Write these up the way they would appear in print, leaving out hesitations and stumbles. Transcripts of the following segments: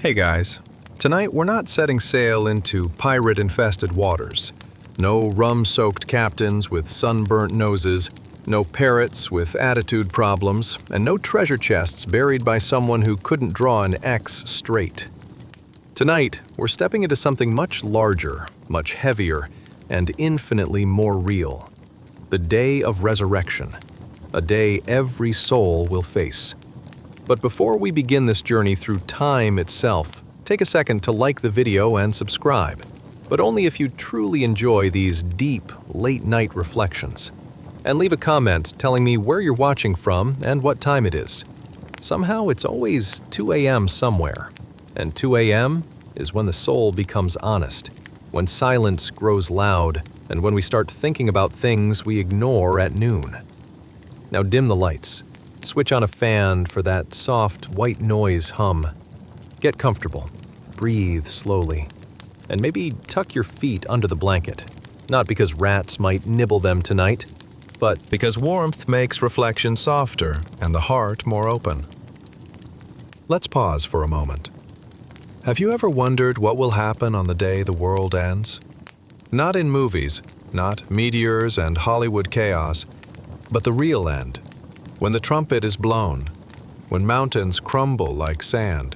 Hey guys, tonight we're not setting sail into pirate-infested waters. No rum-soaked captains with sunburnt noses, no parrots with attitude problems, and no treasure chests buried by someone who couldn't draw an X straight. Tonight, we're stepping into something much larger, much heavier, and infinitely more real. The day of resurrection, a day every soul will face. But before we begin this journey through time itself, take a second to like the video and subscribe, but only if you truly enjoy these deep, late-night reflections. And leave a comment telling me where you're watching from and what time it is. Somehow it's always 2 a.m. somewhere, and 2 a.m. is when the soul becomes honest, when silence grows loud, and when we start thinking about things we ignore at noon. Now dim the lights. Switch on a fan for that soft, white noise hum. Get comfortable. Breathe slowly. And maybe tuck your feet under the blanket. Not because rats might nibble them tonight, but because warmth makes reflection softer and the heart more open. Let's pause for a moment. Have you ever wondered what will happen on the day the world ends? Not in movies, not meteors and Hollywood chaos, but the real end. When the trumpet is blown, when mountains crumble like sand,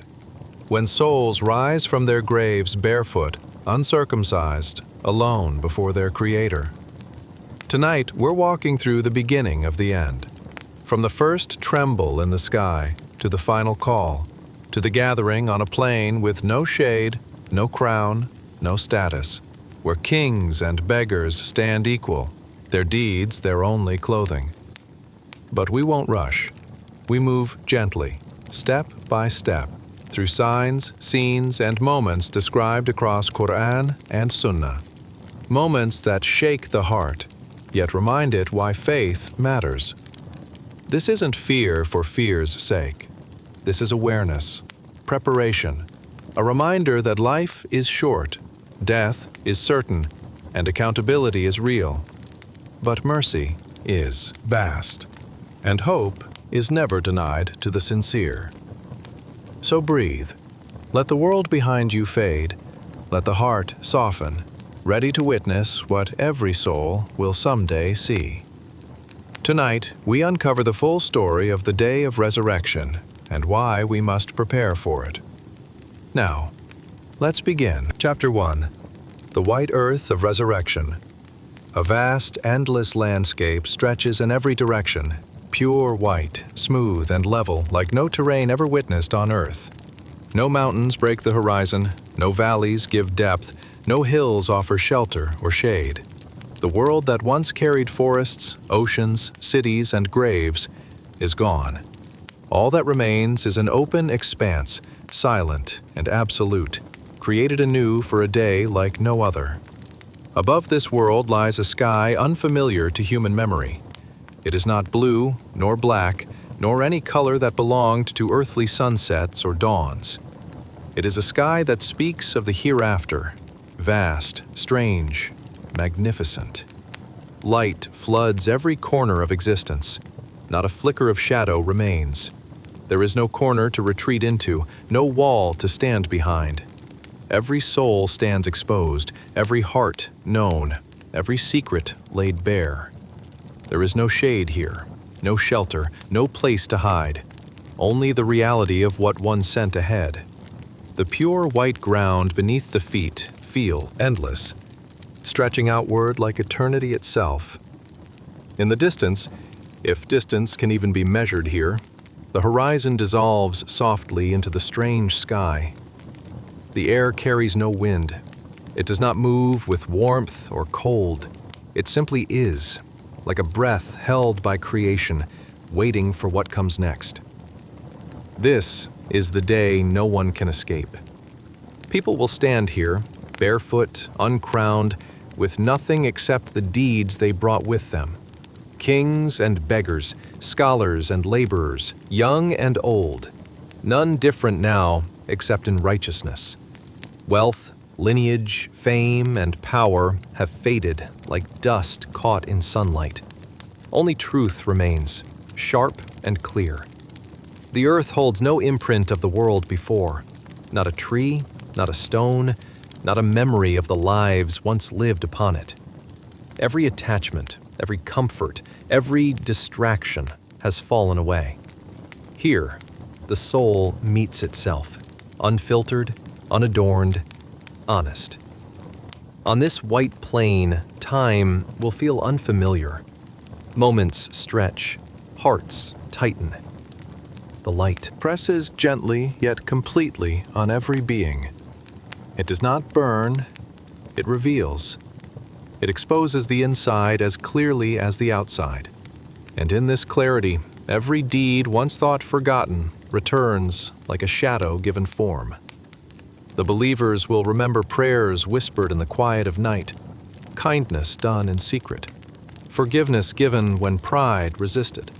when souls rise from their graves barefoot, uncircumcised, alone before their Creator. Tonight, we're walking through the beginning of the end. From the first tremble in the sky, to the final call, to the gathering on a plain with no shade, no crown, no status, where kings and beggars stand equal, their deeds their only clothing. But we won't rush. We move gently, step by step, through signs, scenes, and moments described across Qur'an and Sunnah. Moments that shake the heart, yet remind it why faith matters. This isn't fear for fear's sake. This is awareness, preparation, a reminder that life is short, death is certain, and accountability is real. But mercy is vast. And hope is never denied to the sincere. So breathe. Let the world behind you fade. Let the heart soften, ready to witness what every soul will someday see. Tonight, we uncover the full story of the day of resurrection and why we must prepare for it. Now, let's begin. Chapter 1. The White Earth of Resurrection. A vast, endless landscape stretches in every direction, pure white, smooth and level like no terrain ever witnessed on Earth. No mountains break the horizon, no valleys give depth, no hills offer shelter or shade. The world that once carried forests, oceans, cities, and graves is gone. All that remains is an open expanse, silent and absolute, created anew for a day like no other. Above this world lies a sky unfamiliar to human memory. It is not blue, nor black, nor any color that belonged to earthly sunsets or dawns. It is a sky that speaks of the hereafter, vast, strange, magnificent. Light floods every corner of existence. Not a flicker of shadow remains. There is no corner to retreat into, no wall to stand behind. Every soul stands exposed, every heart known, every secret laid bare. There is no shade here, no shelter, no place to hide, only the reality of what one sent ahead. The pure white ground beneath the feet feel endless, stretching outward like eternity itself. In the distance, if distance can even be measured here, the horizon dissolves softly into the strange sky. The air carries no wind. It does not move with warmth or cold. It simply is, like a breath held by creation, waiting for what comes next. This is the day no one can escape. People will stand here, barefoot, uncrowned, with nothing except the deeds they brought with them. Kings and beggars, scholars and laborers, young and old, none different now except in righteousness. Wealth, lineage, fame, and power have faded like dust caught in sunlight. Only truth remains, sharp and clear. The earth holds no imprint of the world before. not a tree, not a stone, not a memory of the lives once lived upon it. Every attachment, every comfort, every distraction has fallen away. Here, the soul meets itself, unfiltered, unadorned, honest. On this white plain, time will feel unfamiliar. Moments stretch, hearts tighten. The light presses gently yet completely on every being. It does not burn, it reveals. It exposes the inside as clearly as the outside. And in this clarity, every deed once thought forgotten returns like a shadow given form. The believers will remember prayers whispered in the quiet of night, kindness done in secret, forgiveness given when pride resisted.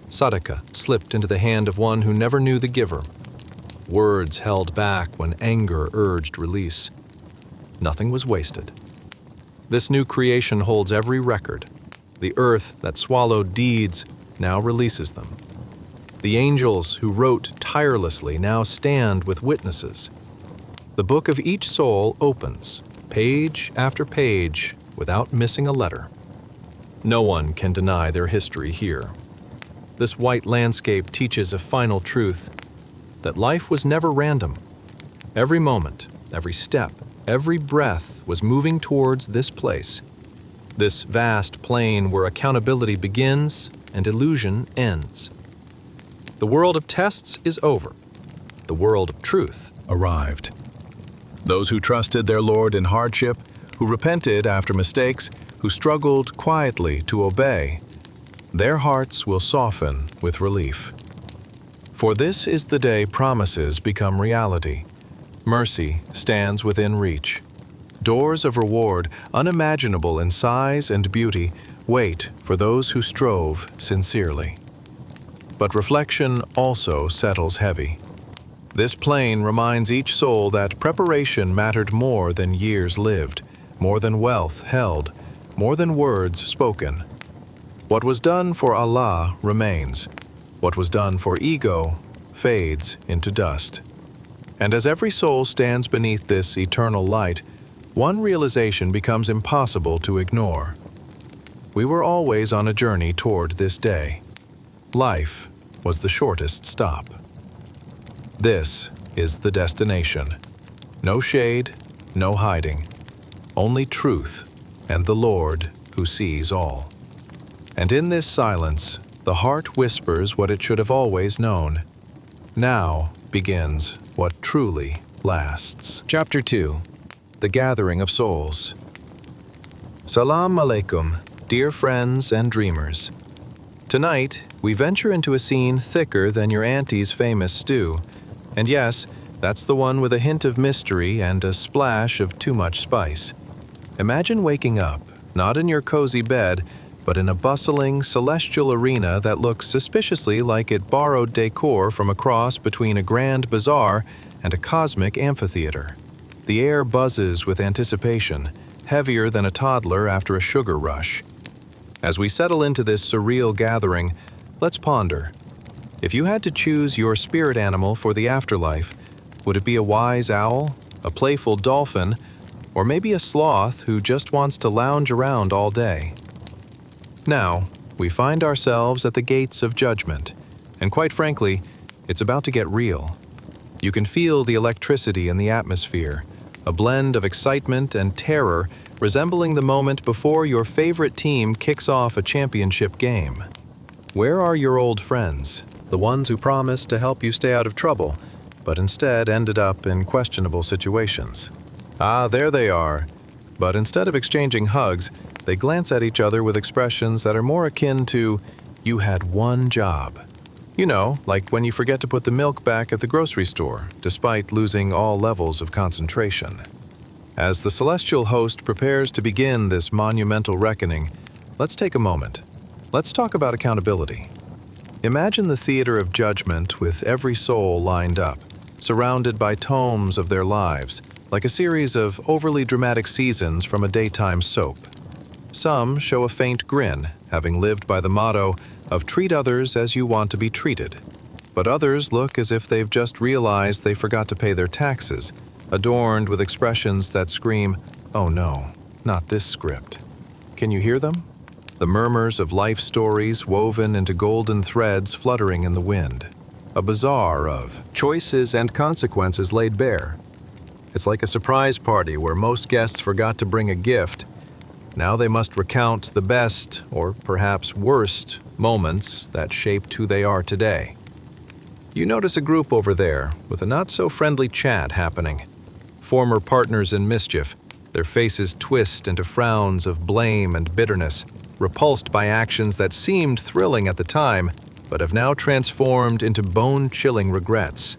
Sadaqah slipped into the hand of one who never knew the giver. Words held back when anger urged release. Nothing was wasted. This new creation holds every record. The earth that swallowed deeds now releases them. The angels who wrote tirelessly now stand with witnesses. The book of each soul opens, page after page, without missing a letter. No one can deny their history here. This white landscape teaches a final truth, that life was never random. Every moment, every step, every breath was moving towards this place, this vast plain where accountability begins and illusion ends. The world of tests is over. The world of truth arrived. Those who trusted their Lord in hardship, who repented after mistakes, who struggled quietly to obey, their hearts will soften with relief. For this is the day promises become reality. Mercy stands within reach. Doors of reward, unimaginable in size and beauty, wait for those who strove sincerely. But reflection also settles heavy. This plain reminds each soul that preparation mattered more than years lived, more than wealth held, more than words spoken. What was done for Allah remains. What was done for ego fades into dust. And as every soul stands beneath this eternal light, one realization becomes impossible to ignore. We were always on a journey toward this day. Life was the shortest stop. This is the destination. No shade, no hiding. Only truth and the Lord who sees all. And in this silence, the heart whispers what it should have always known. Now begins what truly lasts. Chapter 2. The Gathering of Souls. Salam alaikum, dear friends and dreamers. Tonight, we venture into a scene thicker than your auntie's famous stew. And yes, that's the one with a hint of mystery and a splash of too much spice. Imagine waking up, not in your cozy bed, but in a bustling, celestial arena that looks suspiciously like it borrowed decor from a cross between a grand bazaar and a cosmic amphitheater. The air buzzes with anticipation, heavier than a toddler after a sugar rush. As we settle into this surreal gathering, let's ponder. If you had to choose your spirit animal for the afterlife, would it be a wise owl, a playful dolphin, or maybe a sloth who just wants to lounge around all day? Now, we find ourselves at the gates of judgment, and quite frankly, it's about to get real. You can feel the electricity in the atmosphere, a blend of excitement and terror resembling the moment before your favorite team kicks off a championship game. Where are your old friends, the ones who promised to help you stay out of trouble, but instead ended up in questionable situations? Ah, there they are. But instead of exchanging hugs, they glance at each other with expressions that are more akin to, "You had one job." You know, like when you forget to put the milk back at the grocery store, despite losing all levels of concentration. As the celestial host prepares to begin this monumental reckoning, let's take a moment. Let's talk about accountability. Imagine the theater of judgment with every soul lined up, surrounded by tomes of their lives, like a series of overly dramatic seasons from a daytime soap. Some show a faint grin, having lived by the motto of treat others as you want to be treated. but others look as if they've just realized they forgot to pay their taxes, adorned with expressions that scream, "Oh no, not this script." Can you hear them? The murmurs of life stories woven into golden threads fluttering in the wind. A bazaar of choices and consequences laid bare. It's like a surprise party where most guests forgot to bring a gift. Now they must recount the best, or perhaps worst, moments that shaped who they are today. You notice a group over there with a not-so-friendly chat happening. Former partners in mischief, their faces twist into frowns of blame and bitterness, repulsed by actions that seemed thrilling at the time, but have now transformed into bone-chilling regrets.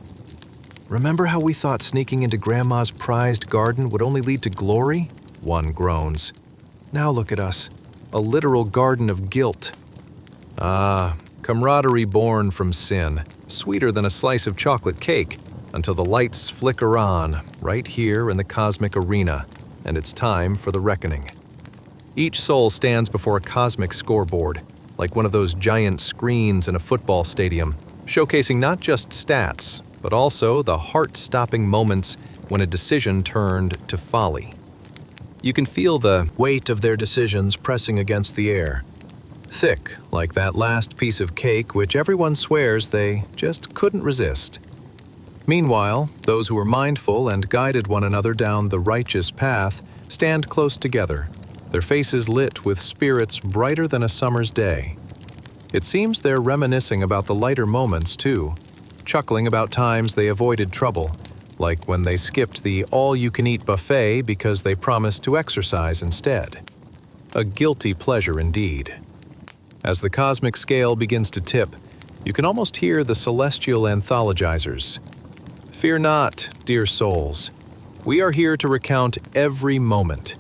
"Remember how we thought sneaking into Grandma's prized garden would only lead to glory?" One groans. "Now look at us, a literal garden of guilt." Ah, camaraderie born from sin, sweeter than a slice of chocolate cake, until the lights flicker on, right here in the cosmic arena, and it's time for the reckoning. Each soul stands before a cosmic scoreboard, like one of those giant screens in a football stadium, showcasing not just stats, but also the heart-stopping moments when a decision turned to folly. You can feel the weight of their decisions pressing against the air, thick like that last piece of cake which everyone swears they just couldn't resist. Meanwhile, those who are mindful and guided one another down the righteous path stand close together, their faces lit with spirits brighter than a summer's day. It seems they're reminiscing about the lighter moments, too, chuckling about times they avoided trouble, like when they skipped the all-you-can-eat buffet because they promised to exercise instead. A guilty pleasure indeed. As the cosmic scale begins to tip, you can almost hear the celestial anthologizers. Fear not, dear souls. We are here to recount every moment.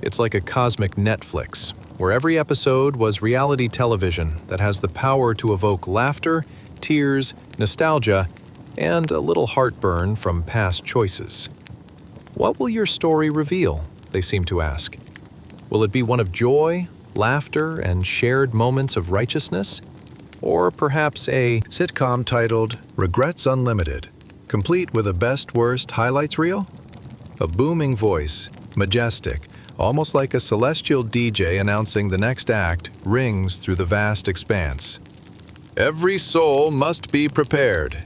It's like a cosmic Netflix, where every episode was reality television that has the power to evoke laughter, tears, nostalgia, and a little heartburn from past choices. What will your story reveal? They seem to ask. Will it be one of joy, laughter, and shared moments of righteousness? Or perhaps a sitcom titled Regrets Unlimited, complete with a best-worst highlights reel? A booming voice, majestic, almost like a celestial DJ announcing the next act, rings through the vast expanse. Every soul must be prepared.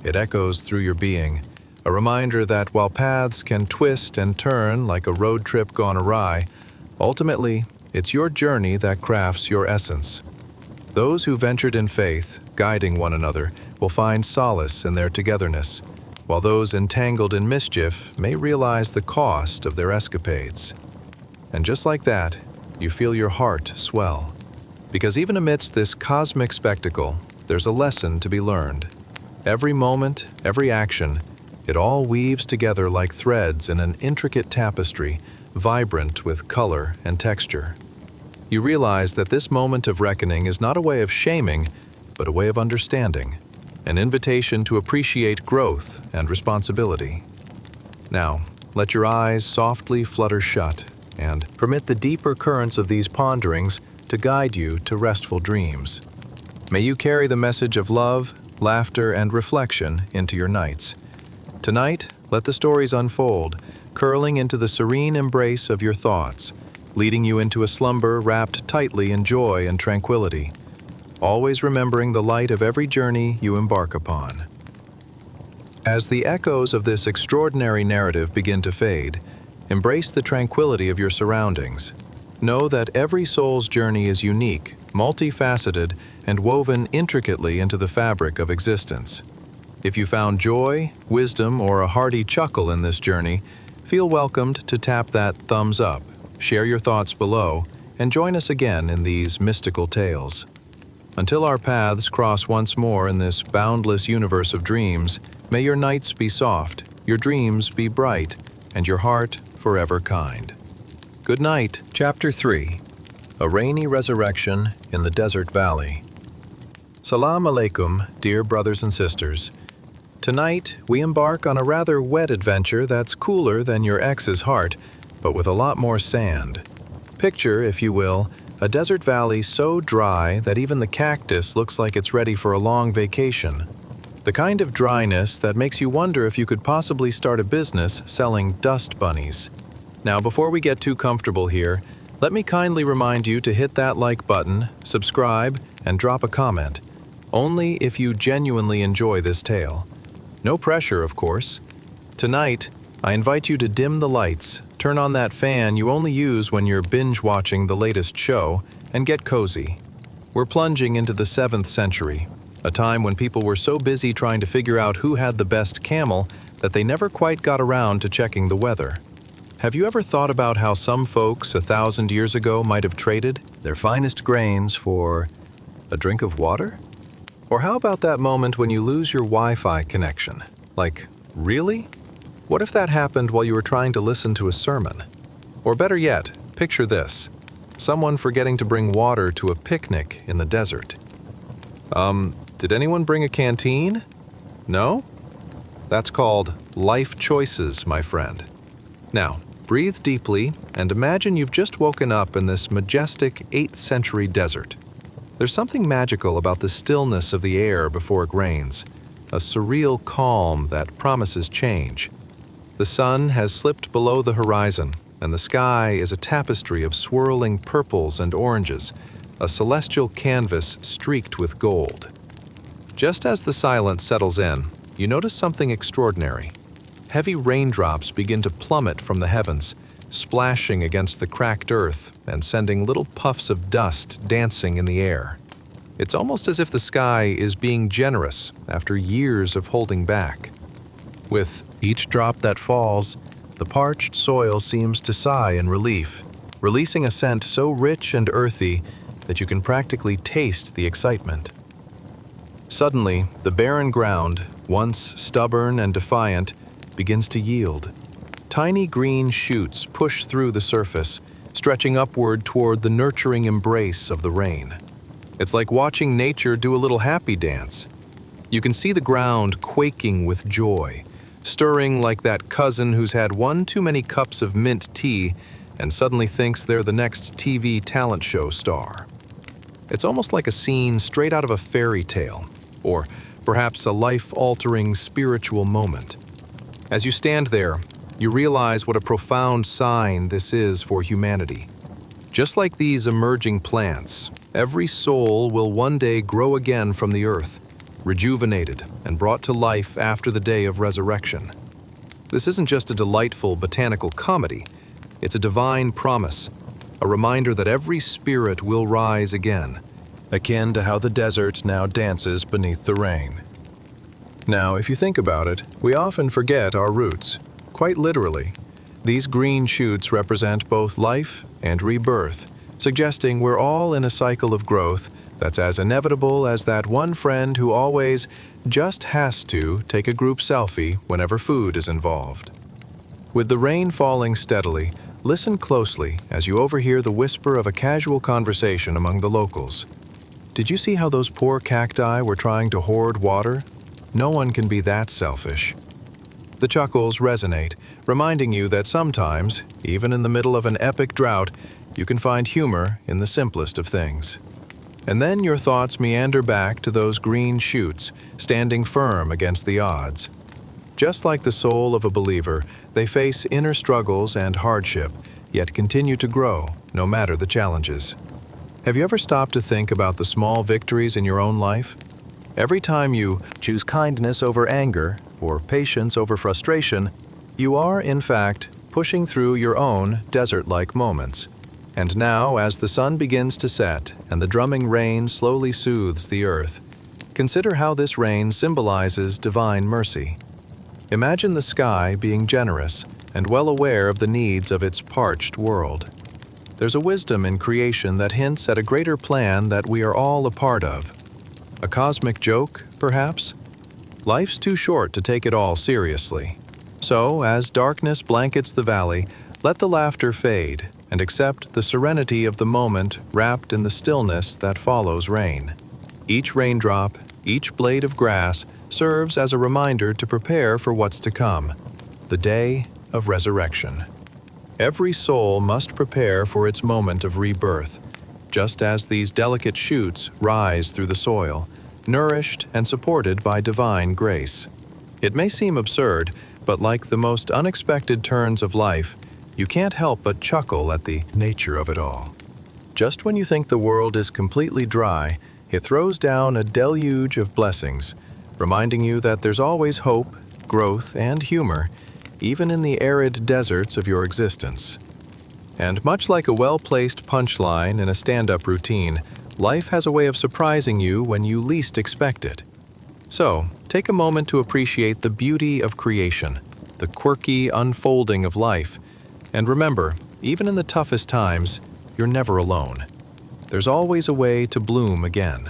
It echoes through your being, a reminder that while paths can twist and turn like a road trip gone awry, ultimately, it's your journey that crafts your essence. Those who ventured in faith, guiding one another, will find solace in their togetherness, while those entangled in mischief may realize the cost of their escapades. And just like that, you feel your heart swell. Because even amidst this cosmic spectacle, there's a lesson to be learned. Every moment, every action, it all weaves together like threads in an intricate tapestry, vibrant with color and texture. You realize that this moment of reckoning is not a way of shaming, but a way of understanding, an invitation to appreciate growth and responsibility. Now, let your eyes softly flutter shut and permit the deeper currents of these ponderings to guide you to restful dreams. May you carry the message of love, laughter, and reflection into your nights. Tonight, let the stories unfold, curling into the serene embrace of your thoughts, leading you into a slumber wrapped tightly in joy and tranquility, always remembering the light of every journey you embark upon. As the echoes of this extraordinary narrative begin to fade, embrace the tranquility of your surroundings. Know that every soul's journey is unique, multifaceted, and woven intricately into the fabric of existence. If you found joy, wisdom, or a hearty chuckle in this journey, feel welcomed to tap that thumbs up, share your thoughts below, and join us again in these mystical tales. Until our paths cross once more in this boundless universe of dreams, may your nights be soft, your dreams be bright, and your heart forever kind. Good night. Chapter 3. A Rainy Resurrection in the Desert Valley. Salam alaikum, dear brothers and sisters. Tonight, we embark on a rather wet adventure that's cooler than your ex's heart, but with a lot more sand. Picture, if you will, a desert valley so dry that even the cactus looks like it's ready for a long vacation. The kind of dryness that makes you wonder if you could possibly start a business selling dust bunnies. Now, before we get too comfortable here, let me kindly remind you to hit that like button, subscribe, and drop a comment. Only if you genuinely enjoy this tale. No pressure, of course. Tonight, I invite you to dim the lights, turn on that fan you only use when you're binge-watching the latest show, and get cozy. We're plunging into the 7th century, a time when people were so busy trying to figure out who had the best camel that they never quite got around to checking the weather. Have you ever thought about how some folks 1,000 years ago might have traded their finest grains for a drink of water? Or how about that moment when you lose your Wi-Fi connection? Like, really? What if that happened while you were trying to listen to a sermon? Or better yet, picture this. Someone forgetting to bring water to a picnic in the desert. Did anyone bring a canteen? No? That's called life choices, my friend. Now, breathe deeply and imagine you've just woken up in this majestic 8th century desert. There's something magical about the stillness of the air before it rains, a surreal calm that promises change. The sun has slipped below the horizon, and the sky is a tapestry of swirling purples and oranges, a celestial canvas streaked with gold. Just as the silence settles in, you notice something extraordinary. Heavy raindrops begin to plummet from the heavens, splashing against the cracked earth and sending little puffs of dust dancing in the air. It's almost as if the sky is being generous after years of holding back. With each drop that falls, the parched soil seems to sigh in relief, releasing a scent so rich and earthy that you can practically taste the excitement. Suddenly, the barren ground, once stubborn and defiant, begins to yield. Tiny green shoots push through the surface, stretching upward toward the nurturing embrace of the rain. It's like watching nature do a little happy dance. You can see the ground quaking with joy, stirring like that cousin who's had one too many cups of mint tea and suddenly thinks they're the next TV talent show star. It's almost like a scene straight out of a fairy tale, or perhaps a life-altering spiritual moment. As you stand there, you realize what a profound sign this is for humanity. Just like these emerging plants, every soul will one day grow again from the earth, rejuvenated and brought to life after the day of resurrection. This isn't just a delightful botanical comedy, it's a divine promise, a reminder that every spirit will rise again, akin to how the desert now dances beneath the rain. Now, if you think about it, we often forget our roots. Quite literally, these green shoots represent both life and rebirth, suggesting we're all in a cycle of growth that's as inevitable as that one friend who always just has to take a group selfie whenever food is involved. With the rain falling steadily, listen closely as you overhear the whisper of a casual conversation among the locals. Did you see how those poor cacti were trying to hoard water? No one can be that selfish. The chuckles resonate, reminding you that sometimes, even in the middle of an epic drought, you can find humor in the simplest of things. And then your thoughts meander back to those green shoots, standing firm against the odds. Just like the soul of a believer, they face inner struggles and hardship, yet continue to grow, no matter the challenges. Have you ever stopped to think about the small victories in your own life? Every time you choose kindness over anger, or patience over frustration, you are, in fact, pushing through your own desert-like moments. And now, as the sun begins to set and the drumming rain slowly soothes the earth, consider how this rain symbolizes divine mercy. Imagine the sky being generous and well aware of the needs of its parched world. There's a wisdom in creation that hints at a greater plan that we are all a part of. A cosmic joke, perhaps? Life's too short to take it all seriously. So, as darkness blankets the valley, let the laughter fade and accept the serenity of the moment wrapped in the stillness that follows rain. Each raindrop, each blade of grass serves as a reminder to prepare for what's to come, the day of resurrection. Every soul must prepare for its moment of rebirth, just as these delicate shoots rise through the soil, nourished and supported by divine grace. It may seem absurd, but like the most unexpected turns of life, you can't help but chuckle at the nature of it all. Just when you think the world is completely dry, it throws down a deluge of blessings, reminding you that there's always hope, growth, and humor, even in the arid deserts of your existence. And much like a well-placed punchline in a stand-up routine, life has a way of surprising you when you least expect it. So, take a moment to appreciate the beauty of creation, the quirky unfolding of life, and remember, even in the toughest times, you're never alone. There's always a way to bloom again.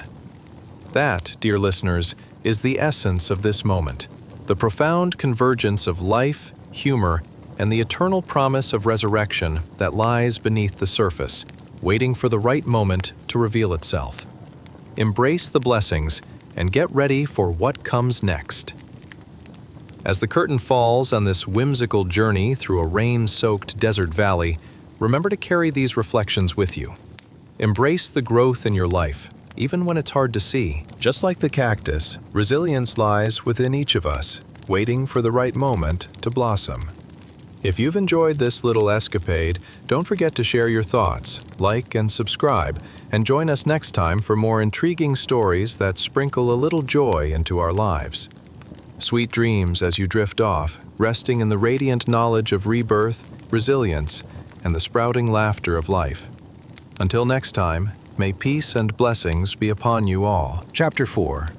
That, dear listeners, is the essence of this moment, the profound convergence of life, humor, and the eternal promise of resurrection that lies beneath the surface, waiting for the right moment to reveal itself. Embrace the blessings and get ready for what comes next. As the curtain falls on this whimsical journey through a rain-soaked desert valley, remember to carry these reflections with you. Embrace the growth in your life, even when it's hard to see. Just like the cactus, resilience lies within each of us, waiting for the right moment to blossom. If you've enjoyed this little escapade, don't forget to share your thoughts, like and subscribe, and join us next time for more intriguing stories that sprinkle a little joy into our lives. Sweet dreams as you drift off, resting in the radiant knowledge of rebirth, resilience, and the sprouting laughter of life. Until next time, may peace and blessings be upon you all. Chapter 4.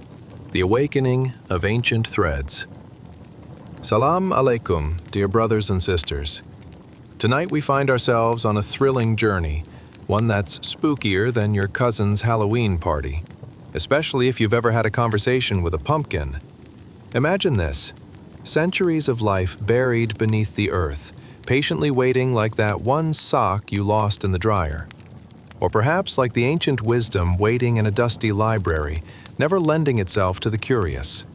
The Awakening of Ancient Threads. Salam alaikum, dear brothers and sisters. Tonight we find ourselves on a thrilling journey, one that's spookier than your cousin's Halloween party, especially if you've ever had a conversation with a pumpkin. Imagine this: centuries of life buried beneath the earth, patiently waiting like that one sock you lost in the dryer. Or perhaps like the ancient wisdom waiting in a dusty library, never lending itself to the curious.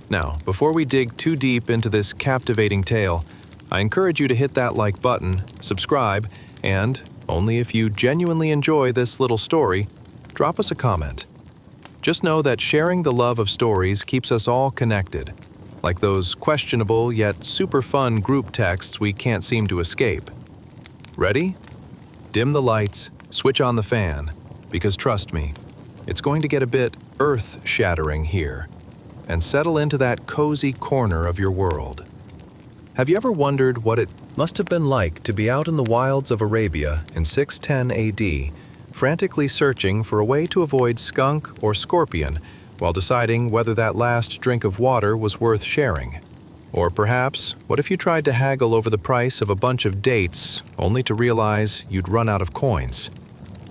Now, before we dig too deep into this captivating tale, I encourage you to hit that like button, subscribe, and, only if you genuinely enjoy this little story, drop us a comment. Just know that sharing the love of stories keeps us all connected, like those questionable yet super fun group texts we can't seem to escape. Ready? Dim the lights, switch on the fan, because trust me, it's going to get a bit earth-shattering here, and settle into that cozy corner of your world. Have you ever wondered what it must have been like to be out in the wilds of Arabia in 610 AD, frantically searching for a way to avoid skunk or scorpion while deciding whether that last drink of water was worth sharing? Or perhaps, what if you tried to haggle over the price of a bunch of dates only to realize you'd run out of coins?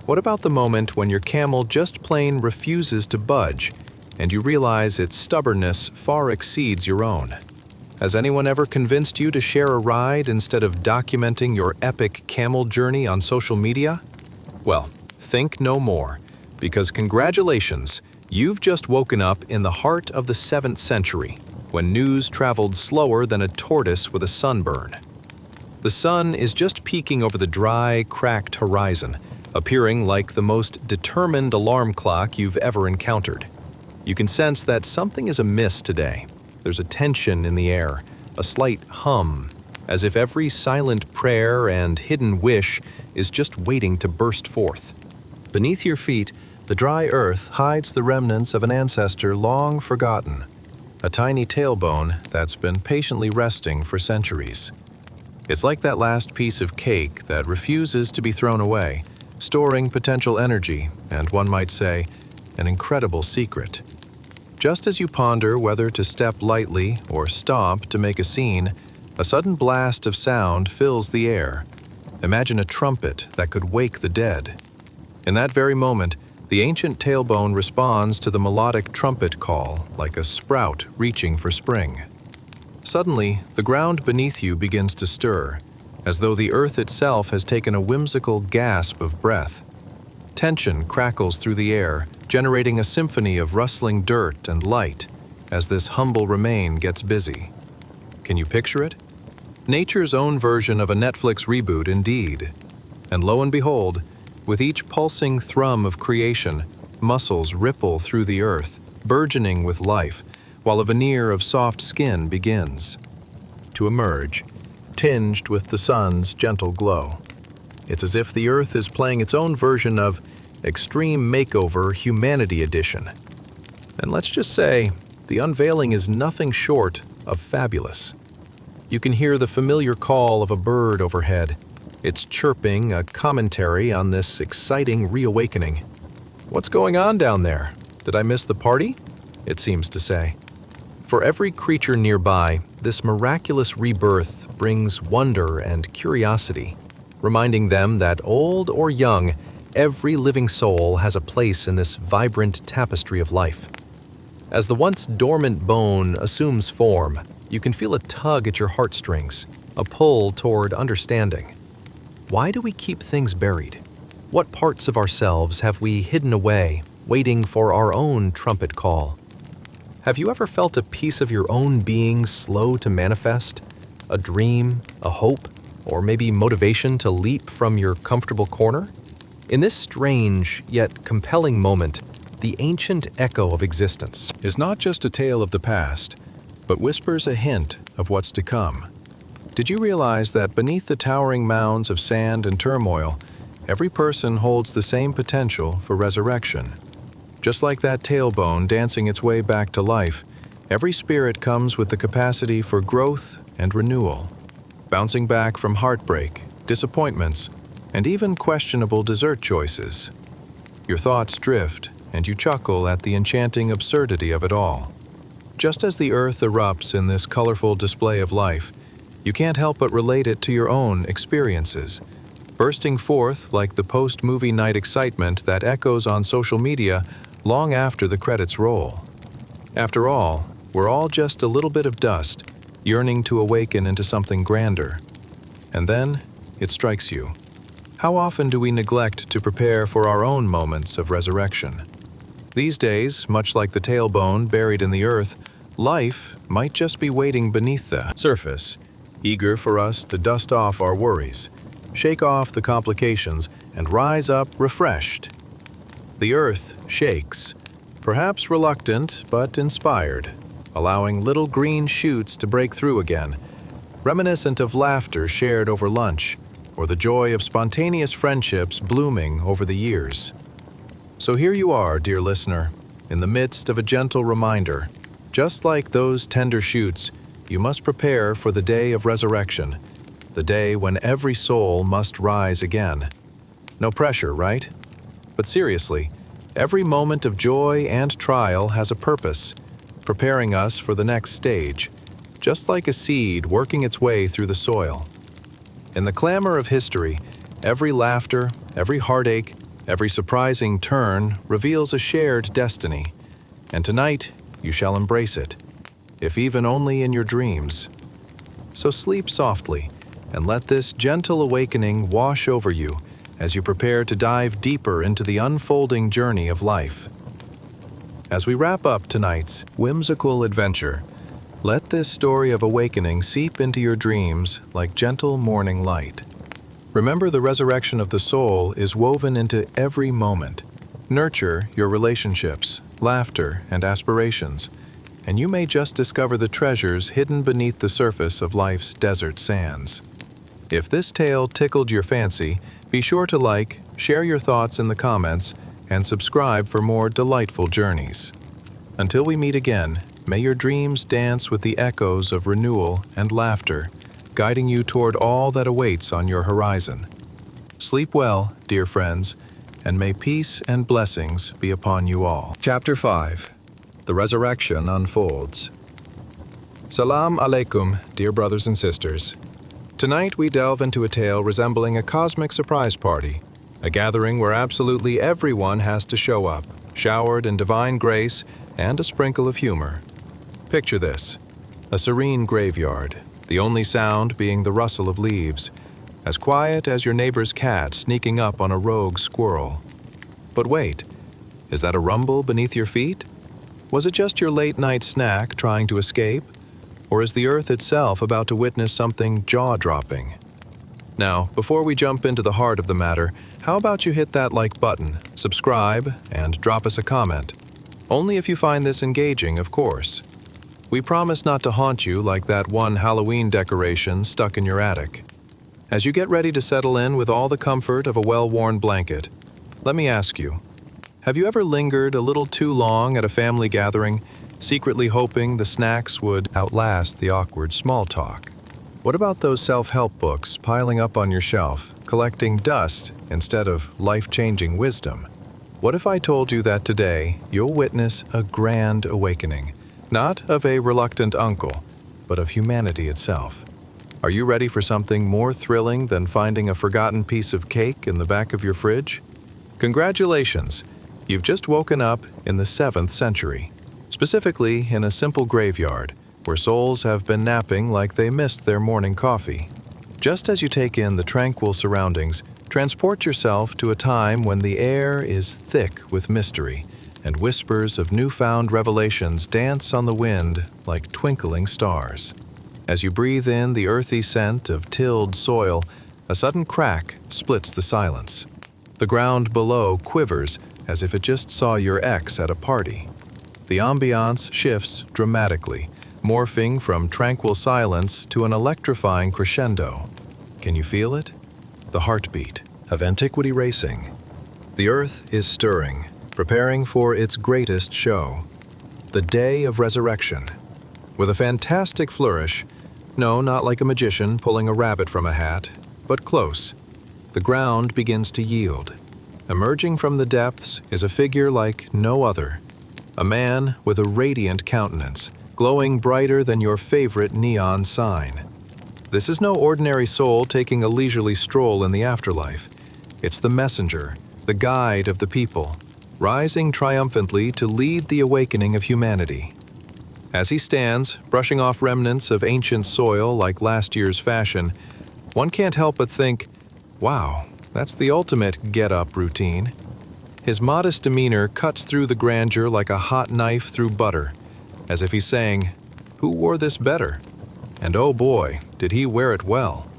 What about the moment when your camel just plain refuses to budge and you realize its stubbornness far exceeds your own? Has anyone ever convinced you to share a ride instead of documenting your epic camel journey on social media? Well, think no more, because congratulations, you've just woken up in the heart of the 7th century, when news traveled slower than a tortoise with a sunburn. The sun is just peeking over the dry, cracked horizon, appearing like the most determined alarm clock you've ever encountered. You can sense that something is amiss today. There's a tension in the air, a slight hum, as if every silent prayer and hidden wish is just waiting to burst forth. Beneath your feet, the dry earth hides the remnants of an ancestor long forgotten, a tiny tailbone that's been patiently resting for centuries. It's like that last piece of cake that refuses to be thrown away, storing potential energy and, one might say, an incredible secret. Just as you ponder whether to step lightly or stomp to make a scene, a sudden blast of sound fills the air. Imagine a trumpet that could wake the dead. In that very moment, the ancient tailbone responds to the melodic trumpet call like a sprout reaching for spring. Suddenly, the ground beneath you begins to stir, as though the earth itself has taken a whimsical gasp of breath. Tension crackles through the air, generating a symphony of rustling dirt and light as this humble remain gets busy. Can you picture it? Nature's own version of a Netflix reboot indeed. And lo and behold, With each pulsing thrum of creation, muscles ripple through the earth, burgeoning with life, while a veneer of soft skin begins to emerge, tinged with the sun's gentle glow. It's as if the earth is playing its own version of Extreme Makeover Humanity Edition. And let's just say, the unveiling is nothing short of fabulous. You can hear the familiar call of a bird overhead. It's chirping a commentary on this exciting reawakening. What's going on down there? Did I miss the party? It seems to say. For every creature nearby, this miraculous rebirth brings wonder and curiosity, reminding them that old or young, every living soul has a place in this vibrant tapestry of life. As the once dormant bone assumes form, you can feel a tug at your heartstrings, a pull toward understanding. Why do we keep things buried? What parts of ourselves have we hidden away, waiting for our own trumpet call? Have you ever felt a piece of your own being slow to manifest? A dream, a hope, or maybe motivation to leap from your comfortable corner? In this strange yet compelling moment, the ancient echo of existence is not just a tale of the past, but whispers a hint of what's to come. Did you realize that beneath the towering mounds of sand and turmoil, every person holds the same potential for resurrection? Just like that tailbone dancing its way back to life, every spirit comes with the capacity for growth and renewal, bouncing back from heartbreak, disappointments, and even questionable dessert choices. Your thoughts drift, and you chuckle at the enchanting absurdity of it all. Just as the earth erupts in this colorful display of life, you can't help but relate it to your own experiences, bursting forth like the post-movie night excitement that echoes on social media long after the credits roll. After all, we're all just a little bit of dust, yearning to awaken into something grander. And then, it strikes you. How often do we neglect to prepare for our own moments of resurrection? These days, much like the tailbone buried in the earth, life might just be waiting beneath the surface, eager for us to dust off our worries, shake off the complications, and rise up refreshed. The earth shakes, perhaps reluctant but inspired, allowing little green shoots to break through again, reminiscent of laughter shared over lunch, or the joy of spontaneous friendships blooming over the years. So here you are, dear listener, in the midst of a gentle reminder. Just like those tender shoots, you must prepare for the day of resurrection, the day when every soul must rise again. No pressure, right? But seriously, every moment of joy and trial has a purpose, preparing us for the next stage, just like a seed working its way through the soil. In the clamor of history, every laughter, every heartache, every surprising turn reveals a shared destiny, and tonight you shall embrace it, if even only in your dreams. So sleep softly, and let this gentle awakening wash over you as you prepare to dive deeper into the unfolding journey of life. As we wrap up tonight's whimsical adventure, let this story of awakening seep into your dreams like gentle morning light. Remember, the resurrection of the soul is woven into every moment. Nurture your relationships, laughter, and aspirations, and you may just discover the treasures hidden beneath the surface of life's desert sands. If this tale tickled your fancy, be sure to like, share your thoughts in the comments, and subscribe for more delightful journeys. Until we meet again, may your dreams dance with the echoes of renewal and laughter, guiding you toward all that awaits on your horizon. Sleep well, dear friends, and may peace and blessings be upon you all. Chapter 5. The Resurrection Unfolds. Salam alaikum, dear brothers and sisters. Tonight we delve into a tale resembling a cosmic surprise party, a gathering where absolutely everyone has to show up, showered in divine grace and a sprinkle of humor. Picture this: a serene graveyard, the only sound being the rustle of leaves, as quiet as your neighbor's cat sneaking up on a rogue squirrel. But wait, is that a rumble beneath your feet? Was it just your late-night snack trying to escape? Or is the earth itself about to witness something jaw-dropping? Now, before we jump into the heart of the matter, how about you hit that like button, subscribe, and drop us a comment? Only if you find this engaging, of course. We promise not to haunt you like that one Halloween decoration stuck in your attic. As you get ready to settle in with all the comfort of a well-worn blanket, let me ask you, have you ever lingered a little too long at a family gathering, secretly hoping the snacks would outlast the awkward small talk? What about those self-help books piling up on your shelf, collecting dust instead of life-changing wisdom? What if I told you that today you'll witness a grand awakening, not of a reluctant uncle, but of humanity itself? Are you ready for something more thrilling than finding a forgotten piece of cake in the back of your fridge? Congratulations! You've just woken up in the 7th century, specifically in a simple graveyard, where souls have been napping like they missed their morning coffee. Just as you take in the tranquil surroundings, transport yourself to a time when the air is thick with mystery, and whispers of newfound revelations dance on the wind like twinkling stars. As you breathe in the earthy scent of tilled soil, a sudden crack splits the silence. The ground below quivers as if it just saw your ex at a party. The ambience shifts dramatically, morphing from tranquil silence to an electrifying crescendo. Can you feel it? The heartbeat of antiquity racing. The earth is stirring, preparing for its greatest show, the day of resurrection. With a fantastic flourish, no, not like a magician pulling a rabbit from a hat, but close, the ground begins to yield. Emerging from the depths is a figure like no other, a man with a radiant countenance, glowing brighter than your favorite neon sign. This is no ordinary soul taking a leisurely stroll in the afterlife. It's the messenger, the guide of the people, rising triumphantly to lead the awakening of humanity. As he stands, brushing off remnants of ancient soil like last year's fashion, one can't help but think, wow, that's the ultimate get-up routine. His modest demeanor cuts through the grandeur like a hot knife through butter, as if he's saying, who wore this better? And oh boy, did he wear it well.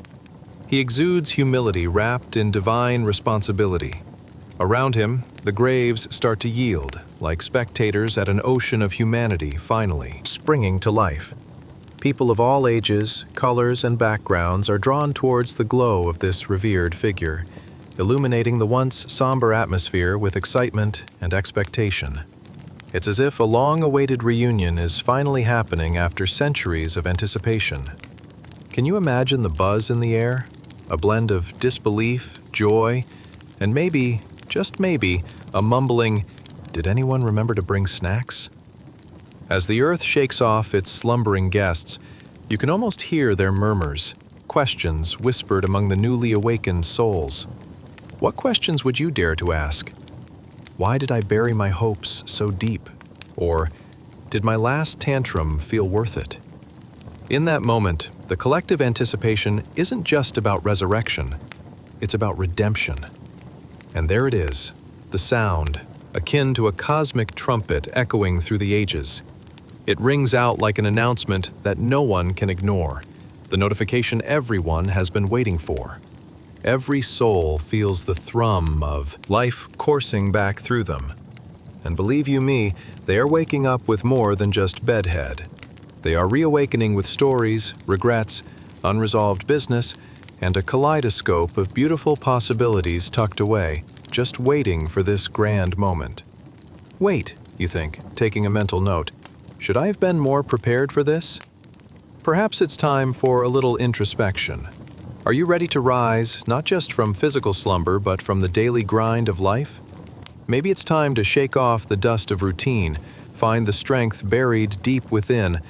He exudes humility wrapped in divine responsibility. Around him, the graves start to yield, like spectators at an ocean of humanity finally springing to life. People of all ages, colors, and backgrounds are drawn towards the glow of this revered figure, illuminating the once somber atmosphere with excitement and expectation. It's as if a long-awaited reunion is finally happening after centuries of anticipation. Can you imagine the buzz in the air? A blend of disbelief, joy, and maybe, just maybe, a mumbling, "Did anyone remember to bring snacks?" As the earth shakes off its slumbering guests, you can almost hear their murmurs, questions whispered among the newly awakened souls. What questions would you dare to ask? Why did I bury my hopes so deep? Or, did my last tantrum feel worth it? In that moment, the collective anticipation isn't just about resurrection, it's about redemption. And there it is, the sound, akin to a cosmic trumpet echoing through the ages. It rings out like an announcement that no one can ignore, the notification everyone has been waiting for. Every soul feels the thrum of life coursing back through them. And believe you me, they are waking up with more than just bedhead. They are reawakening with stories, regrets, unresolved business, and a kaleidoscope of beautiful possibilities tucked away, just waiting for this grand moment. Wait, you think, taking a mental note. Should I have been more prepared for this? Perhaps it's time for a little introspection. Are you ready to rise, not just from physical slumber, but from the daily grind of life? Maybe it's time to shake off the dust of routine, find the strength buried deep within,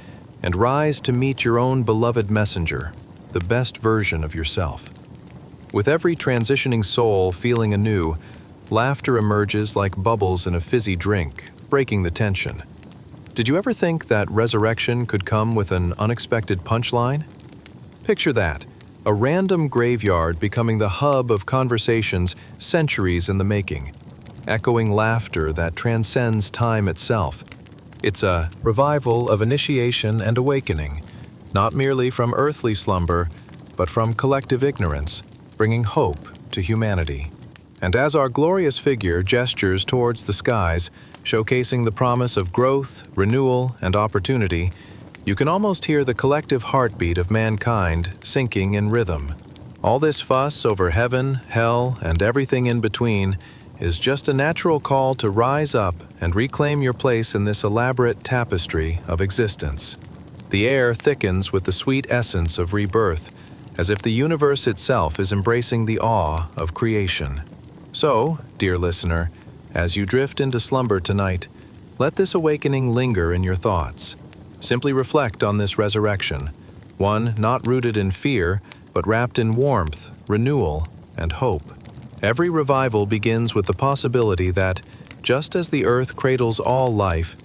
and rise to meet your own beloved messenger, the best version of yourself. With every transitioning soul feeling anew, laughter emerges like bubbles in a fizzy drink, breaking the tension. Did you ever think that resurrection could come with an unexpected punchline? Picture that. A random graveyard becoming the hub of conversations centuries in the making, echoing laughter that transcends time itself. It's a revival of initiation and awakening, not merely from earthly slumber, but from collective ignorance, bringing hope to humanity. And as our glorious figure gestures towards the skies, showcasing the promise of growth, renewal, and opportunity, you can almost hear the collective heartbeat of mankind syncing in rhythm. All this fuss over heaven, hell, and everything in between is just a natural call to rise up and reclaim your place in this elaborate tapestry of existence. The air thickens with the sweet essence of rebirth, as if the universe itself is embracing the awe of creation. So, dear listener, as you drift into slumber tonight, let this awakening linger in your thoughts. Simply reflect on this resurrection, one not rooted in fear, but wrapped in warmth, renewal, and hope. Every revival begins with the possibility that, just as the earth cradles all life,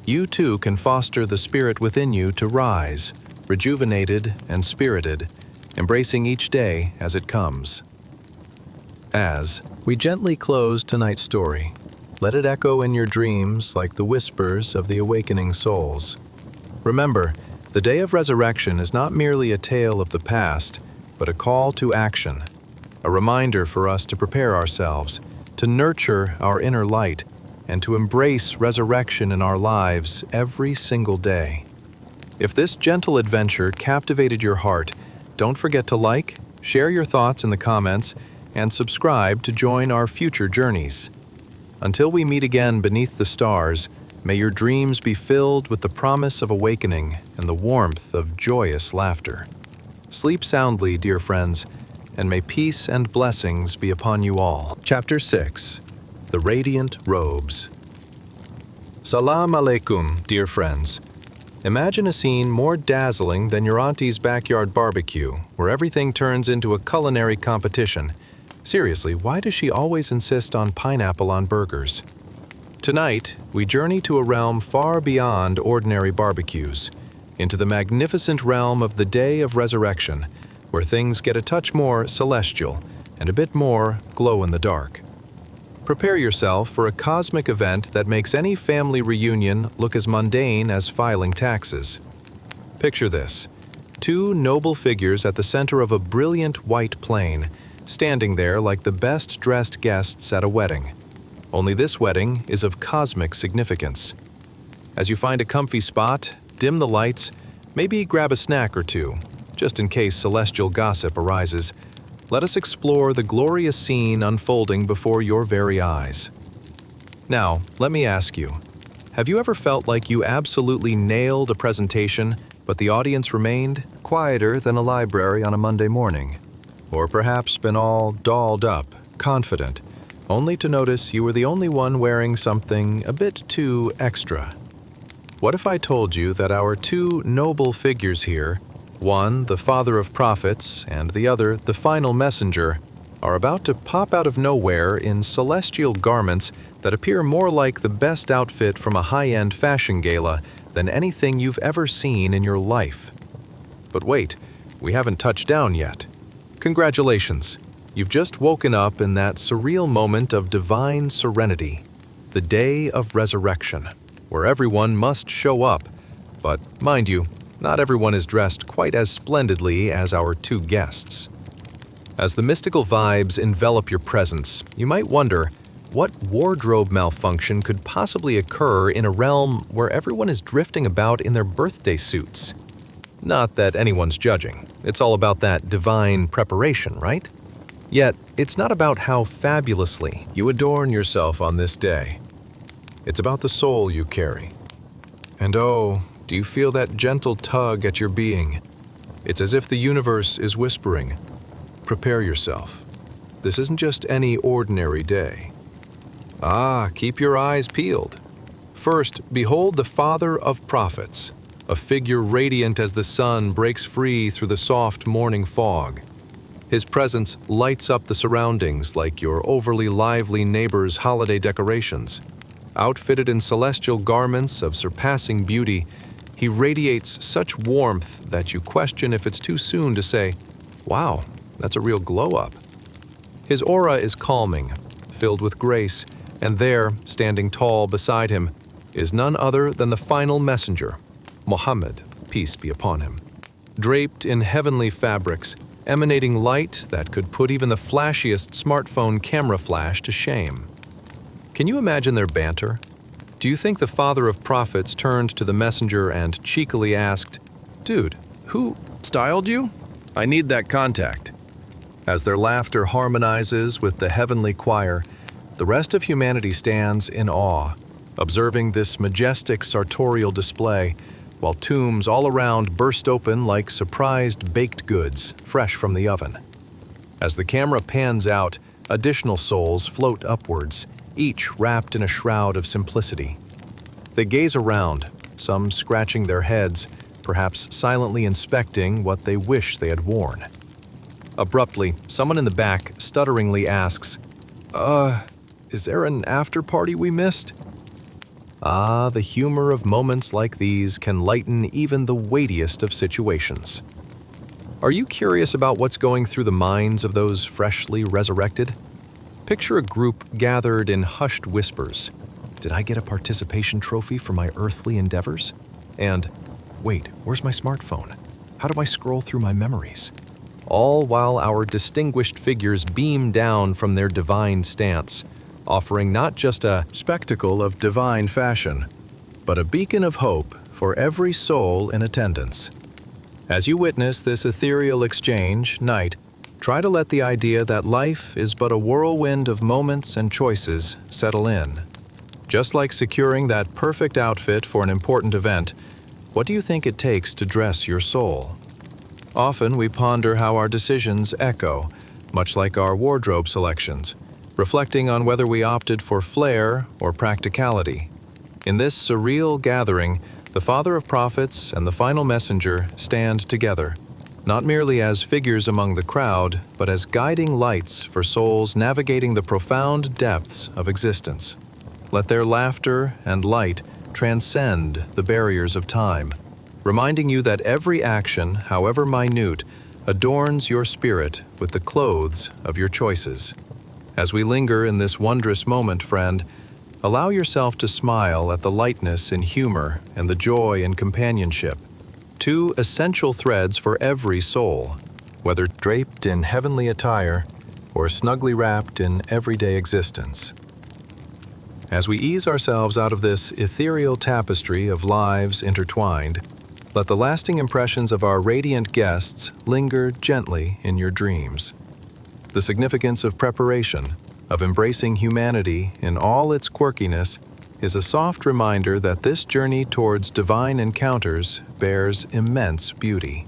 you too can foster the spirit within you to rise, rejuvenated and spirited, embracing each day as it comes. As we gently close tonight's story, let it echo in your dreams like the whispers of the awakening souls. Remember, the day of resurrection is not merely a tale of the past, but a call to action, a reminder for us to prepare ourselves, to nurture our inner light, and to embrace resurrection in our lives every single day. If this gentle adventure captivated your heart, don't forget to like, share your thoughts in the comments, and subscribe to join our future journeys. Until we meet again beneath the stars, may your dreams be filled with the promise of awakening and the warmth of joyous laughter. Sleep soundly, dear friends, and may peace and blessings be upon you all. Chapter 6. The Radiant Robes. Salam alaikum, dear friends. Imagine a scene more dazzling than your auntie's backyard barbecue, where everything turns into a culinary competition. Seriously, why does she always insist on pineapple on burgers? Tonight, we journey to a realm far beyond ordinary barbecues, into the magnificent realm of the Day of Resurrection, where things get a touch more celestial and a bit more glow-in-the-dark. Prepare yourself for a cosmic event that makes any family reunion look as mundane as filing taxes. Picture this: two noble figures at the center of a brilliant white plain, standing there like the best-dressed guests at a wedding. Only this wedding is of cosmic significance. As you find a comfy spot, dim the lights, maybe grab a snack or two, just in case celestial gossip arises. Let us explore the glorious scene unfolding before your very eyes. Now, let me ask you, have you ever felt like you absolutely nailed a presentation, but the audience remained quieter than a library on a Monday morning? Or perhaps been all dolled up, confident, only to notice you were the only one wearing something a bit too extra? What if I told you that our two noble figures here, one the father of prophets and the other the final messenger, are about to pop out of nowhere in celestial garments that appear more like the best outfit from a high-end fashion gala than anything you've ever seen in your life? But wait, we haven't touched down yet. Congratulations, you've just woken up in that surreal moment of divine serenity, the Day of Resurrection, where everyone must show up. But mind you, not everyone is dressed quite as splendidly as our two guests. As the mystical vibes envelop your presence, you might wonder, what wardrobe malfunction could possibly occur in a realm where everyone is drifting about in their birthday suits? Not that anyone's judging. It's all about that divine preparation, right? Yet, it's not about how fabulously you adorn yourself on this day. It's about the soul you carry. And oh, do you feel that gentle tug at your being? It's as if the universe is whispering, prepare yourself. This isn't just any ordinary day. Keep your eyes peeled. First, behold the father of prophets, a figure radiant as the sun breaks free through the soft morning fog. His presence lights up the surroundings like your overly lively neighbor's holiday decorations. Outfitted in celestial garments of surpassing beauty, he radiates such warmth that you question if it's too soon to say, wow, that's a real glow-up. His aura is calming, filled with grace, and there, standing tall beside him, is none other than the final messenger, Muhammad, peace be upon him. Draped in heavenly fabrics, emanating light that could put even the flashiest smartphone camera flash to shame. Can you imagine their banter? Do you think the father of prophets turned to the messenger and cheekily asked, "Dude, who styled you? I need that contact." As their laughter harmonizes with the heavenly choir, the rest of humanity stands in awe, observing this majestic sartorial display, while tombs all around burst open like surprised baked goods fresh from the oven. As the camera pans out, additional souls float upwards, each wrapped in a shroud of simplicity. They gaze around, some scratching their heads, perhaps silently inspecting what they wish they had worn. Abruptly, someone in the back stutteringly asks, is there an after-party we missed?" Ah, the humor of moments like these can lighten even the weightiest of situations. Are you curious about what's going through the minds of those freshly resurrected? Picture a group gathered in hushed whispers. Did I get a participation trophy for my earthly endeavors? And, wait, where's my smartphone? How do I scroll through my memories? All while our distinguished figures beam down from their divine stance, offering not just a spectacle of divine fashion, but a beacon of hope for every soul in attendance. As you witness this ethereal exchange, night, try to let the idea that life is but a whirlwind of moments and choices settle in. Just like securing that perfect outfit for an important event, what do you think it takes to dress your soul? Often we ponder how our decisions echo, much like our wardrobe selections, reflecting on whether we opted for flair or practicality. In this surreal gathering, the Father of Prophets and the Final Messenger stand together, not merely as figures among the crowd, but as guiding lights for souls navigating the profound depths of existence. Let their laughter and light transcend the barriers of time, reminding you that every action, however minute, adorns your spirit with the clothes of your choices. As we linger in this wondrous moment, friend, allow yourself to smile at the lightness in humor and the joy in companionship, two essential threads for every soul, whether draped in heavenly attire or snugly wrapped in everyday existence. As we ease ourselves out of this ethereal tapestry of lives intertwined, let the lasting impressions of our radiant guests linger gently in your dreams. The significance of preparation, of embracing humanity in all its quirkiness, is a soft reminder that this journey towards divine encounters bears immense beauty.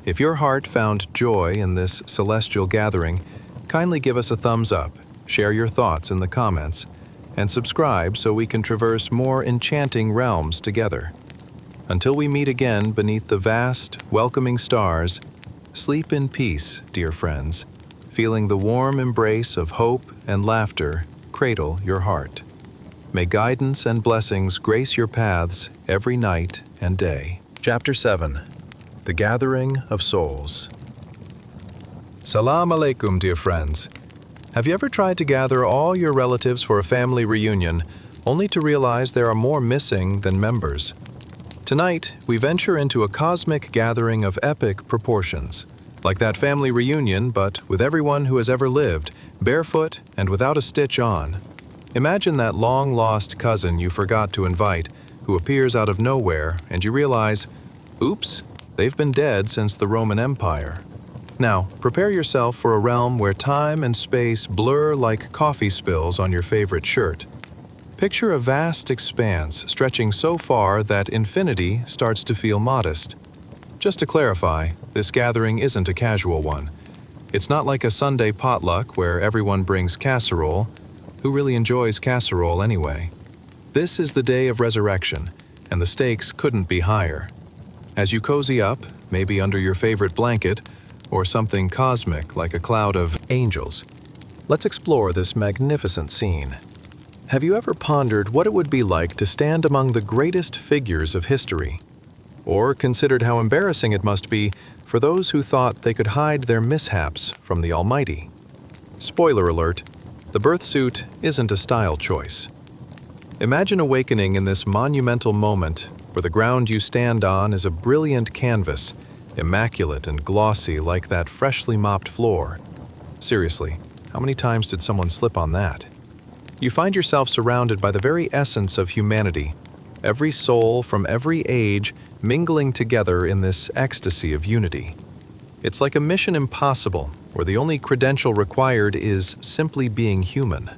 If your heart found joy in this celestial gathering, kindly give us a thumbs up, share your thoughts in the comments, and subscribe so we can traverse more enchanting realms together. Until we meet again beneath the vast, welcoming stars, sleep in peace, dear friends, feeling the warm embrace of hope and laughter cradle your heart. May guidance and blessings grace your paths every night and day. Chapter 7. The Gathering of Souls. Salam alaikum, dear friends. Have you ever tried to gather all your relatives for a family reunion, only to realize there are more missing than members? Tonight, we venture into a cosmic gathering of epic proportions, like that family reunion, but with everyone who has ever lived, barefoot and without a stitch on. Imagine that long-lost cousin you forgot to invite, who appears out of nowhere, and you realize, oops, they've been dead since the Roman Empire. Now, prepare yourself for a realm where time and space blur like coffee spills on your favorite shirt. Picture a vast expanse stretching so far that infinity starts to feel modest. Just to clarify, this gathering isn't a casual one. It's not like a Sunday potluck where everyone brings casserole. Who really enjoys casserole anyway? This is the day of resurrection, and the stakes couldn't be higher. As you cozy up, maybe under your favorite blanket, or something cosmic like a cloud of angels, let's explore this magnificent scene. Have you ever pondered what it would be like to stand among the greatest figures of history? Or considered how embarrassing it must be for those who thought they could hide their mishaps from the Almighty? Spoiler alert, the birthsuit isn't a style choice. Imagine awakening in this monumental moment where the ground you stand on is a brilliant canvas immaculate and glossy like that freshly mopped floor. Seriously, how many times did someone slip on that? You find yourself surrounded by the very essence of humanity, every soul from every age mingling together in this ecstasy of unity. It's like a mission impossible, where the only credential required is simply being human.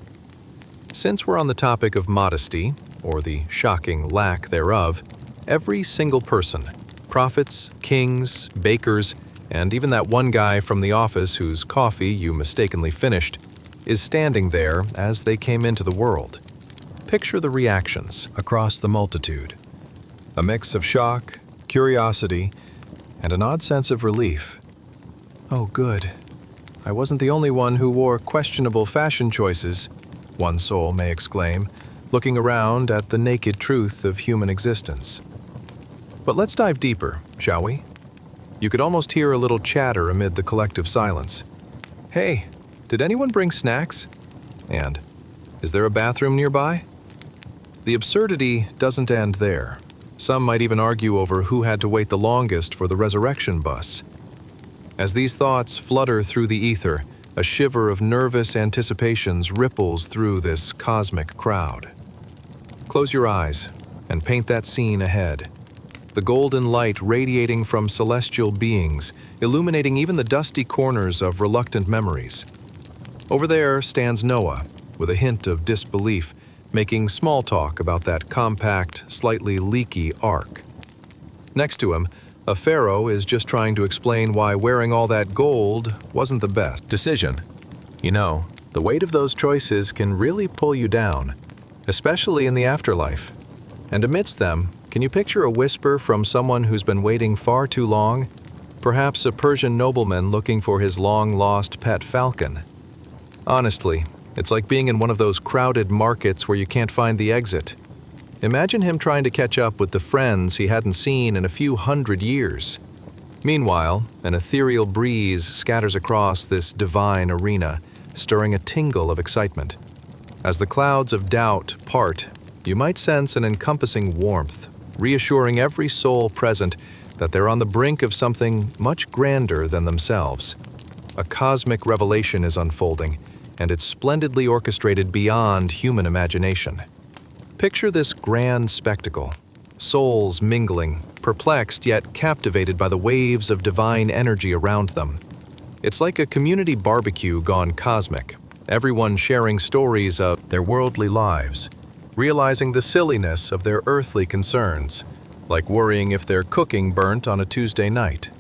Since we're on the topic of modesty, or the shocking lack thereof, every single person, prophets, kings, bakers, and even that one guy from the office whose coffee you mistakenly finished, is standing there as they came into the world. Picture the reactions across the multitude. A mix of shock, curiosity, and an odd sense of relief. Oh, good. I wasn't the only one who wore questionable fashion choices, one soul may exclaim, looking around at the naked truth of human existence. But let's dive deeper, shall we? You could almost hear a little chatter amid the collective silence. Hey, did anyone bring snacks? And, is there a bathroom nearby? The absurdity doesn't end there. Some might even argue over who had to wait the longest for the resurrection bus. As these thoughts flutter through the ether, a shiver of nervous anticipations ripples through this cosmic crowd. Close your eyes and paint that scene ahead. The golden light radiating from celestial beings, illuminating even the dusty corners of reluctant memories. Over there stands Noah, with a hint of disbelief, making small talk about that compact, slightly leaky ark. Next to him, a pharaoh is just trying to explain why wearing all that gold wasn't the best decision. You know, the weight of those choices can really pull you down, especially in the afterlife. And amidst them, can you picture a whisper from someone who's been waiting far too long? Perhaps a Persian nobleman looking for his long-lost pet falcon. Honestly, it's like being in one of those crowded markets where you can't find the exit. Imagine him trying to catch up with the friends he hadn't seen in a few hundred years. Meanwhile, an ethereal breeze scatters across this divine arena, stirring a tingle of excitement. As the clouds of doubt part, you might sense an encompassing warmth, reassuring every soul present that they're on the brink of something much grander than themselves. A cosmic revelation is unfolding, and it's splendidly orchestrated beyond human imagination. Picture this grand spectacle, souls mingling, perplexed yet captivated by the waves of divine energy around them. It's like a community barbecue gone cosmic, everyone sharing stories of their worldly lives, realizing the silliness of their earthly concerns, like worrying if their cooking burnt on a Tuesday night.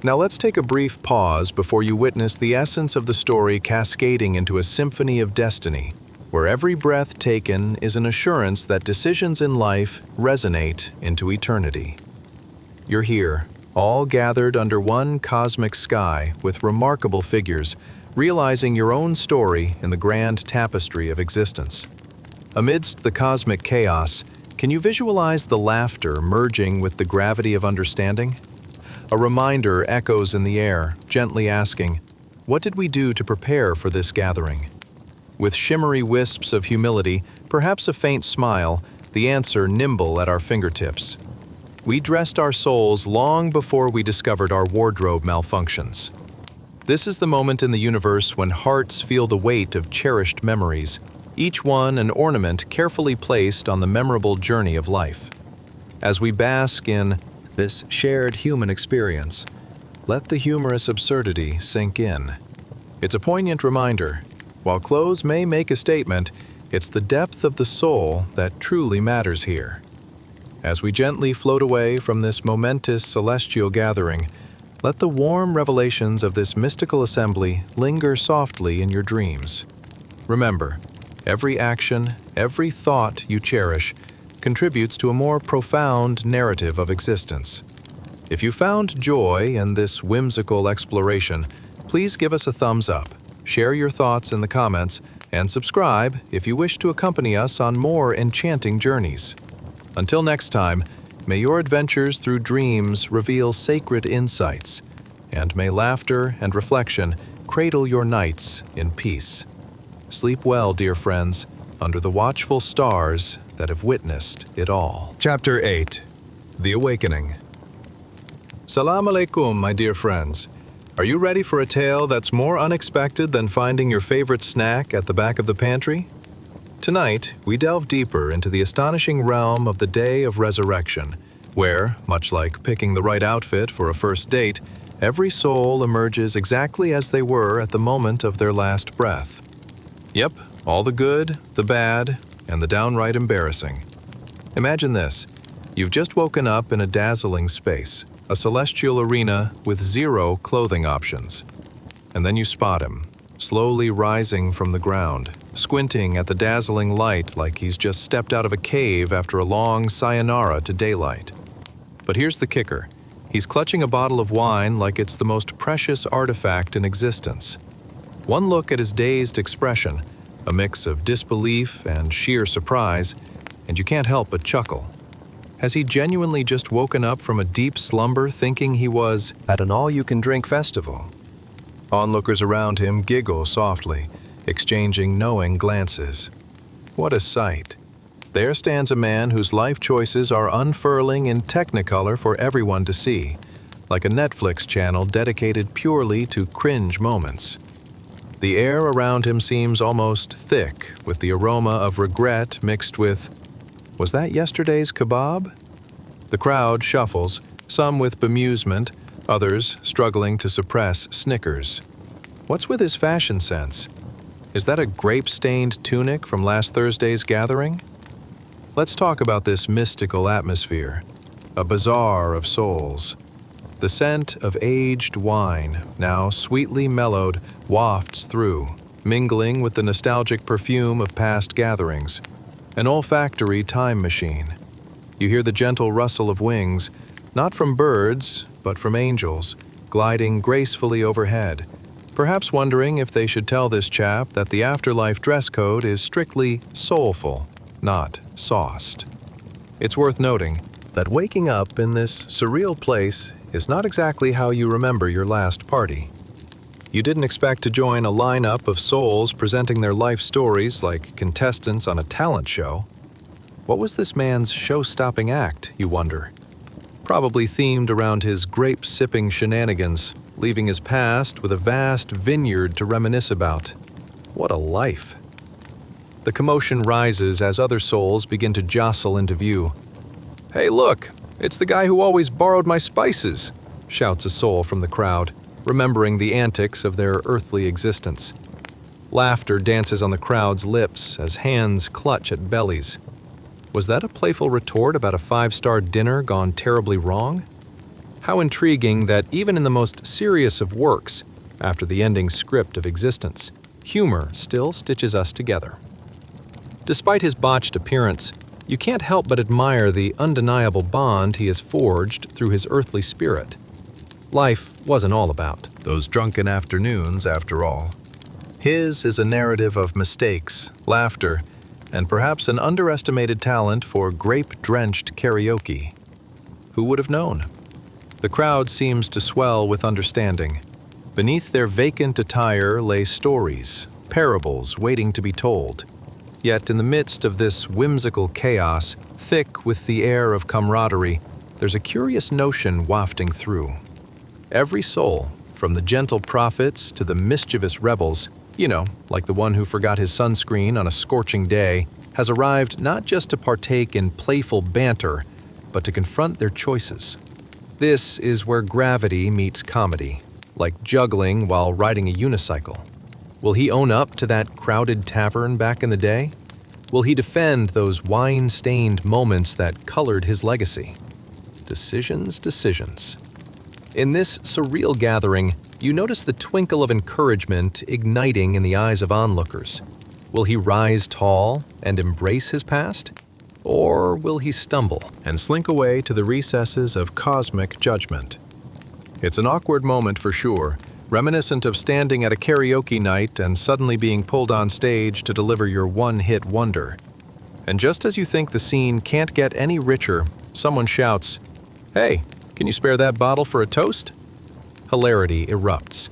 Now let's take a brief pause before you witness the essence of the story cascading into a symphony of destiny, where every breath taken is an assurance that decisions in life resonate into eternity. You're here, all gathered under one cosmic sky with remarkable figures, realizing your own story in the grand tapestry of existence. Amidst the cosmic chaos, can you visualize the laughter merging with the gravity of understanding? A reminder echoes in the air, gently asking, what did we do to prepare for this gathering? With shimmery wisps of humility, perhaps a faint smile, the answer nimble at our fingertips. We dressed our souls long before we discovered our wardrobe malfunctions. This is the moment in the universe when hearts feel the weight of cherished memories, each one an ornament carefully placed on the memorable journey of life. As we bask in this shared human experience, let the humorous absurdity sink in. It's a poignant reminder. While clothes may make a statement, it's the depth of the soul that truly matters here. As we gently float away from this momentous celestial gathering, let the warm revelations of this mystical assembly linger softly in your dreams. Remember, every action, every thought you cherish contributes to a more profound narrative of existence. If you found joy in this whimsical exploration, please give us a thumbs up, share your thoughts in the comments, and subscribe if you wish to accompany us on more enchanting journeys. Until next time, may your adventures through dreams reveal sacred insights, and may laughter and reflection cradle your nights in peace. Sleep well, dear friends, under the watchful stars that have witnessed it all. Chapter 8. The Awakening. Salam alaikum, my dear friends. Are you ready for a tale that's more unexpected than finding your favorite snack at the back of the pantry? Tonight, we delve deeper into the astonishing realm of the Day of Resurrection, where, much like picking the right outfit for a first date, every soul emerges exactly as they were at the moment of their last breath. Yep, all the good, the bad, and the downright embarrassing. Imagine this. You've just woken up in a dazzling space, a celestial arena with zero clothing options. And then you spot him, slowly rising from the ground, squinting at the dazzling light like he's just stepped out of a cave after a long sayonara to daylight. But here's the kicker. He's clutching a bottle of wine like it's the most precious artifact in existence. One look at his dazed expression, a mix of disbelief and sheer surprise, and you can't help but chuckle. Has he genuinely just woken up from a deep slumber thinking he was at an all-you-can-drink festival? Onlookers around him giggle softly, exchanging knowing glances. What a sight. There stands a man whose life choices are unfurling in technicolor for everyone to see, like a Netflix channel dedicated purely to cringe moments. The air around him seems almost thick, with the aroma of regret mixed with, was that yesterday's kebab? The crowd shuffles, some with bemusement, others struggling to suppress snickers. What's with his fashion sense? Is that a grape-stained tunic from last Thursday's gathering? Let's talk about this mystical atmosphere, a bazaar of souls. The scent of aged wine, now sweetly mellowed, wafts through, mingling with the nostalgic perfume of past gatherings. An olfactory time machine. You hear the gentle rustle of wings, not from birds, but from angels, gliding gracefully overhead, perhaps wondering if they should tell this chap that the afterlife dress code is strictly soulful, not sauced. It's worth noting that waking up in this surreal place is not exactly how you remember your last party. You didn't expect to join a lineup of souls presenting their life stories like contestants on a talent show. What was this man's show-stopping act, you wonder? Probably themed around his grape-sipping shenanigans, leaving his past with a vast vineyard to reminisce about. What a life! The commotion rises as other souls begin to jostle into view. "Hey, look! It's the guy who always borrowed my spices!" shouts a soul from the crowd, remembering the antics of their earthly existence. Laughter dances on the crowd's lips as hands clutch at bellies. Was that a playful retort about a five-star dinner gone terribly wrong? How intriguing that even in the most serious of works, after the ending script of existence, humor still stitches us together. Despite his botched appearance, you can't help but admire the undeniable bond he has forged through his earthly spirit. Life wasn't all about those drunken afternoons, after all. His is a narrative of mistakes, laughter, and perhaps an underestimated talent for grape-drenched karaoke. Who would have known? The crowd seems to swell with understanding. Beneath their vacant attire lay stories, parables waiting to be told. Yet in the midst of this whimsical chaos, thick with the air of camaraderie, there's a curious notion wafting through. Every soul, from the gentle prophets to the mischievous rebels, like the one who forgot his sunscreen on a scorching day, has arrived not just to partake in playful banter, but to confront their choices. This is where gravity meets comedy, like juggling while riding a unicycle. Will he own up to that crowded tavern back in the day? Will he defend those wine-stained moments that colored his legacy? Decisions. In this surreal gathering, you notice the twinkle of encouragement igniting in the eyes of onlookers. Will he rise tall and embrace his past? Or will he stumble and slink away to the recesses of cosmic judgment? It's an awkward moment for sure, reminiscent of standing at a karaoke night and suddenly being pulled on stage to deliver your one-hit wonder. And just as you think the scene can't get any richer, someone shouts, "Hey, can you spare that bottle for a toast?" Hilarity erupts.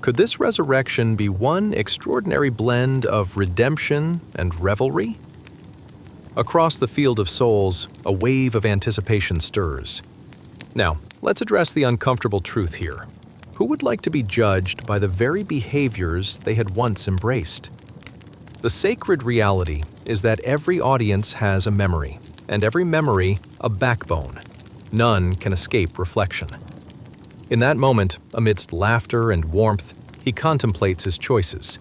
Could this resurrection be one extraordinary blend of redemption and revelry? Across the field of souls, a wave of anticipation stirs. Now, Let's address the uncomfortable truth here. Who would like to be judged by the very behaviors they had once embraced? The sacred reality is that every audience has a memory, and every memory a backbone. None can escape reflection. In that moment, amidst laughter and warmth, he contemplates his choices.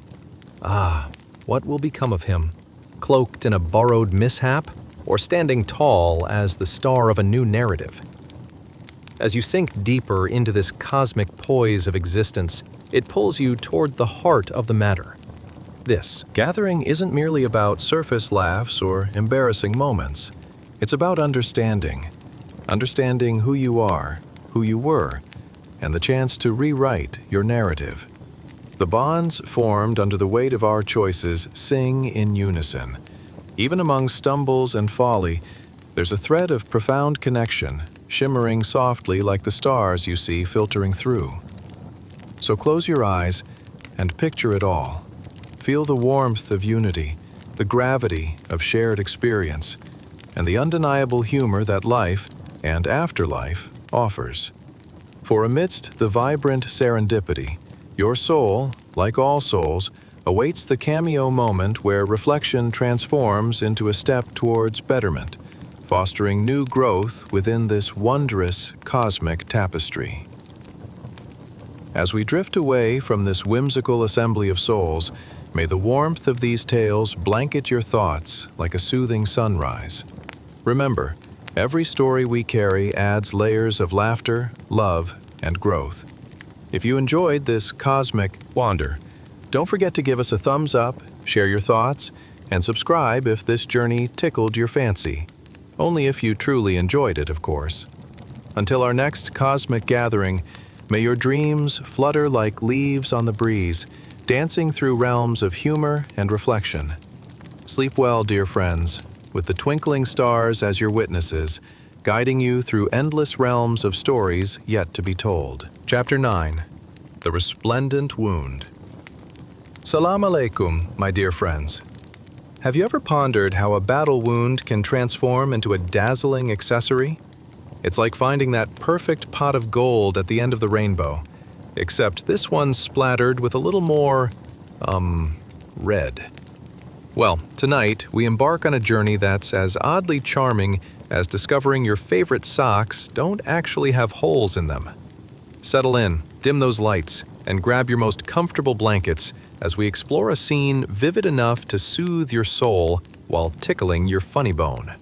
Ah, what will become of him? Cloaked in a borrowed mishap, or standing tall as the star of a new narrative? As you sink deeper into this cosmic poise of existence, it pulls you toward the heart of the matter. This gathering isn't merely about surface laughs or embarrassing moments. It's about understanding who you are, who you were, and the chance to rewrite your narrative. The bonds formed under the weight of our choices sing in unison. Even among stumbles and folly, there's a thread of profound connection, shimmering softly like the stars you see filtering through. So close your eyes and picture it all. Feel the warmth of unity, the gravity of shared experience, and the undeniable humor that life and afterlife offers. For amidst the vibrant serendipity, your soul, like all souls, awaits the cameo moment where reflection transforms into a step towards betterment, fostering new growth within this wondrous cosmic tapestry. As we drift away from this whimsical assembly of souls, may the warmth of these tales blanket your thoughts like a soothing sunrise. Remember, every story we carry adds layers of laughter, love, and growth. If you enjoyed this cosmic wander, don't forget to give us a thumbs up, share your thoughts, and subscribe if this journey tickled your fancy. Only if you truly enjoyed it, of course. Until our next cosmic gathering, may your dreams flutter like leaves on the breeze, dancing through realms of humor and reflection. Sleep well, dear friends, with the twinkling stars as your witnesses, guiding you through endless realms of stories yet to be told. Chapter 9. The Resplendent Wound. Salam alaikum, my dear friends. Have you ever pondered how a battle wound can transform into a dazzling accessory? It's like finding that perfect pot of gold at the end of the rainbow, except this one's splattered with a little more, red. Well, tonight we embark on a journey that's as oddly charming as discovering your favorite socks don't actually have holes in them. Settle in, dim those lights, and grab your most comfortable blankets as we explore a scene vivid enough to soothe your soul while tickling your funny bone.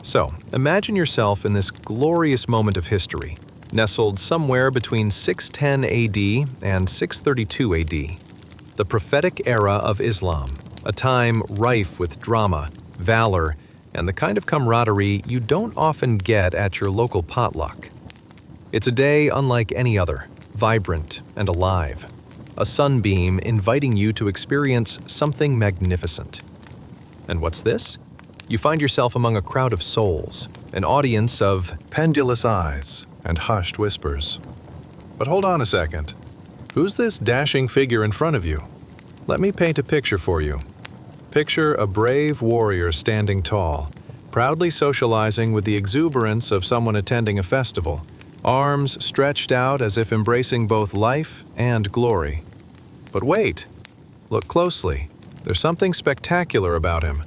So, imagine yourself in this glorious moment of history, nestled somewhere between 610 AD and 632 AD, the prophetic era of Islam, a time rife with drama, valor, and the kind of camaraderie you don't often get at your local potluck. It's a day unlike any other, vibrant and alive, a sunbeam inviting you to experience something magnificent. And what's this? You find yourself among a crowd of souls, an audience of pendulous eyes and hushed whispers. But hold on a second. Who's this dashing figure in front of you? Let me paint a picture for you. Picture a brave warrior standing tall, proudly socializing with the exuberance of someone attending a festival, arms stretched out as if embracing both life and glory. But wait, look closely. There's something spectacular about him.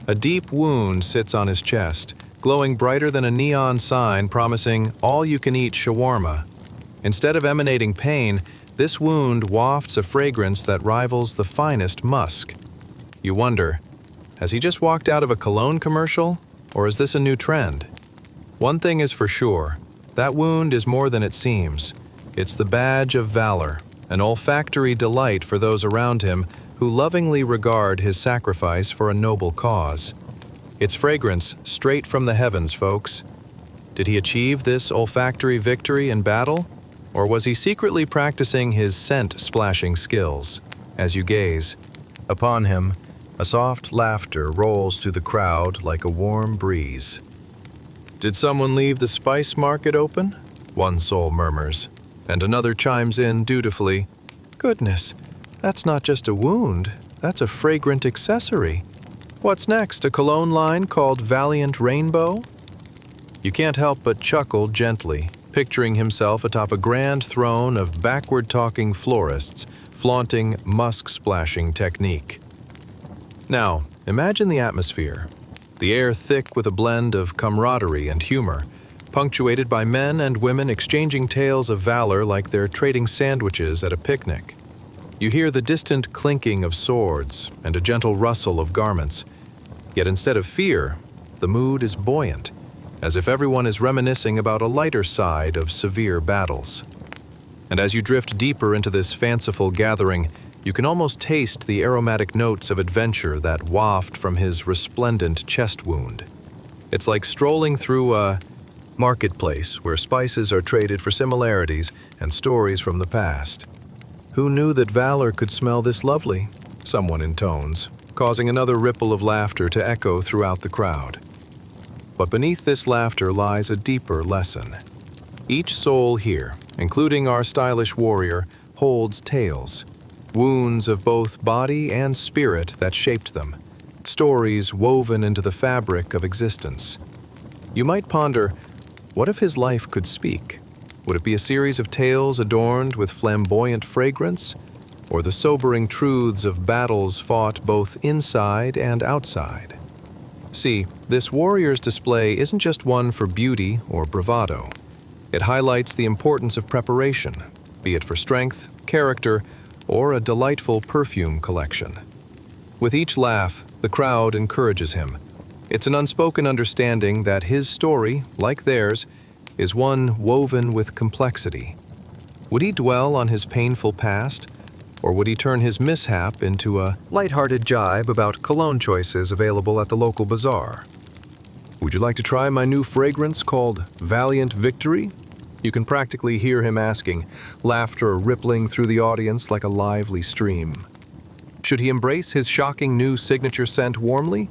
A deep wound sits on his chest, glowing brighter than a neon sign promising all-you-can-eat shawarma. Instead of emanating pain, this wound wafts a fragrance that rivals the finest musk. You wonder, has he just walked out of a cologne commercial, or is this a new trend? One thing is for sure, that wound is more than it seems. It's the badge of valor, an olfactory delight for those around him who lovingly regard his sacrifice for a noble cause. It's fragrance straight from the heavens, folks. Did he achieve this olfactory victory in battle, or was he secretly practicing his scent-splashing skills? As you gaze upon him, a soft laughter rolls through the crowd like a warm breeze. Did someone leave the spice market open? One soul murmurs, and another chimes in dutifully. Goodness, that's not just a wound, that's a fragrant accessory. What's next, a cologne line called Valiant Rainbow? You can't help but chuckle gently, picturing himself atop a grand throne of backward-talking florists, flaunting musk-splashing technique. Now, imagine the atmosphere. The air thick with a blend of camaraderie and humor, punctuated by men and women exchanging tales of valor like they're trading sandwiches at a picnic. You hear the distant clinking of swords and a gentle rustle of garments. Yet instead of fear, the mood is buoyant, as if everyone is reminiscing about a lighter side of severe battles. And as you drift deeper into this fanciful gathering, you can almost taste the aromatic notes of adventure that waft from his resplendent chest wound. It's like strolling through a marketplace where spices are traded for similarities and stories from the past. "Who knew that valor could smell this lovely?" someone intones, causing another ripple of laughter to echo throughout the crowd. But beneath this laughter lies a deeper lesson. Each soul here, including our stylish warrior, holds tales, wounds of both body and spirit that shaped them, stories woven into the fabric of existence. You might ponder, what if his life could speak? Would it be a series of tales adorned with flamboyant fragrance, or the sobering truths of battles fought both inside and outside? See, this warrior's display isn't just one for beauty or bravado. It highlights the importance of preparation, be it for strength, character, or a delightful perfume collection. With each laugh, the crowd encourages him. It's an unspoken understanding that his story, like theirs, is one woven with complexity. Would he dwell on his painful past, or would he turn his mishap into a lighthearted jibe about cologne choices available at the local bazaar? "Would you like to try my new fragrance called Valiant Victory?" You can practically hear him asking, laughter rippling through the audience like a lively stream. Should he embrace his shocking new signature scent warmly,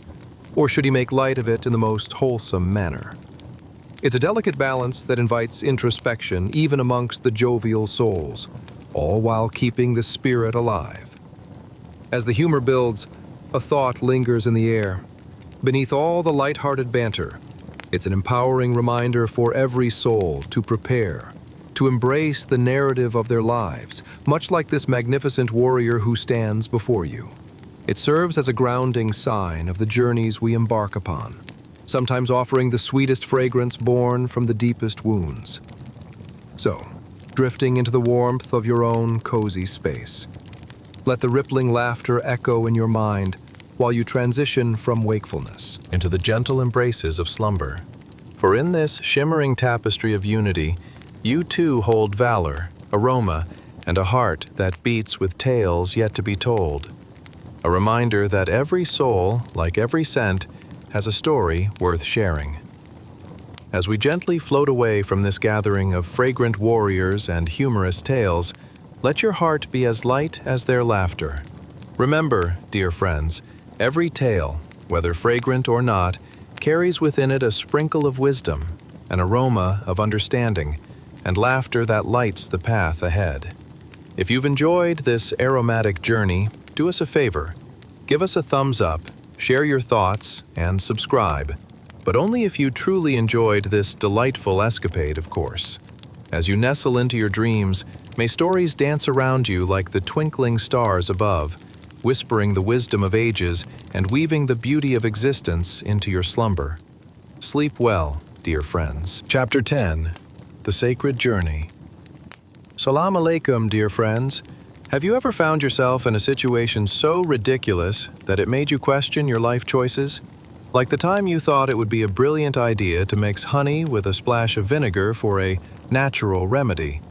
or should he make light of it in the most wholesome manner? It's a delicate balance that invites introspection even amongst the jovial souls, all while keeping the spirit alive. As the humor builds, a thought lingers in the air. Beneath all the light-hearted banter, it's an empowering reminder for every soul to prepare, to embrace the narrative of their lives, much like this magnificent warrior who stands before you. It serves as a grounding sign of the journeys we embark upon, sometimes offering the sweetest fragrance born from the deepest wounds. So, drifting into the warmth of your own cozy space, let the rippling laughter echo in your mind while you transition from wakefulness into the gentle embraces of slumber. For in this shimmering tapestry of unity, you too hold valor, aroma, and a heart that beats with tales yet to be told. A reminder that every soul, like every scent, has a story worth sharing. As we gently float away from this gathering of fragrant warriors and humorous tales, let your heart be as light as their laughter. Remember, dear friends, every tale, whether fragrant or not, carries within it a sprinkle of wisdom, an aroma of understanding, and laughter that lights the path ahead. If you've enjoyed this aromatic journey, do us a favor. Give us a thumbs up, share your thoughts, and subscribe. But only if you truly enjoyed this delightful escapade, of course. As you nestle into your dreams, may stories dance around you like the twinkling stars above, whispering the wisdom of ages and weaving the beauty of existence into your slumber. Sleep well, dear friends. Chapter 10. The Sacred Journey. Salam alaikum, dear friends. Have you ever found yourself in a situation so ridiculous that it made you question your life choices? Like the time you thought it would be a brilliant idea to mix honey with a splash of vinegar for a natural remedy,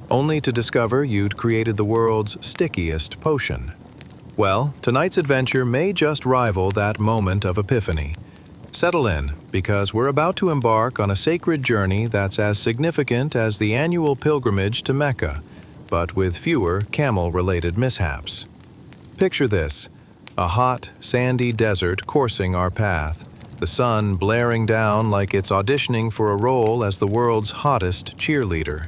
only to discover you'd created the world's stickiest potion. Well, tonight's adventure may just rival that moment of epiphany. Settle in, because we're about to embark on a sacred journey that's as significant as the annual pilgrimage to Mecca, but with fewer camel-related mishaps. Picture this: a hot, sandy desert coursing our path, the sun blaring down like it's auditioning for a role as the world's hottest cheerleader.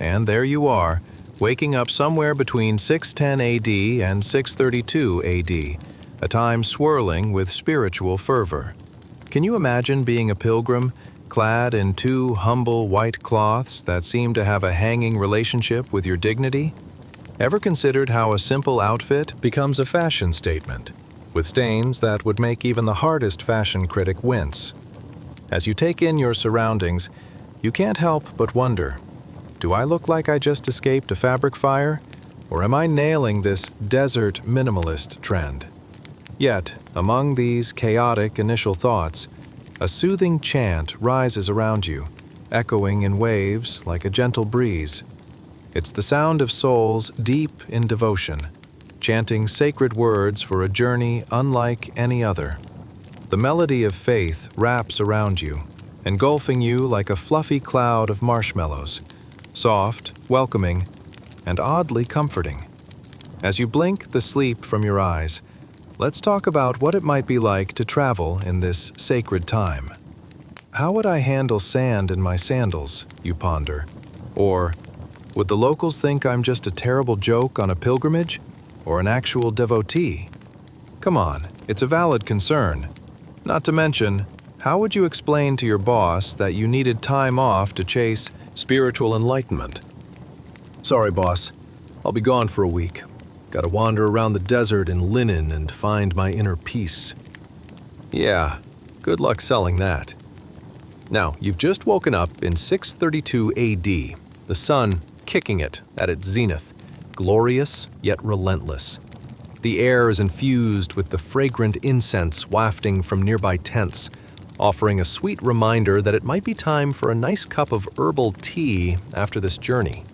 And there you are, waking up somewhere between 610 AD and 632 AD, a time swirling with spiritual fervor. Can you imagine being a pilgrim, clad in two humble white cloths that seem to have a hanging relationship with your dignity? Ever considered how a simple outfit becomes a fashion statement, with stains that would make even the hardest fashion critic wince? As you take in your surroundings, you can't help but wonder, do I look like I just escaped a fabric fire, or am I nailing this desert minimalist trend? Yet, among these chaotic initial thoughts, a soothing chant rises around you, echoing in waves like a gentle breeze. It's the sound of souls deep in devotion, chanting sacred words for a journey unlike any other. The melody of faith wraps around you, engulfing you like a fluffy cloud of marshmallows, soft, welcoming, and oddly comforting. As you blink the sleep from your eyes, let's talk about what it might be like to travel in this sacred time. How would I handle sand in my sandals, you ponder? Or, would the locals think I'm just a terrible joke on a pilgrimage, or an actual devotee? Come on, it's a valid concern. Not to mention, how would you explain to your boss that you needed time off to chase spiritual enlightenment? Sorry, boss. I'll be gone for a week. Gotta wander around the desert in linen and find my inner peace. Yeah, good luck selling that. Now, you've just woken up in 632 AD, the sun kicking it at its zenith, glorious yet relentless. The air is infused with the fragrant incense wafting from nearby tents, offering a sweet reminder that it might be time for a nice cup of herbal tea after this journey.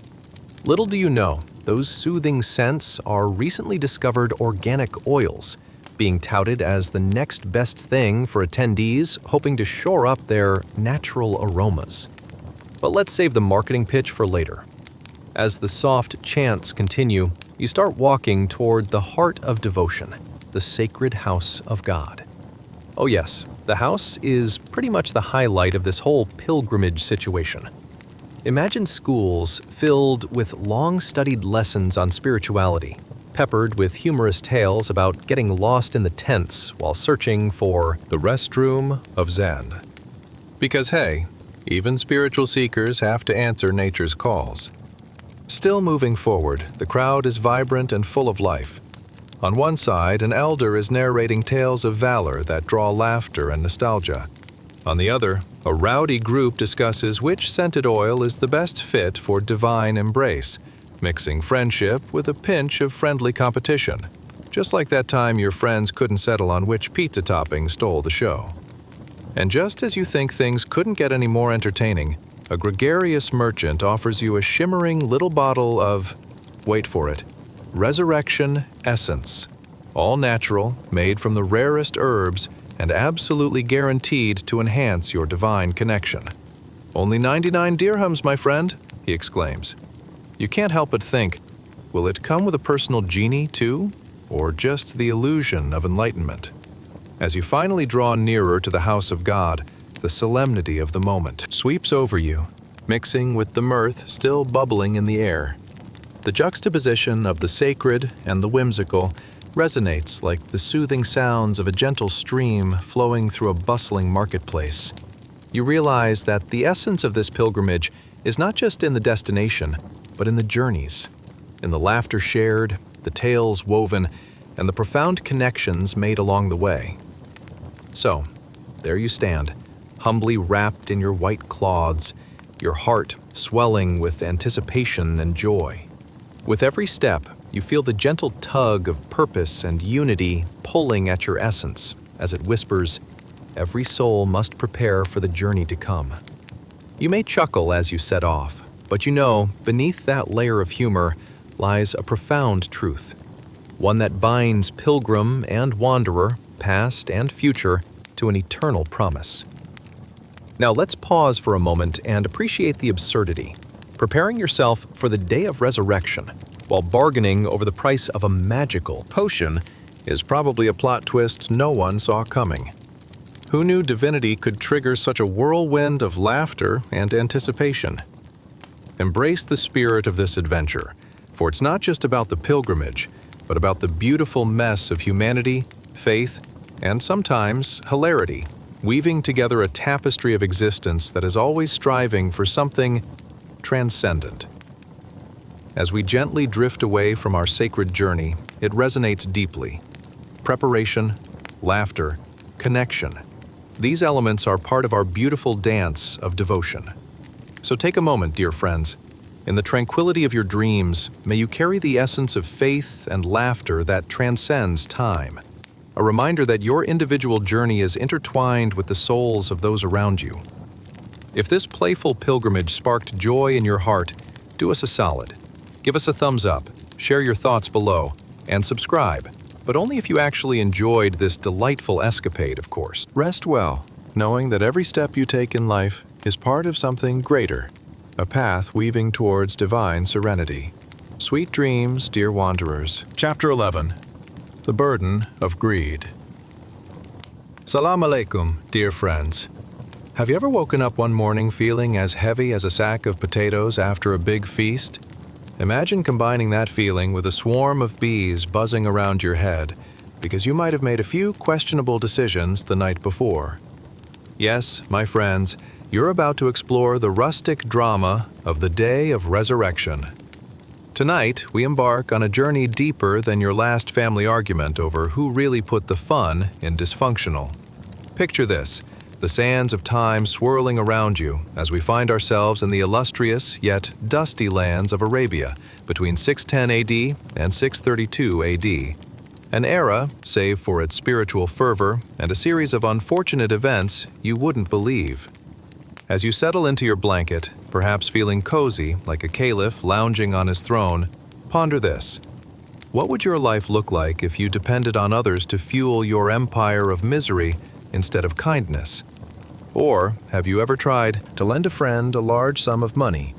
Little do you know, those soothing scents are recently discovered organic oils, being touted as the next best thing for attendees hoping to shore up their natural aromas. But let's save the marketing pitch for later. As the soft chants continue, you start walking toward the heart of devotion, the sacred house of God. Oh yes, the house is pretty much the highlight of this whole pilgrimage situation. Imagine schools filled with long-studied lessons on spirituality, peppered with humorous tales about getting lost in the tents while searching for the restroom of Zen. Because hey, even spiritual seekers have to answer nature's calls. Still moving forward, the crowd is vibrant and full of life. On one side, an elder is narrating tales of valor that draw laughter and nostalgia. On the other, a rowdy group discusses which scented oil is the best fit for divine embrace, mixing friendship with a pinch of friendly competition, just like that time your friends couldn't settle on which pizza topping stole the show. And just as you think things couldn't get any more entertaining, a gregarious merchant offers you a shimmering little bottle of, wait for it, resurrection essence, all natural, made from the rarest herbs, and absolutely guaranteed to enhance your divine connection. Only 99 dirhams, my friend, he exclaims. You can't help but think, will it come with a personal genie too, or just the illusion of enlightenment? As you finally draw nearer to the house of God, the solemnity of the moment sweeps over you, mixing with the mirth still bubbling in the air. The juxtaposition of the sacred and the whimsical resonates like the soothing sounds of a gentle stream flowing through a bustling marketplace. You realize that the essence of this pilgrimage is not just in the destination, but in the journeys, in the laughter shared, the tales woven, and the profound connections made along the way. So, there you stand, humbly wrapped in your white cloths, your heart swelling with anticipation and joy. With every step, you feel the gentle tug of purpose and unity pulling at your essence as it whispers, every soul must prepare for the journey to come. You may chuckle as you set off, but you know, beneath that layer of humor lies a profound truth, one that binds pilgrim and wanderer, past and future, to an eternal promise. Now let's pause for a moment and appreciate the absurdity, preparing yourself for the day of resurrection, while bargaining over the price of a magical potion is probably a plot twist no one saw coming. Who knew divinity could trigger such a whirlwind of laughter and anticipation? Embrace the spirit of this adventure, for it's not just about the pilgrimage, but about the beautiful mess of humanity, faith, and sometimes hilarity weaving together a tapestry of existence that is always striving for something transcendent. As we gently drift away from our sacred journey, it resonates deeply. Preparation, laughter, connection. These elements are part of our beautiful dance of devotion. So take a moment, dear friends. In the tranquility of your dreams, may you carry the essence of faith and laughter that transcends time. A reminder that your individual journey is intertwined with the souls of those around you. If this playful pilgrimage sparked joy in your heart, do us a solid. Give us a thumbs up, share your thoughts below, and subscribe. But only if you actually enjoyed this delightful escapade, of course. Rest well, knowing that every step you take in life is part of something greater, a path weaving towards divine serenity. Sweet dreams, dear wanderers. Chapter 11. The Burden of Greed. Salam alaikum, dear friends. Have you ever woken up one morning feeling as heavy as a sack of potatoes after a big feast? Imagine combining that feeling with a swarm of bees buzzing around your head because you might have made a few questionable decisions the night before. Yes, my friends, you're about to explore the rustic drama of the Day of Resurrection. Tonight, we embark on a journey deeper than your last family argument over who really put the fun in dysfunctional. Picture this. The sands of time swirling around you as we find ourselves in the illustrious yet dusty lands of Arabia between 610 AD and 632 AD. An era, save for its spiritual fervor and a series of unfortunate events you wouldn't believe. As you settle into your blanket, perhaps feeling cozy like a caliph lounging on his throne, ponder this. What would your life look like if you depended on others to fuel your empire of misery instead of kindness? Or have you ever tried to lend a friend a large sum of money,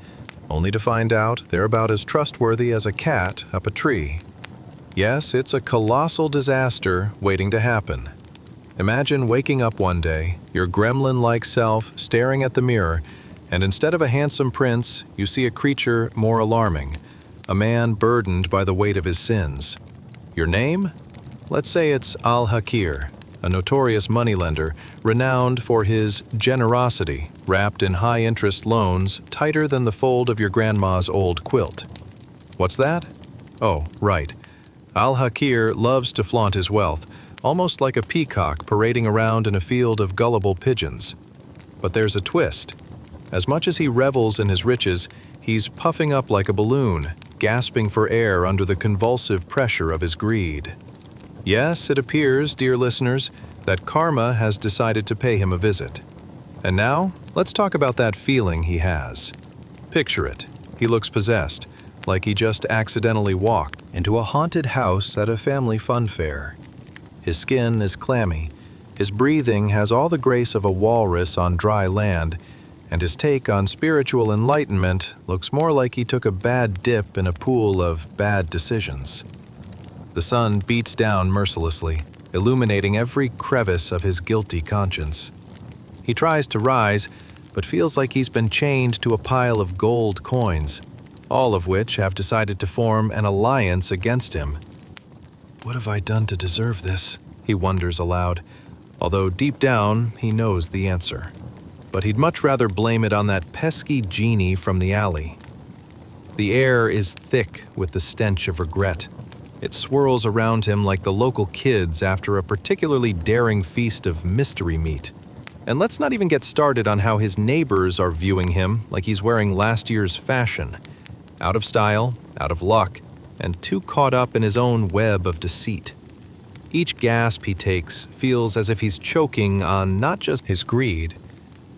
only to find out they're about as trustworthy as a cat up a tree? Yes, it's a colossal disaster waiting to happen. Imagine waking up one day, your gremlin-like self staring at the mirror, and instead of a handsome prince, you see a creature more alarming, a man burdened by the weight of his sins. Your name? Let's say it's Al-Hakir, a notorious moneylender, renowned for his generosity, wrapped in high-interest loans tighter than the fold of your grandma's old quilt. What's that? Oh, right. Al-Hakir loves to flaunt his wealth, almost like a peacock parading around in a field of gullible pigeons. But there's a twist. As much as he revels in his riches, he's puffing up like a balloon, gasping for air under the convulsive pressure of his greed. Yes, it appears, dear listeners, that karma has decided to pay him a visit. And now, let's talk about that feeling he has. Picture it. He looks possessed, like he just accidentally walked into a haunted house at a family fun fair. His skin is clammy, his breathing has all the grace of a walrus on dry land, and his take on spiritual enlightenment looks more like he took a bad dip in a pool of bad decisions. The sun beats down mercilessly, illuminating every crevice of his guilty conscience. He tries to rise, but feels like he's been chained to a pile of gold coins, all of which have decided to form an alliance against him. What have I done to deserve this? He wonders aloud, although deep down he knows the answer. But he'd much rather blame it on that pesky genie from the alley. The air is thick with the stench of regret. It swirls around him like the local kids after a particularly daring feast of mystery meat. And let's not even get started on how his neighbors are viewing him like he's wearing last year's fashion. Out of style, out of luck, and too caught up in his own web of deceit. Each gasp he takes feels as if he's choking on not just his greed,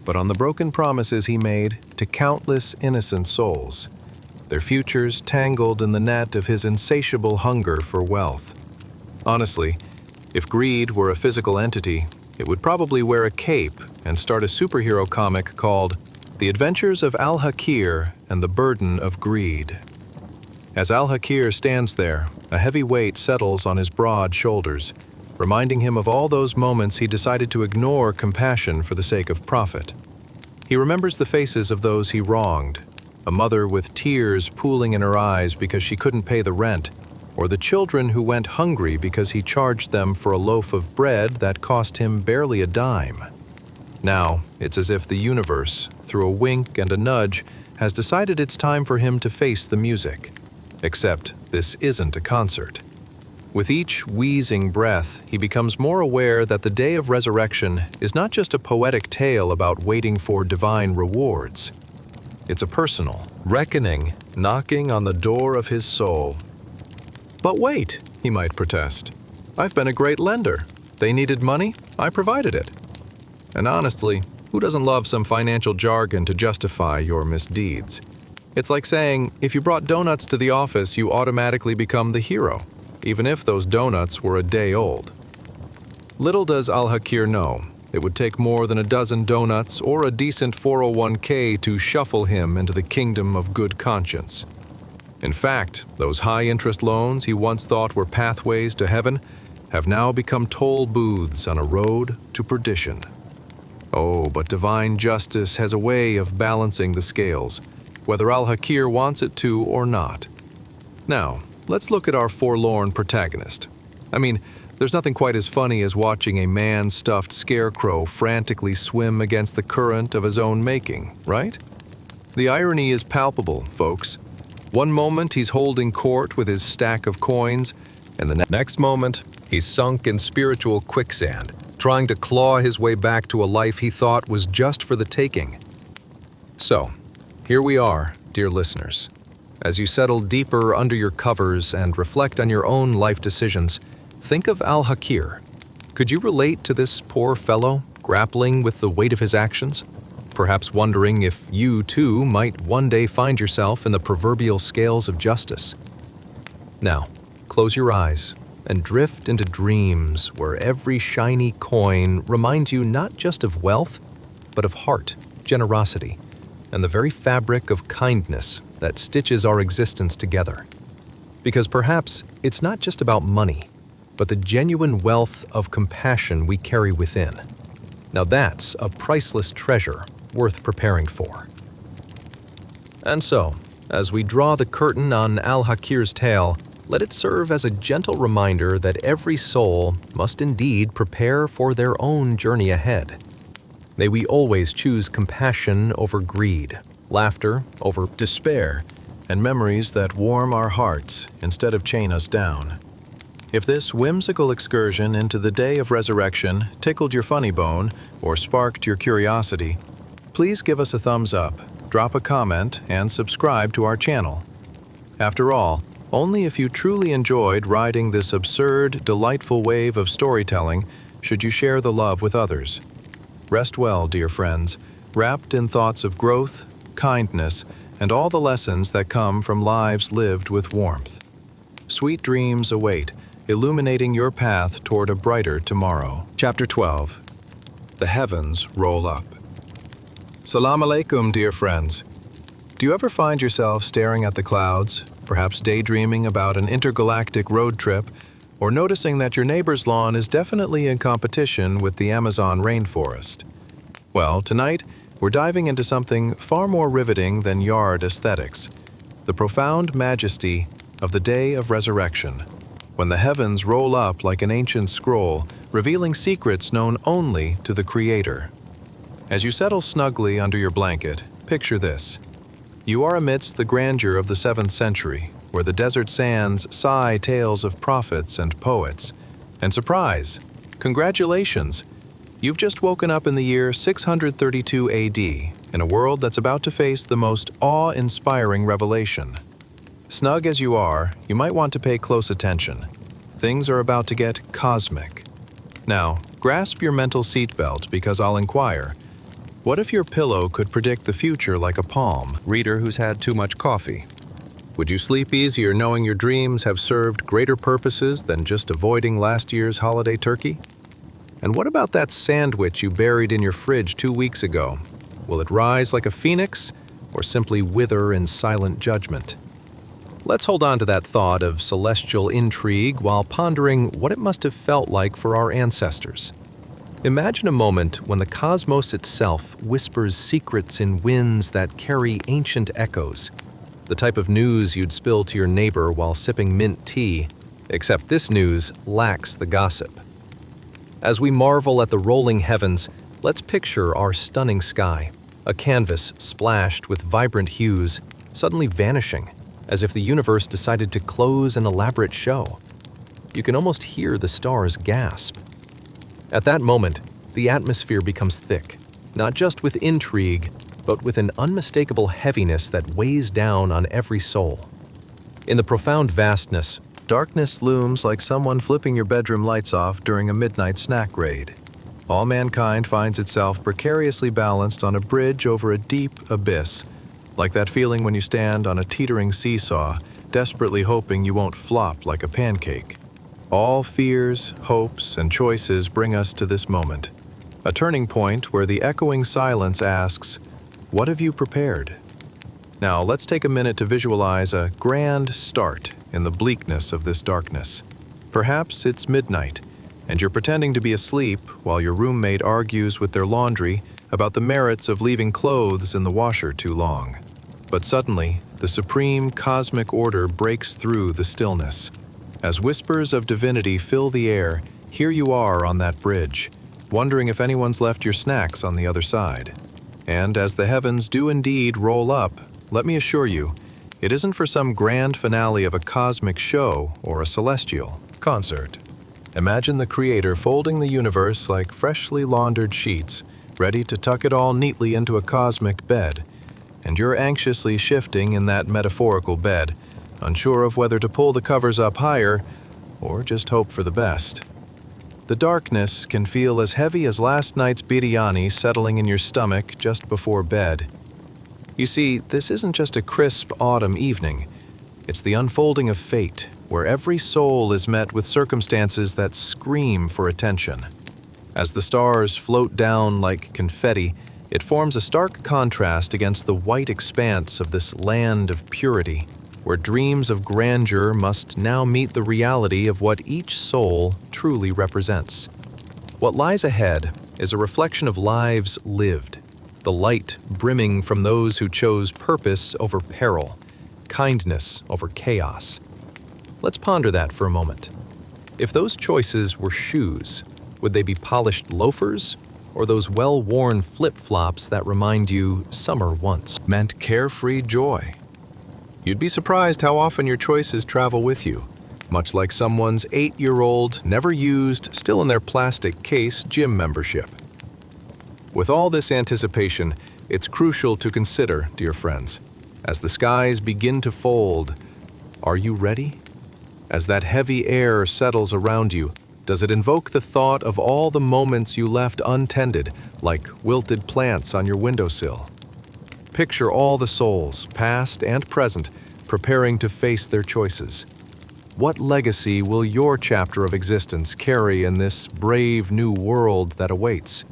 but on the broken promises he made to countless innocent souls, their futures tangled in the net of his insatiable hunger for wealth. Honestly, if greed were a physical entity, it would probably wear a cape and start a superhero comic called The Adventures of Al-Hakir and the Burden of Greed. As Al-Hakir stands there, a heavy weight settles on his broad shoulders, reminding him of all those moments he decided to ignore compassion for the sake of profit. He remembers the faces of those he wronged, a mother with tears pooling in her eyes because she couldn't pay the rent, or the children who went hungry because he charged them for a loaf of bread that cost him barely a dime. Now, it's as if the universe, through a wink and a nudge, has decided it's time for him to face the music. Except this isn't a concert. With each wheezing breath, he becomes more aware that the day of resurrection is not just a poetic tale about waiting for divine rewards. It's a personal reckoning knocking on the door of his soul. "But wait," he might protest. "I've been a great lender. They needed money, I provided it." And honestly, who doesn't love some financial jargon to justify your misdeeds? It's like saying, if you brought donuts to the office, you automatically become the hero, even if those donuts were a day old. Little does Al-Hakir know, it would take more than a dozen donuts or a decent 401k to shuffle him into the kingdom of good conscience. In fact, those high-interest loans he once thought were pathways to heaven have now become toll booths on a road to perdition. Oh, but divine justice has a way of balancing the scales, whether Al-Hakir wants it to or not. Now, let's look at our forlorn protagonist. I mean, there's nothing quite as funny as watching a man-stuffed scarecrow frantically swim against the current of his own making, right? The irony is palpable, folks. One moment he's holding court with his stack of coins, and the next moment he's sunk in spiritual quicksand, trying to claw his way back to a life he thought was just for the taking. So, here we are, dear listeners. As you settle deeper under your covers and reflect on your own life decisions, think of Al-Hakir. Could you relate to this poor fellow, grappling with the weight of his actions? Perhaps wondering if you, too, might one day find yourself in the proverbial scales of justice. Now, close your eyes and drift into dreams where every shiny coin reminds you not just of wealth, but of heart, generosity, and the very fabric of kindness that stitches our existence together. Because perhaps it's not just about money, but the genuine wealth of compassion we carry within. Now that's a priceless treasure worth preparing for. And so, as we draw the curtain on Al-Hakir's tale, let it serve as a gentle reminder that every soul must indeed prepare for their own journey ahead. May we always choose compassion over greed, laughter over despair, and memories that warm our hearts instead of chain us down. If this whimsical excursion into the day of resurrection tickled your funny bone or sparked your curiosity, please give us a thumbs up, drop a comment, and subscribe to our channel. After all, only if you truly enjoyed riding this absurd, delightful wave of storytelling should you share the love with others. Rest well, dear friends, wrapped in thoughts of growth, kindness, and all the lessons that come from lives lived with warmth. Sweet dreams await, illuminating your path toward a brighter tomorrow. Chapter 12. The Heavens Roll Up. Salam alaikum, dear friends. Do you ever find yourself staring at the clouds, perhaps daydreaming about an intergalactic road trip, or noticing that your neighbor's lawn is definitely in competition with the Amazon rainforest? Well, tonight, we're diving into something far more riveting than yard aesthetics, the profound majesty of the day of resurrection, when the heavens roll up like an ancient scroll, revealing secrets known only to the Creator. As you settle snugly under your blanket, picture this. You are amidst the grandeur of the 7th century, where the desert sands sigh tales of prophets and poets. And surprise! Congratulations! You've just woken up in the year 632 AD, in a world that's about to face the most awe-inspiring revelation. Snug as you are, you might want to pay close attention. Things are about to get cosmic. Now, grasp your mental seatbelt because I'll inquire. What if your pillow could predict the future like a palm reader who's had too much coffee? Would you sleep easier knowing your dreams have served greater purposes than just avoiding last year's holiday turkey? And what about that sandwich you buried in your fridge 2 weeks ago? Will it rise like a phoenix or simply wither in silent judgment? Let's hold on to that thought of celestial intrigue while pondering what it must have felt like for our ancestors. Imagine a moment when the cosmos itself whispers secrets in winds that carry ancient echoes, the type of news you'd spill to your neighbor while sipping mint tea, except this news lacks the gossip. As we marvel at the rolling heavens, Let's picture our stunning sky, a canvas splashed with vibrant hues, suddenly vanishing, as if the universe decided to close an elaborate show. You can almost hear the stars gasp. At that moment, the atmosphere becomes thick, not just with intrigue, but with an unmistakable heaviness that weighs down on every soul. In the profound vastness, darkness looms like someone flipping your bedroom lights off during a midnight snack raid. All mankind finds itself precariously balanced on a bridge over a deep abyss, like that feeling when you stand on a teetering seesaw, desperately hoping you won't flop like a pancake. All fears, hopes, and choices bring us to this moment, a turning point where the echoing silence asks, "What have you prepared?" Now, let's take a minute to visualize a grand start in the bleakness of this darkness. Perhaps it's midnight, and you're pretending to be asleep while your roommate argues with their laundry about the merits of leaving clothes in the washer too long. But suddenly, the supreme cosmic order breaks through the stillness. As whispers of divinity fill the air, here you are on that bridge, wondering if anyone's left your snacks on the other side. And as the heavens do indeed roll up, let me assure you, it isn't for some grand finale of a cosmic show or a celestial concert. Imagine the Creator folding the universe like freshly laundered sheets, ready to tuck it all neatly into a cosmic bed, and you're anxiously shifting in that metaphorical bed, unsure of whether to pull the covers up higher or just hope for the best. The darkness can feel as heavy as last night's biryani settling in your stomach just before bed. You see, this isn't just a crisp autumn evening. It's the unfolding of fate, where every soul is met with circumstances that scream for attention. As the stars float down like confetti, it forms a stark contrast against the white expanse of this land of purity, where dreams of grandeur must now meet the reality of what each soul truly represents. What lies ahead is a reflection of lives lived, the light brimming from those who chose purpose over peril, kindness over chaos. Let's ponder that for a moment. If those choices were shoes, would they be polished loafers, or those well-worn flip-flops that remind you summer once meant carefree joy? You'd be surprised how often your choices travel with you, much like someone's 8-year-old, never-used, still in their plastic case gym membership. With all this anticipation, it's crucial to consider, dear friends, as the skies begin to fold, are you ready? As that heavy air settles around you, does it invoke the thought of all the moments you left untended, like wilted plants on your windowsill? Picture all the souls, past and present, preparing to face their choices. What legacy will your chapter of existence carry in this brave new world that awaits?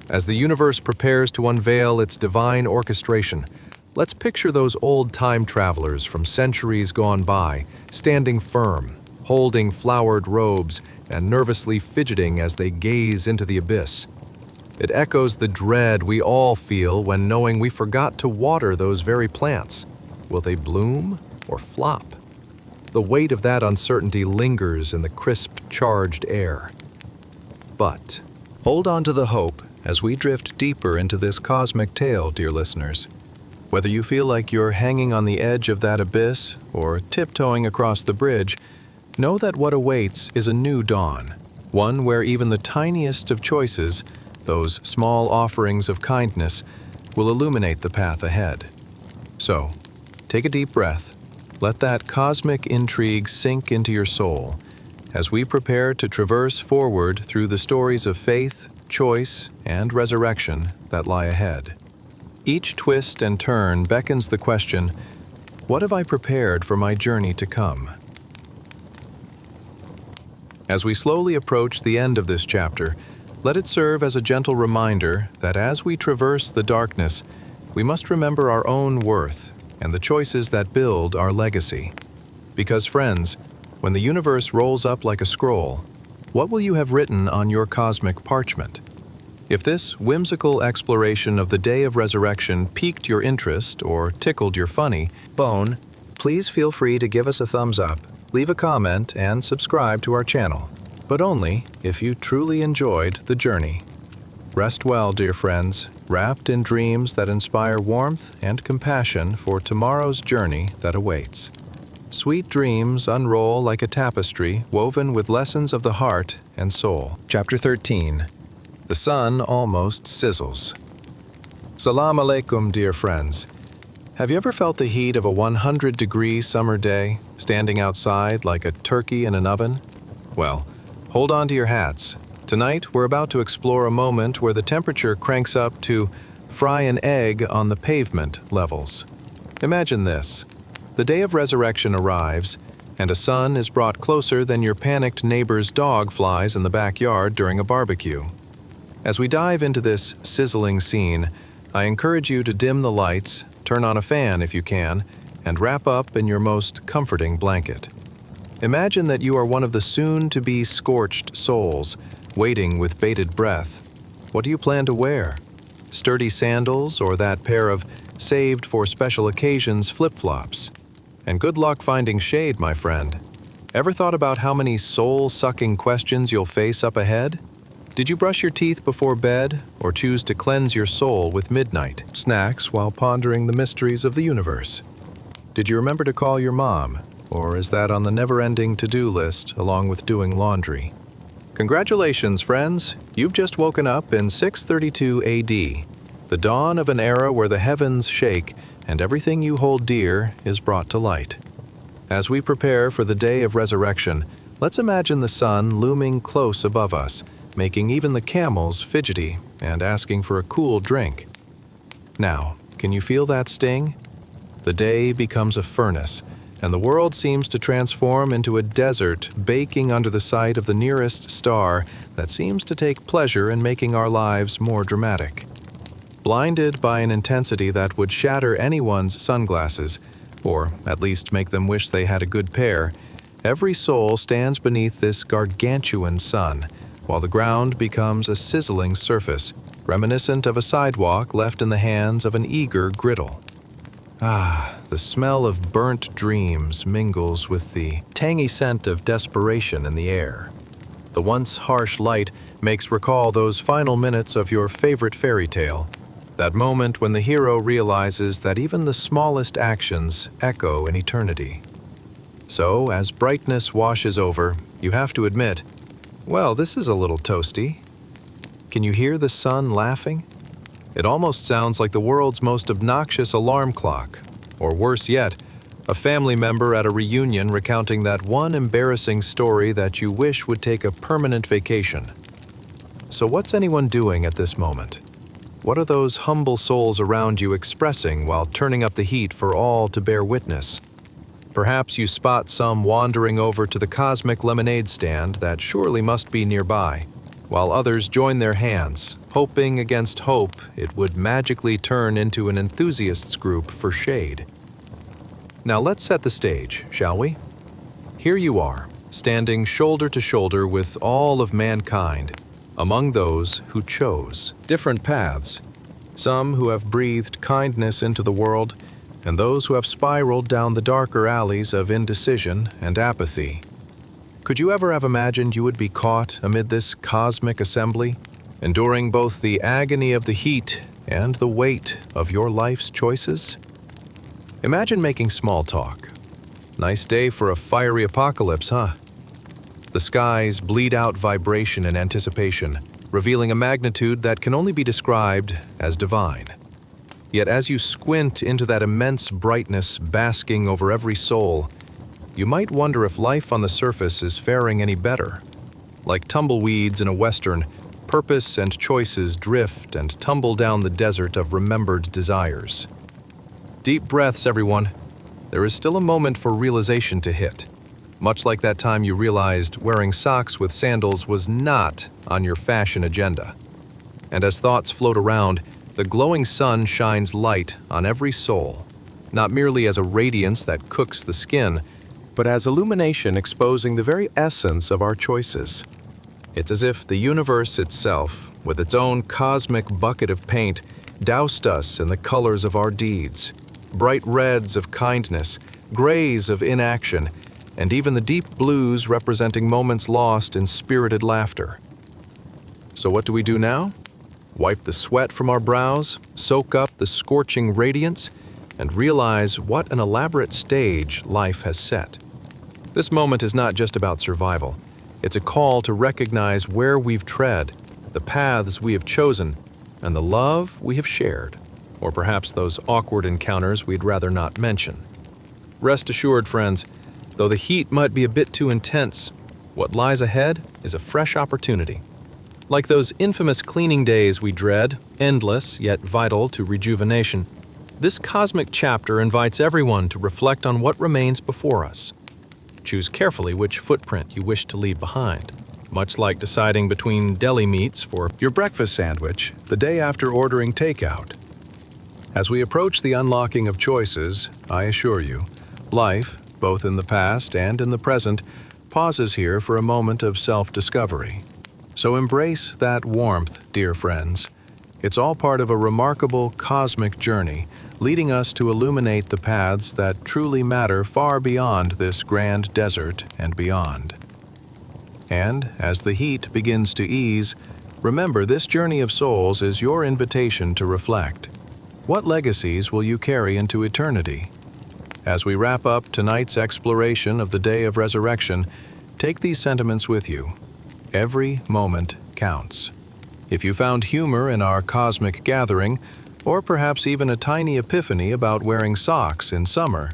As the universe prepares to unveil its divine orchestration, let's picture those old time travelers from centuries gone by, standing firm, holding flowered robes, and nervously fidgeting as they gaze into the abyss. It echoes the dread we all feel when knowing we forgot to water those very plants. Will they bloom or flop? The weight of that uncertainty lingers in the crisp, charged air. But hold on to the hope as we drift deeper into this cosmic tale, dear listeners. Whether you feel like you're hanging on the edge of that abyss or tiptoeing across the bridge, know that what awaits is a new dawn, one where even the tiniest of choices, those small offerings of kindness, will illuminate the path ahead. So, take a deep breath. Let that cosmic intrigue sink into your soul as we prepare to traverse forward through the stories of faith, choice, and resurrection that lie ahead. Each twist and turn beckons the question, what have I prepared for my journey to come? As we slowly approach the end of this chapter, let it serve as a gentle reminder that as we traverse the darkness, we must remember our own worth and the choices that build our legacy. Because friends, when the universe rolls up like a scroll, what will you have written on your cosmic parchment? If this whimsical exploration of the day of resurrection piqued your interest or tickled your funny bone, please feel free to give us a thumbs up, leave a comment, and subscribe to our channel. But only if you truly enjoyed the journey. Rest well, dear friends, wrapped in dreams that inspire warmth and compassion for tomorrow's journey that awaits. Sweet dreams unroll like a tapestry woven with lessons of the heart and soul. Chapter 13. The sun almost sizzles. Salam alaikum, dear friends. Have you ever felt the heat of a 100-degree summer day, standing outside like a turkey in an oven? Well, hold on to your hats. Tonight, we're about to explore a moment where the temperature cranks up to fry an egg on the pavement levels. Imagine this. The day of resurrection arrives, and a sun is brought closer than your panicked neighbor's dog flies in the backyard during a barbecue. As we dive into this sizzling scene, I encourage you to dim the lights, turn on a fan if you can, and wrap up in your most comforting blanket. Imagine that you are one of the soon-to-be scorched souls, waiting with bated breath. What do you plan to wear? Sturdy sandals or that pair of saved for special occasions flip-flops? And good luck finding shade, my friend. Ever thought about how many soul-sucking questions you'll face up ahead? Did you brush your teeth before bed or choose to cleanse your soul with midnight snacks while pondering the mysteries of the universe? Did you remember to call your mom, or is that on the never-ending to-do list along with doing laundry? Congratulations, friends! You've just woken up in 632 AD, the dawn of an era where the heavens shake and everything you hold dear is brought to light. As we prepare for the day of resurrection, let's imagine the sun looming close above us, making even the camels fidgety and asking for a cool drink. Now, can you feel that sting? The day becomes a furnace, and the world seems to transform into a desert baking under the sight of the nearest star that seems to take pleasure in making our lives more dramatic. Blinded by an intensity that would shatter anyone's sunglasses, or at least make them wish they had a good pair, every soul stands beneath this gargantuan sun, while the ground becomes a sizzling surface, reminiscent of a sidewalk left in the hands of an eager griddle. Ah, the smell of burnt dreams mingles with the tangy scent of desperation in the air. The once harsh light makes recall those final minutes of your favorite fairy tale, that moment when the hero realizes that even the smallest actions echo in eternity. So, as brightness washes over, you have to admit, well, this is a little toasty. Can you hear the sun laughing? It almost sounds like the world's most obnoxious alarm clock, or worse yet, a family member at a reunion recounting that one embarrassing story that you wish would take a permanent vacation. So what's anyone doing at this moment? What are those humble souls around you expressing while turning up the heat for all to bear witness? Perhaps you spot some wandering over to the cosmic lemonade stand that surely must be nearby, while others join their hands, hoping against hope it would magically turn into an enthusiasts group for shade. Now let's set the stage, shall we? Here you are, standing shoulder to shoulder with all of mankind, among those who chose different paths, some who have breathed kindness into the world, and those who have spiraled down the darker alleys of indecision and apathy. Could you ever have imagined you would be caught amid this cosmic assembly, enduring both the agony of the heat and the weight of your life's choices? Imagine making small talk. Nice day for a fiery apocalypse, huh? The skies bleed out vibration and anticipation, revealing a magnitude that can only be described as divine. Yet as you squint into that immense brightness basking over every soul, you might wonder if life on the surface is faring any better. Like tumbleweeds in a western, purpose and choices drift and tumble down the desert of remembered desires. Deep breaths, everyone. There is still a moment for realization to hit. Much like that time you realized wearing socks with sandals was not on your fashion agenda. And as thoughts float around, the glowing sun shines light on every soul, not merely as a radiance that cooks the skin, but as illumination exposing the very essence of our choices. It's as if the universe itself, with its own cosmic bucket of paint, doused us in the colors of our deeds, bright reds of kindness, grays of inaction, and even the deep blues representing moments lost in spirited laughter. So what do we do now? wipe the sweat from our brows, soak up the scorching radiance, and realize what an elaborate stage life has set. This moment is not just about survival. It's a call to recognize where we've tread, the paths we have chosen, and the love we have shared, or perhaps those awkward encounters we'd rather not mention. Rest assured, friends, though the heat might be a bit too intense, what lies ahead is a fresh opportunity. Like those infamous cleaning days we dread, endless yet vital to rejuvenation, this cosmic chapter invites everyone to reflect on what remains before us. Choose carefully which footprint you wish to leave behind, much like deciding between deli meats for your breakfast sandwich the day after ordering takeout. As we approach the unlocking of choices, I assure you, life, both in the past and in the present, pauses here for a moment of self-discovery. So embrace that warmth, dear friends. It's all part of a remarkable cosmic journey, leading us to illuminate the paths that truly matter far beyond this grand desert and beyond. And as the heat begins to ease, remember this journey of souls is your invitation to reflect. What legacies will you carry into eternity? As we wrap up tonight's exploration of the day of resurrection, take these sentiments with you. Every moment counts. If you found humor in our cosmic gathering, or perhaps even a tiny epiphany about wearing socks in summer,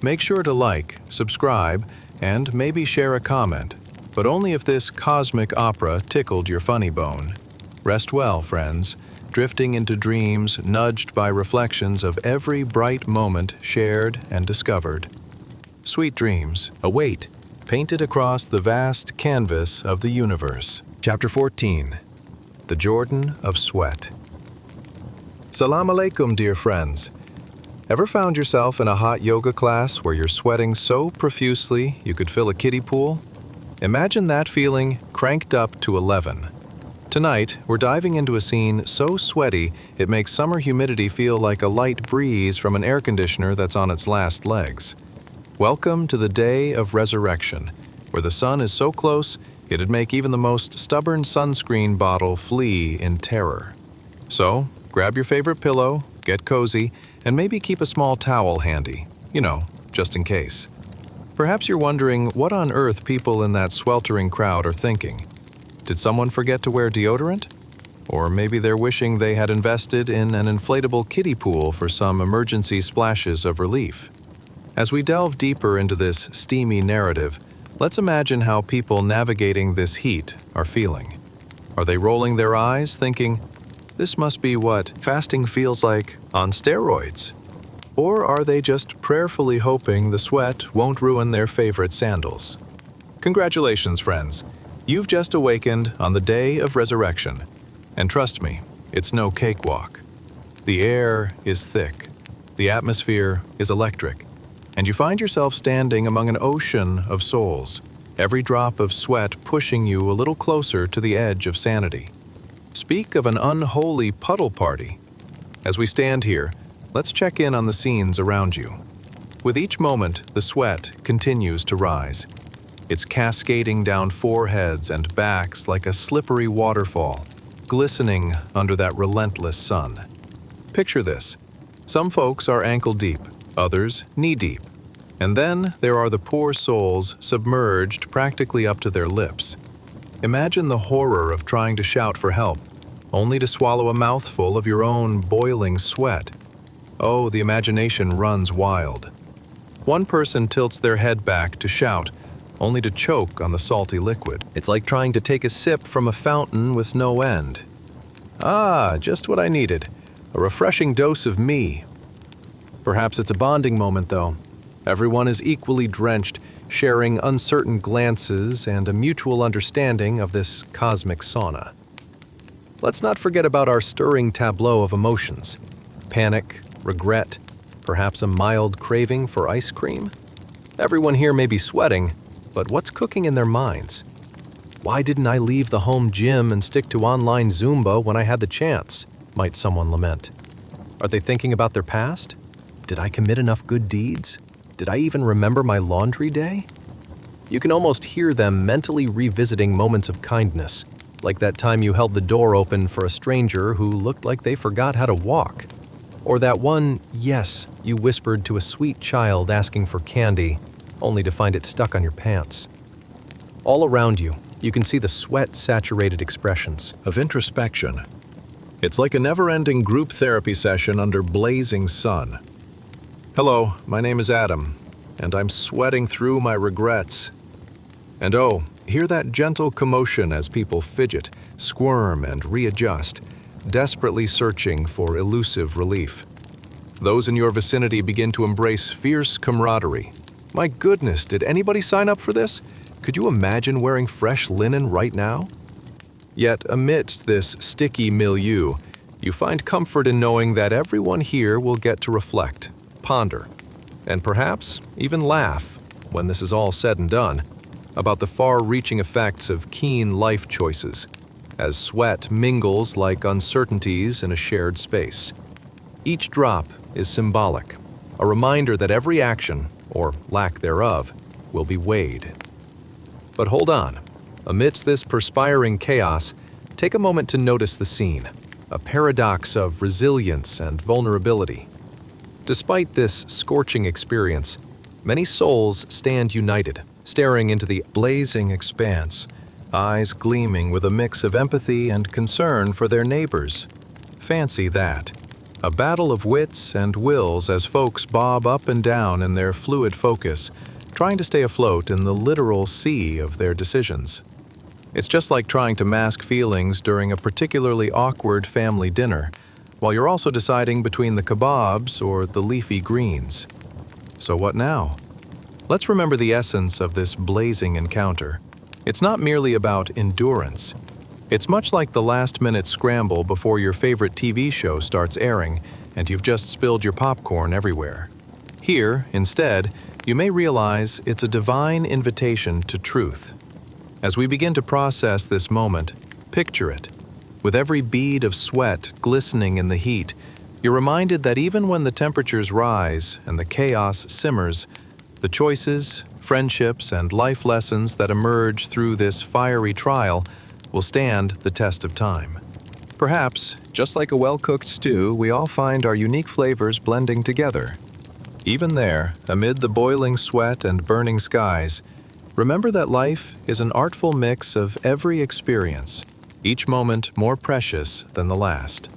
make sure to like, subscribe, and maybe share a comment, but only if this cosmic opera tickled your funny bone. Rest well, friends, drifting into dreams nudged by reflections of every bright moment shared and discovered. Sweet dreams await, painted across the vast canvas of the universe. Chapter 14. The Jordan of Sweat. Salam alaikum, dear friends. Ever found yourself in a hot yoga class where you're sweating so profusely you could fill a kiddie pool? Imagine that feeling cranked up to 11. Tonight, we're diving into a scene so sweaty it makes summer humidity feel like a light breeze from an air conditioner that's on its last legs. Welcome to the day of resurrection, where the sun is so close it'd make even the most stubborn sunscreen bottle flee in terror. So, grab your favorite pillow, get cozy, and maybe keep a small towel handy, just in case. Perhaps you're wondering what on earth people in that sweltering crowd are thinking. Did someone forget to wear deodorant? Or maybe they're wishing they had invested in an inflatable kiddie pool for some emergency splashes of relief. As we delve deeper into this steamy narrative, let's imagine how people navigating this heat are feeling. Are they rolling their eyes, thinking, "This must be what fasting feels like on steroids"? Or are they just prayerfully hoping the sweat won't ruin their favorite sandals? Congratulations, friends. You've just awakened on the day of resurrection. And trust me, it's no cakewalk. The air is thick. The atmosphere is electric. And you find yourself standing among an ocean of souls, every drop of sweat pushing you a little closer to the edge of sanity. Speak of an unholy puddle party. As we stand here, let's check in on the scenes around you. With each moment, the sweat continues to rise. It's cascading down foreheads and backs like a slippery waterfall, glistening under that relentless sun. Picture this. Some folks are ankle-deep, others knee-deep. And then there are the poor souls submerged practically up to their lips. Imagine the horror of trying to shout for help, only to swallow a mouthful of your own boiling sweat. Oh, the imagination runs wild. One person tilts their head back to shout, only to choke on the salty liquid. It's like trying to take a sip from a fountain with no end. Ah, just what I needed. A refreshing dose of me. Perhaps it's a bonding moment, though. Everyone is equally drenched, sharing uncertain glances and a mutual understanding of this cosmic sauna. Let's not forget about our stirring tableau of emotions. Panic, regret, perhaps a mild craving for ice cream? Everyone here may be sweating, but what's cooking in their minds? Why didn't I leave the home gym and stick to online Zumba when I had the chance? Might someone lament. Are they thinking about their past? Did I commit enough good deeds? Did I even remember my laundry day? You can almost hear them mentally revisiting moments of kindness, like that time you held the door open for a stranger who looked like they forgot how to walk. Or that one yes you whispered to a sweet child asking for candy, only to find it stuck on your pants. All around you, you can see the sweat-saturated expressions of introspection. It's like a never-ending group therapy session under blazing sun. Hello, my name is Adam, and I'm sweating through my regrets. And oh, hear that gentle commotion as people fidget, squirm, and readjust, desperately searching for elusive relief. Those in your vicinity begin to embrace fierce camaraderie. My goodness, did anybody sign up for this? Could you imagine wearing fresh linen right now? Yet amidst this sticky milieu, you find comfort in knowing that everyone here will get to reflect, ponder, and perhaps even laugh, when this is all said and done, about the far-reaching effects of keen life choices, as sweat mingles like uncertainties in a shared space. Each drop is symbolic, a reminder that every action, or lack thereof, will be weighed. But hold on. Amidst this perspiring chaos, take a moment to notice the scene, a paradox of resilience and vulnerability. Despite this scorching experience, many souls stand united, staring into the blazing expanse, eyes gleaming with a mix of empathy and concern for their neighbors. Fancy that. A battle of wits and wills as folks bob up and down in their fluid focus, trying to stay afloat in the literal sea of their decisions. It's just like trying to mask feelings during a particularly awkward family dinner, while you're also deciding between the kebabs or the leafy greens. So what now? Let's remember the essence of this blazing encounter. It's not merely about endurance. It's much like the last-minute scramble before your favorite TV show starts airing and you've just spilled your popcorn everywhere. Here, instead, you may realize it's a divine invitation to truth. As we begin to process this moment, picture it. With every bead of sweat glistening in the heat, you're reminded that even when the temperatures rise and the chaos simmers, the choices, friendships, and life lessons that emerge through this fiery trial will stand the test of time. Perhaps, just like a well-cooked stew, we all find our unique flavors blending together. Even there, amid the boiling sweat and burning skies, remember that life is an artful mix of every experience, each moment more precious than the last.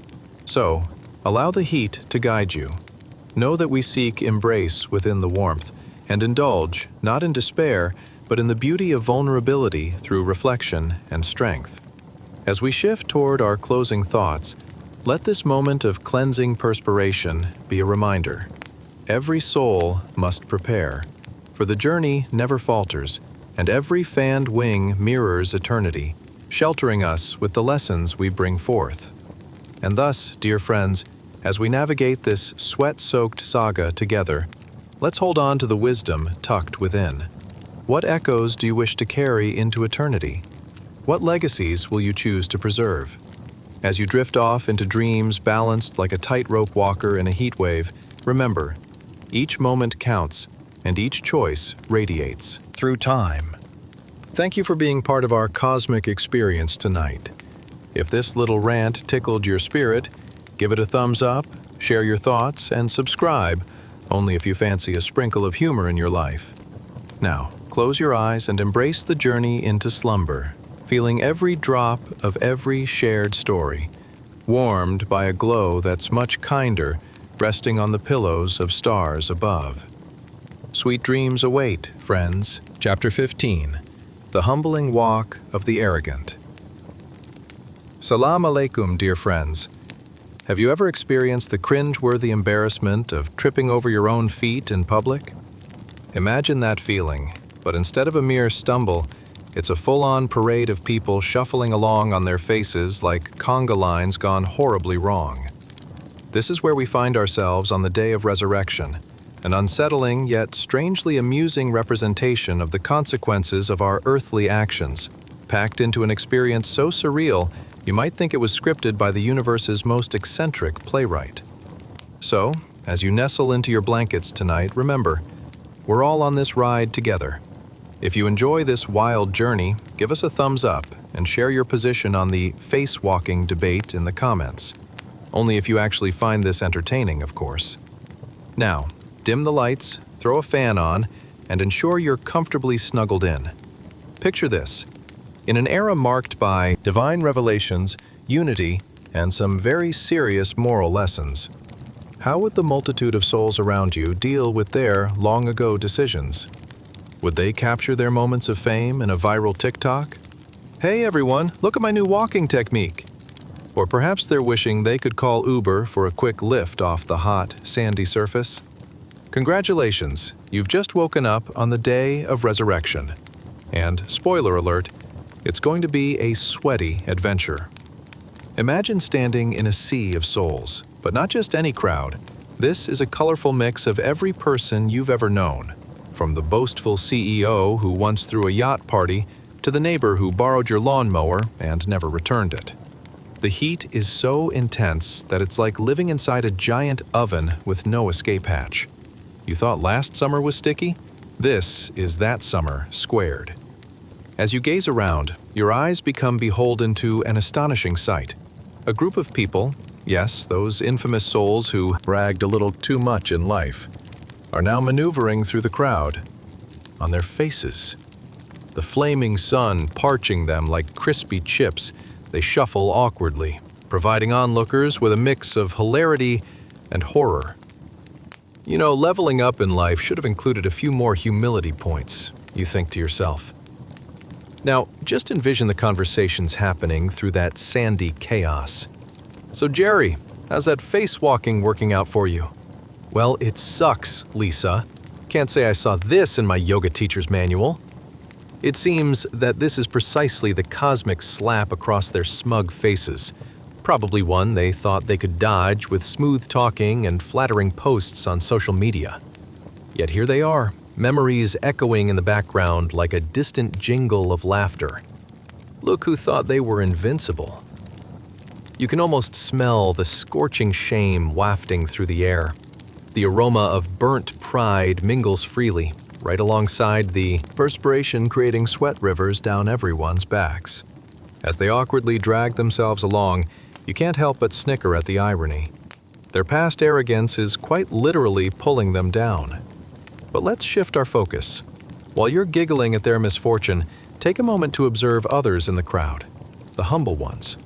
So, allow the heat to guide you. Know that we seek embrace within the warmth, and indulge, not in despair, but in the beauty of vulnerability through reflection and strength. As we shift toward our closing thoughts, let this moment of cleansing perspiration be a reminder. Every soul must prepare, for the journey never falters, and every fanned wing mirrors eternity, sheltering us with the lessons we bring forth. And thus, dear friends, as we navigate this sweat-soaked saga together, let's hold on to the wisdom tucked within. What echoes do you wish to carry into eternity? What legacies will you choose to preserve? As you drift off into dreams balanced like a tightrope walker in a heat wave, remember, each moment counts, and each choice radiates through time. Thank you for being part of our cosmic experience tonight. If this little rant tickled your spirit, give it a thumbs up, share your thoughts, and subscribe, only if you fancy a sprinkle of humor in your life. Now, close your eyes and embrace the journey into slumber, feeling every drop of every shared story, warmed by a glow that's much kinder, resting on the pillows of stars above. Sweet dreams await, friends. Chapter 15. The Humbling Walk of the Arrogant. Salam alaikum, dear friends. Have you ever experienced the cringe-worthy embarrassment of tripping over your own feet in public? Imagine that feeling, but instead of a mere stumble, it's a full-on parade of people shuffling along on their faces like conga lines gone horribly wrong. This is where we find ourselves on the day of resurrection, an unsettling yet strangely amusing representation of the consequences of our earthly actions, packed into an experience so surreal you might think it was scripted by the universe's most eccentric playwright. So, as you nestle into your blankets tonight, remember, we're all on this ride together. If you enjoy this wild journey, give us a thumbs up and share your position on the face-walking debate in the comments. Only if you actually find this entertaining, of course. Now, dim the lights, throw a fan on, and ensure you're comfortably snuggled in. Picture this. In an era marked by divine revelations, unity, and some very serious moral lessons, how would the multitude of souls around you deal with their long-ago decisions? Would they capture their moments of fame in a viral TikTok? Hey everyone, look at my new walking technique! Or perhaps they're wishing they could call Uber for a quick lift off the hot, sandy surface. Congratulations, you've just woken up on the day of resurrection. And, spoiler alert, it's going to be a sweaty adventure. Imagine standing in a sea of souls, but not just any crowd. This is a colorful mix of every person you've ever known, from the boastful CEO who once threw a yacht party to the neighbor who borrowed your lawnmower and never returned it. The heat is so intense that it's like living inside a giant oven with no escape hatch. You thought last summer was sticky? This is that summer squared. As you gaze around, your eyes become beholden to an astonishing sight. A group of people, yes, those infamous souls who bragged a little too much in life, are now maneuvering through the crowd. On their faces, the flaming sun parching them like crispy chips, they shuffle awkwardly, providing onlookers with a mix of hilarity and horror. You know, leveling up in life should have included a few more humility points, you think to yourself. Now, just envision the conversations happening through that sandy chaos. So Jerry, how's that face walking working out for you? Well, it sucks, Lisa. Can't say I saw this in my yoga teacher's manual. It seems that this is precisely the cosmic slap across their smug faces, probably one they thought they could dodge with smooth talking and flattering posts on social media. Yet here they are, memories echoing in the background like a distant jingle of laughter. Look who thought they were invincible. You can almost smell the scorching shame wafting through the air. The aroma of burnt pride mingles freely, right alongside the perspiration creating sweat rivers down everyone's backs. As they awkwardly drag themselves along, you can't help but snicker at the irony. Their past arrogance is quite literally pulling them down. But let's shift our focus. While you're giggling at their misfortune, take a moment to observe others in the crowd, the humble ones.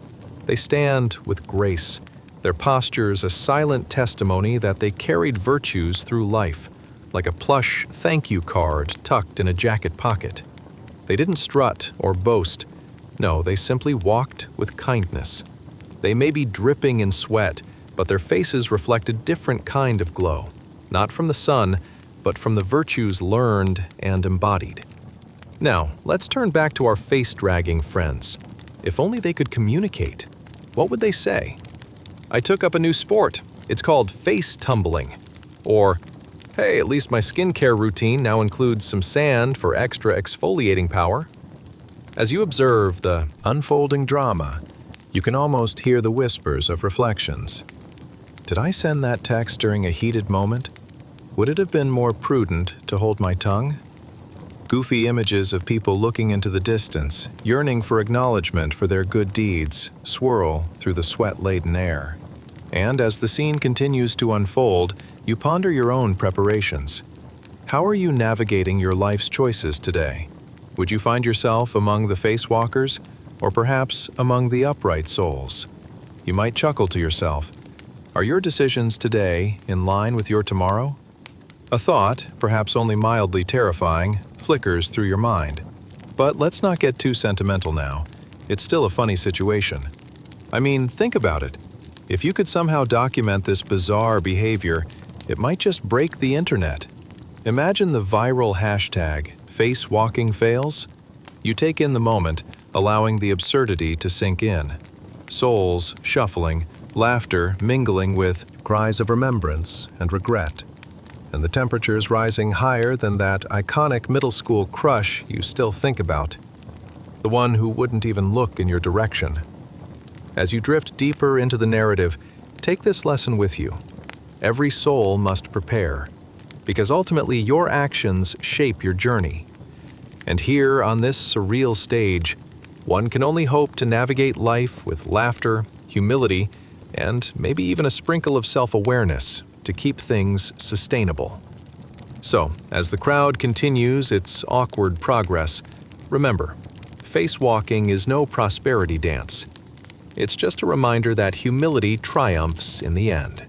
They stand with grace, their postures a silent testimony that they carried virtues through life, like a plush thank you card tucked in a jacket pocket. They didn't strut or boast. No, they simply walked with kindness. They may be dripping in sweat, but their faces reflect a different kind of glow, not from the sun, but from the virtues learned and embodied. Now, let's turn back to our face-dragging friends. If only they could communicate. What would they say? I took up a new sport. It's called face tumbling. Or, hey, at least my skincare routine now includes some sand for extra exfoliating power. As you observe the unfolding drama, you can almost hear the whispers of reflections. Did I send that text during a heated moment? Would it have been more prudent to hold my tongue? Goofy images of people looking into the distance, yearning for acknowledgement for their good deeds, swirl through the sweat-laden air. And as the scene continues to unfold, you ponder your own preparations. How are you navigating your life's choices today? Would you find yourself among the face walkers, or perhaps among the upright souls? You might chuckle to yourself. Are your decisions today in line with your tomorrow? A thought, perhaps only mildly terrifying, flickers through your mind. But let's not get too sentimental now. It's still a funny situation. I mean, think about it. If you could somehow document this bizarre behavior, it might just break the internet. Imagine the viral hashtag, #FaceWalkingFails. You take in the moment, allowing the absurdity to sink in. Souls shuffling, laughter mingling with cries of remembrance and regret. And the temperatures rising higher than that iconic middle school crush you still think about. The one who wouldn't even look in your direction. As you drift deeper into the narrative, take this lesson with you. Every soul must prepare, because ultimately your actions shape your journey. And here, on this surreal stage, one can only hope to navigate life with laughter, humility, and maybe even a sprinkle of self-awareness to keep things sustainable. So, as the crowd continues its awkward progress, remember, face walking is no prosperity dance. It's just a reminder that humility triumphs in the end.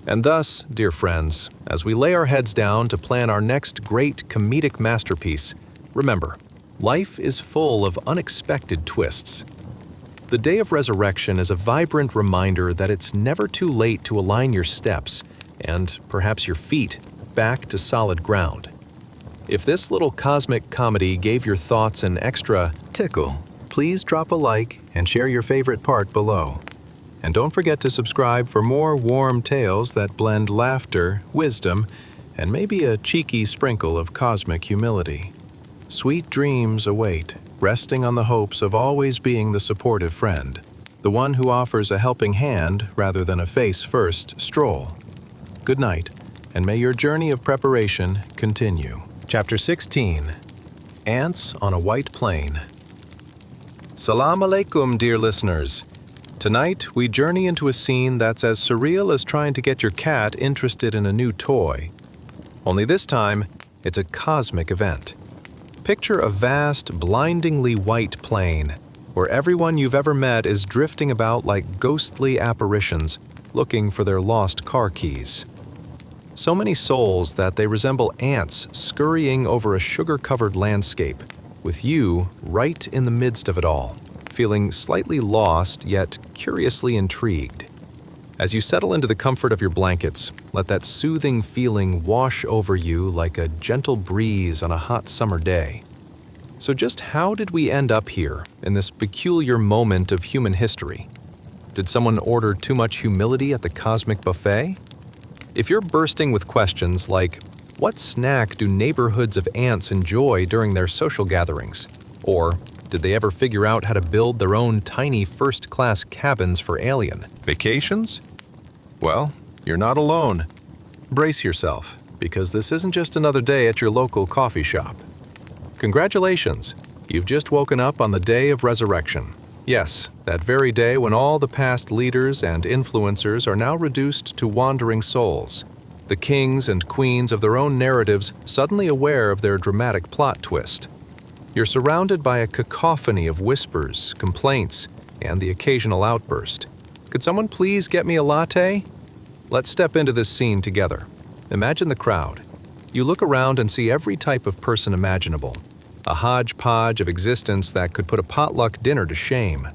And thus, dear friends, as we lay our heads down to plan our next great comedic masterpiece, remember, life is full of unexpected twists. The day of resurrection is a vibrant reminder that it's never too late to align your steps, and perhaps your feet, back to solid ground. If this little cosmic comedy gave your thoughts an extra tickle, please drop a like and share your favorite part below. And don't forget to subscribe for more warm tales that blend laughter, wisdom, and maybe a cheeky sprinkle of cosmic humility. Sweet dreams await, resting on the hopes of always being the supportive friend, the one who offers a helping hand rather than a face-first stroll. Good night, and may your journey of preparation continue. Chapter 16. Ants on a White Plain. Salam alaikum, dear listeners. Tonight, we journey into a scene that's as surreal as trying to get your cat interested in a new toy. Only this time, it's a cosmic event. Picture a vast, blindingly white plain, where everyone you've ever met is drifting about like ghostly apparitions, looking for their lost car keys. So many souls that they resemble ants scurrying over a sugar-covered landscape, with you right in the midst of it all, feeling slightly lost yet curiously intrigued. As you settle into the comfort of your blankets, let that soothing feeling wash over you like a gentle breeze on a hot summer day. So just how did we end up here in this peculiar moment of human history? Did someone order too much humility at the cosmic buffet? If you're bursting with questions like, what snack do neighborhoods of ants enjoy during their social gatherings? Or, did they ever figure out how to build their own tiny first-class cabins for alien vacations? Well, you're not alone. Brace yourself, because this isn't just another day at your local coffee shop. Congratulations, you've just woken up on the day of resurrection. Yes, that very day when all the past leaders and influencers are now reduced to wandering souls, the kings and queens of their own narratives suddenly aware of their dramatic plot twist. You're surrounded by a cacophony of whispers, complaints, and the occasional outburst. Could someone please get me a latte? Let's step into this scene together. Imagine the crowd. You look around and see every type of person imaginable. A hodgepodge of existence that could put a potluck dinner to shame.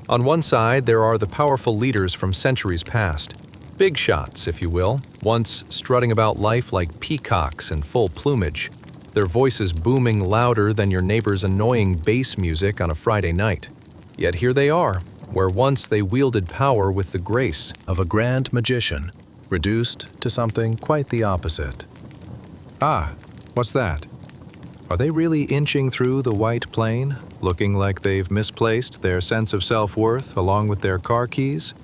On one side, there are the powerful leaders from centuries past. Big shots, if you will, once strutting about life like peacocks in full plumage, their voices booming louder than your neighbor's annoying bass music on a Friday night. Yet here they are, where once they wielded power with the grace of a grand magician, reduced to something quite the opposite. Ah, what's that? Are they really inching through the white plain, looking like they've misplaced their sense of self-worth along with their car keys?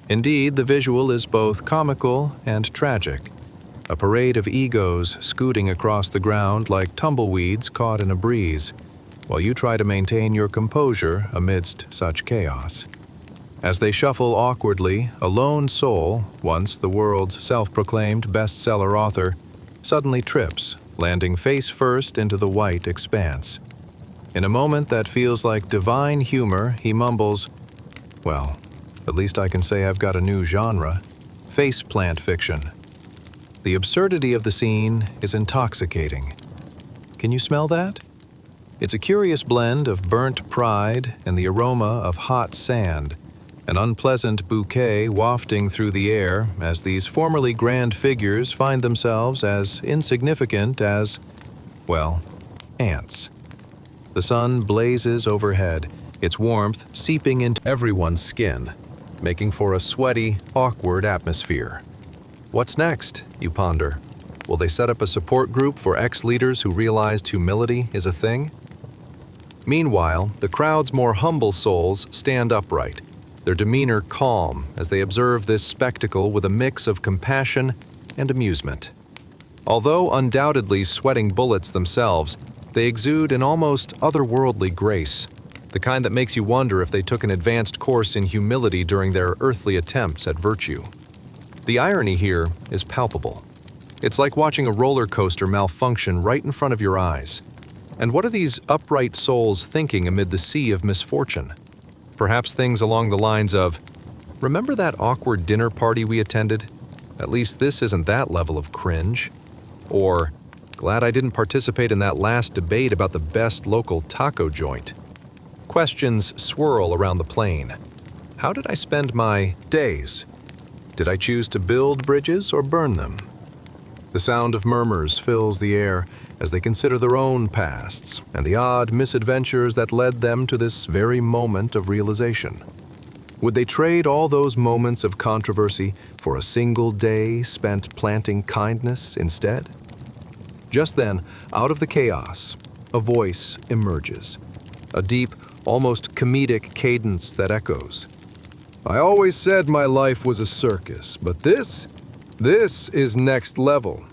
Indeed, the visual is both comical and tragic. A parade of egos scooting across the ground like tumbleweeds caught in a breeze, while you try to maintain your composure amidst such chaos. As they shuffle awkwardly, a lone soul, once the world's self-proclaimed bestseller author, suddenly trips, landing face first into the white expanse. In a moment that feels like divine humor, he mumbles, well, at least I can say I've got a new genre, faceplant fiction. The absurdity of the scene is intoxicating. Can you smell that? It's a curious blend of burnt pride and the aroma of hot sand, an unpleasant bouquet wafting through the air as these formerly grand figures find themselves as insignificant as, well, ants. The sun blazes overhead, its warmth seeping into everyone's skin, making for a sweaty, awkward atmosphere. What's next, you ponder? Will they set up a support group for ex-leaders who realized humility is a thing? Meanwhile, the crowd's more humble souls stand upright, their demeanor calm as they observe this spectacle with a mix of compassion and amusement. Although undoubtedly sweating bullets themselves, they exude an almost otherworldly grace, the kind that makes you wonder if they took an advanced course in humility during their earthly attempts at virtue. The irony here is palpable. It's like watching a roller coaster malfunction right in front of your eyes. And what are these upright souls thinking amid the sea of misfortune? Perhaps things along the lines of, "Remember that awkward dinner party we attended? At least this isn't that level of cringe." Or, "Glad I didn't participate in that last debate about the best local taco joint." Questions swirl around the plane. How did I spend my days? Did I choose to build bridges or burn them? The sound of murmurs fills the air as they consider their own pasts and the odd misadventures that led them to this very moment of realization. Would they trade all those moments of controversy for a single day spent planting kindness instead? Just then, out of the chaos, a voice emerges, a deep, almost comedic cadence that echoes. "I always said my life was a circus, but this is next level."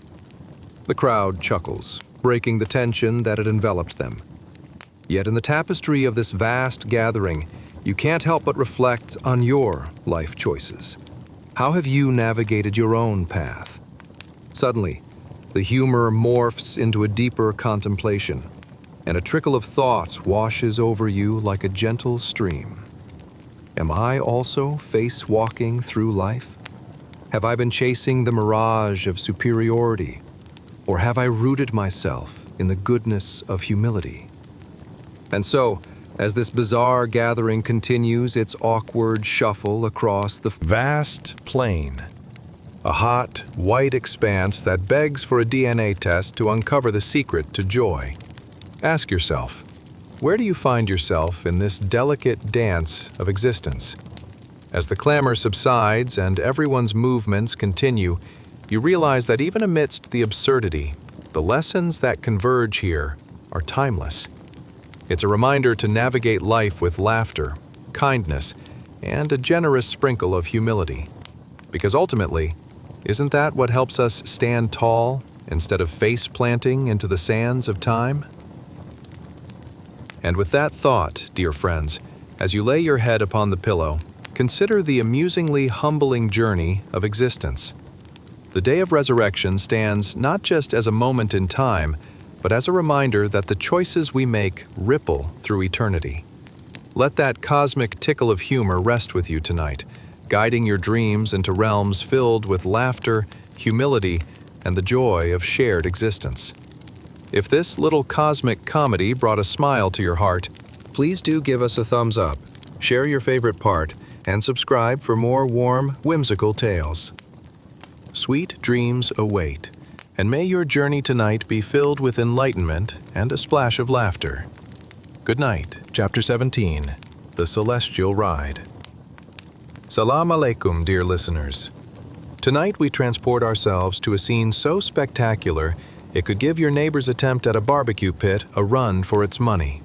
The crowd chuckles, breaking the tension that had enveloped them. Yet in the tapestry of this vast gathering, you can't help but reflect on your life choices. How have you navigated your own path? Suddenly, the humor morphs into a deeper contemplation, and a trickle of thought washes over you like a gentle stream. Am I also face-walking through life? Have I been chasing the mirage of superiority? Or have I rooted myself in the goodness of humility? And so, as this bizarre gathering continues its awkward shuffle across the vast plain, a hot, white expanse that begs for a DNA test to uncover the secret to joy, ask yourself, where do you find yourself in this delicate dance of existence? As the clamor subsides and everyone's movements continue, you realize that even amidst the absurdity, the lessons that converge here are timeless. It's a reminder to navigate life with laughter, kindness, and a generous sprinkle of humility. Because ultimately, isn't that what helps us stand tall instead of face-planting into the sands of time? And with that thought, dear friends, as you lay your head upon the pillow, consider the amusingly humbling journey of existence. The day of resurrection stands not just as a moment in time, but as a reminder that the choices we make ripple through eternity. Let that cosmic tickle of humor rest with you tonight, guiding your dreams into realms filled with laughter, humility, and the joy of shared existence. If this little cosmic comedy brought a smile to your heart, please do give us a thumbs up, share your favorite part, and subscribe for more warm, whimsical tales. Sweet dreams await, and may your journey tonight be filled with enlightenment and a splash of laughter. Good night. Chapter 17, The Celestial Ride. Salam alaikum, dear listeners. Tonight we transport ourselves to a scene so spectacular it could give your neighbor's attempt at a barbecue pit a run for its money.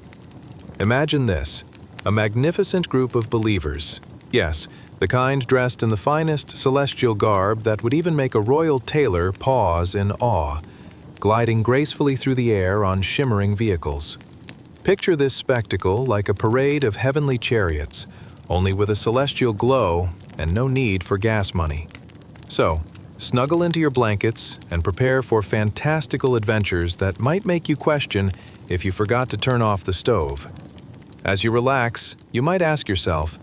Imagine this, a magnificent group of believers. Yes, the kind dressed in the finest celestial garb that would even make a royal tailor pause in awe, gliding gracefully through the air on shimmering vehicles. Picture this spectacle like a parade of heavenly chariots, only with a celestial glow and no need for gas money. So, snuggle into your blankets and prepare for fantastical adventures that might make you question if you forgot to turn off the stove. As you relax, you might ask yourself,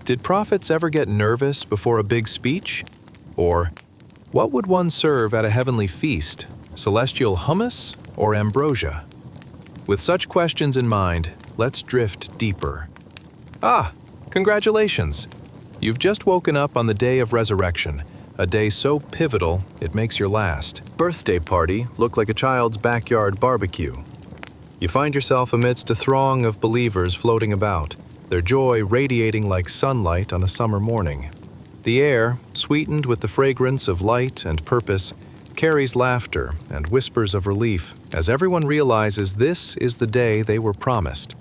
did prophets ever get nervous before a big speech? Or, what would one serve at a heavenly feast, celestial hummus or ambrosia? With such questions in mind, let's drift deeper. Congratulations! You've just woken up on the day of resurrection, a day so pivotal it makes your last birthday party look like a child's backyard barbecue. You find yourself amidst a throng of believers floating about, their joy radiating like sunlight on a summer morning. The air, sweetened with the fragrance of light and purpose, carries laughter and whispers of relief as everyone realizes this is the day they were promised,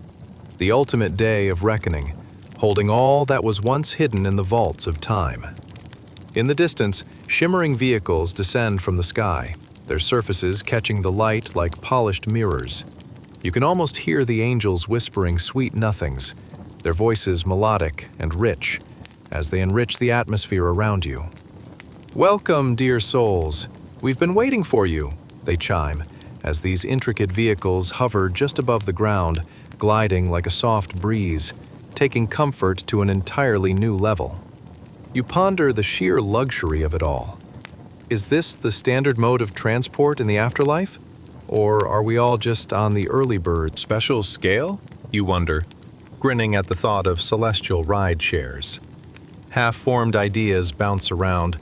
the ultimate day of reckoning, holding all that was once hidden in the vaults of time. In the distance, shimmering vehicles descend from the sky, their surfaces catching the light like polished mirrors. You can almost hear the angels whispering sweet nothings, their voices melodic and rich, as they enrich the atmosphere around you. "Welcome, dear souls. We've been waiting for you," they chime, as these intricate vehicles hover just above the ground, gliding like a soft breeze, taking comfort to an entirely new level. You ponder the sheer luxury of it all. Is this the standard mode of transport in the afterlife? Or are we all just on the early bird special scale? You wonder, grinning at the thought of celestial ride shares. Half-formed ideas bounce around.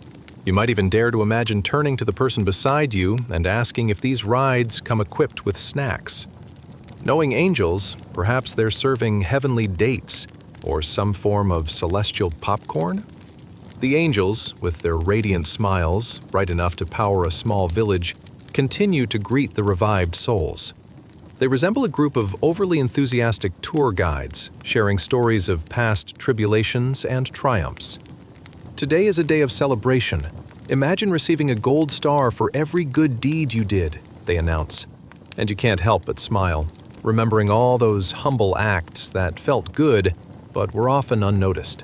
You might even dare to imagine turning to the person beside you and asking if these rides come equipped with snacks. Knowing angels, perhaps they're serving heavenly dates or some form of celestial popcorn? The angels, with their radiant smiles, bright enough to power a small village, continue to greet the revived souls. They resemble a group of overly enthusiastic tour guides, sharing stories of past tribulations and triumphs. Today is a day of celebration. Imagine receiving a gold star for every good deed you did, they announce. And you can't help but smile, remembering all those humble acts that felt good, but were often unnoticed.